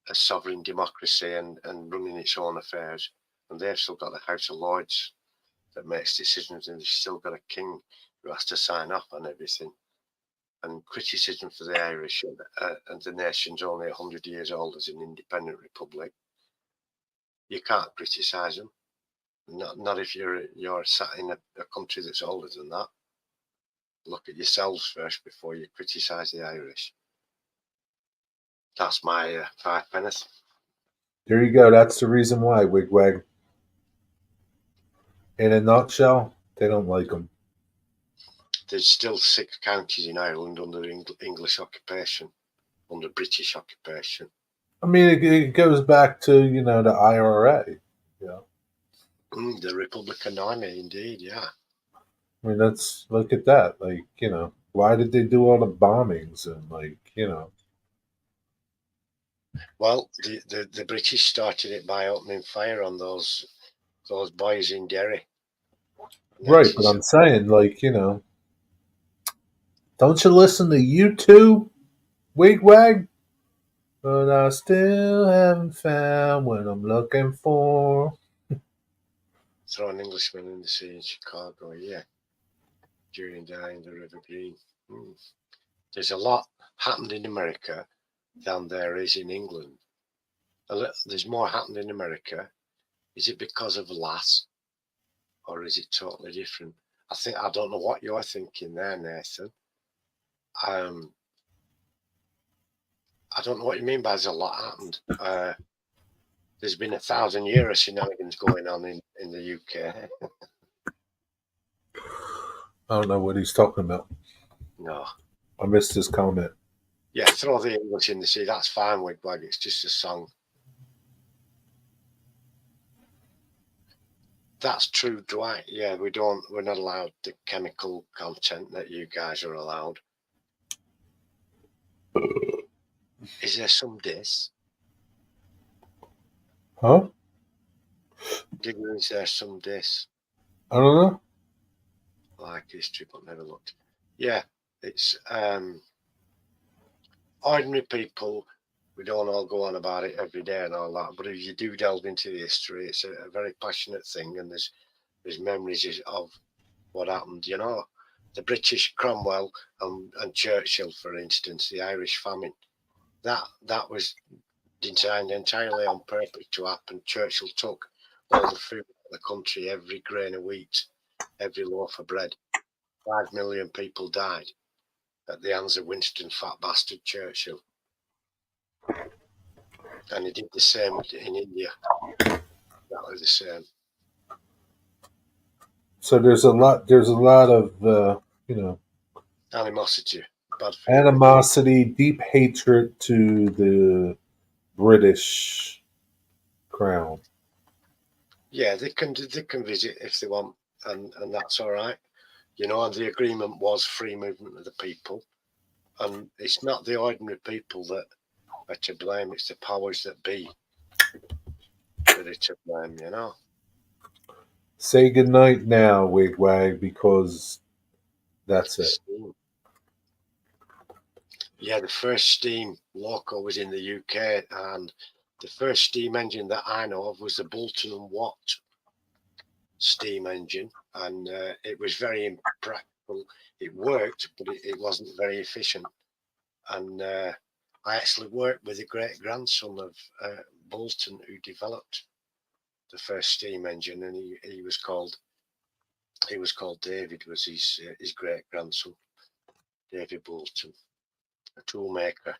a sovereign democracy and running its own affairs. And they've still got the House of Lords that makes decisions, and they've still got a king who has to sign off on everything. And criticism for the Irish and the nation's only 100 years old as an independent republic, you can't criticise them. Not if you're sat in a country that's older than that. Look at yourselves first before you criticise the Irish. That's my 5 pennies. There you go. That's the reason why, Wigwag. In a nutshell, they don't like them. There's still 6 counties in Ireland under English occupation, under British occupation. I mean, it goes back to, the IRA. Yeah. The Republican Army, indeed, yeah. I mean, look at that. Why did they do all the bombings and Well, the British started it by opening fire on those boys in Derry. Right, but I'm saying, don't you listen to U2, Wigwag? But I still haven't found what I'm looking for. Throw an Englishman in the sea in Chicago, yeah. During dying the River Green. There's a lot happened in America than there is in England. There's more happened in America. Is it because of Lass, or is it totally different? I don't know what you're thinking there, Nathan. I don't know what you mean by there's a lot happened. There's been 1,000 years of shenanigans going on in the UK. I don't know what he's talking about. No. I missed his comment. Yeah, throw the English in the sea. That's fine, Wigwag. It's just a song. That's true, Dwight. Yeah, we're not allowed the chemical content that you guys are allowed. Is there some diss? Huh? Digger, is there some diss? I don't know. Like history, but never looked. Yeah, it's ordinary people. We don't all go on about it every day and all that, but if you do delve into the history, it's a very passionate thing, and there's memories of what happened. You know, the British Cromwell and Churchill, for instance, the Irish famine. That was designed entirely on purpose to happen. Churchill took all the food out of the country, every grain of wheat, every loaf of bread. 5 million people died at the hands of Winston Fat Bastard Churchill. And he did the same in India. Exactly the same. So there's a lot of Animosity, bad feeling. animosity, deep hatred to the British crown. Yeah, they can visit if they want, and that's all right. You know, and the agreement was free movement of the people, and it's not the ordinary people that are to blame. It's the powers that be that are to blame. You know. Say goodnight now, Wigwag, because that's it. Steam. Yeah, the first steam loco was in the UK, and the first steam engine that I know of was the Bolton and Watt steam engine, and it was very impractical. It worked, but it wasn't very efficient. And I actually worked with the great grandson of Bolton who developed the first steam engine, and he was called David. Was his great grandson, David Bolton, a toolmaker.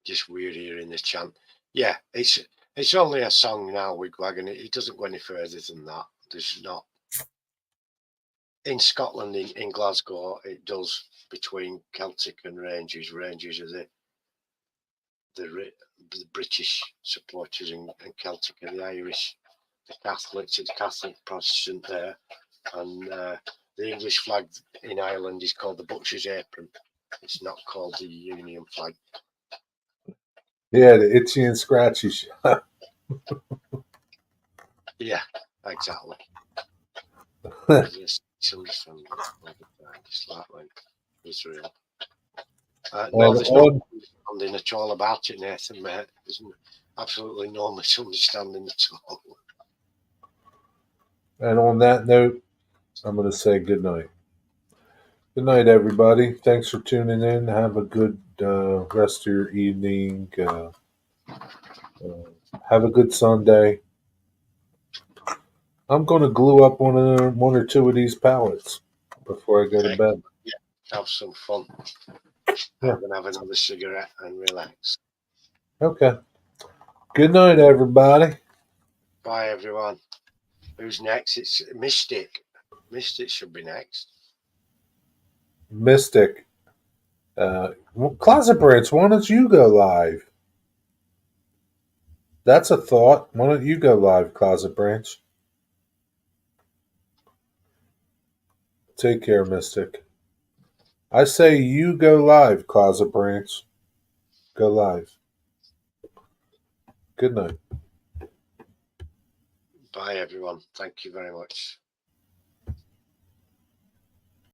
Just weird hearing the chant. Yeah, it's only a song now, Wigwag, and it doesn't go any further than that. There's not. In Scotland, in Glasgow, it does between Celtic and Rangers. Rangers are the British supporters, and Celtic are the Irish, the Catholics. It's Catholic Protestant there, and the English flag in Ireland is called the Butcher's Apron. It's not called the Union flag. Yeah, the itchy and scratchy. Yeah, exactly. Just like when Israel. No, there's no misunderstanding at all about it, Nathan, mate. There's absolutely no misunderstanding at all. And on that note, I'm going to say good night. Good night, everybody. Thanks for tuning in. Have a good rest of your evening. Have a good Sunday. I'm going to glue up one or two of these pallets before I go to bed. Yeah, have some fun. Yeah. I'm going to have another cigarette and relax. Okay. Good night, everybody. Bye, everyone. Who's next? It's Mystic. Mystic should be next. Mystic. Closet Branch, why don't you go live? That's a thought. Why don't you go live, Closet Branch? Take care, Mystic. I say you go live, Closet Branch. Go live. Good night. Bye, everyone. Thank you very much.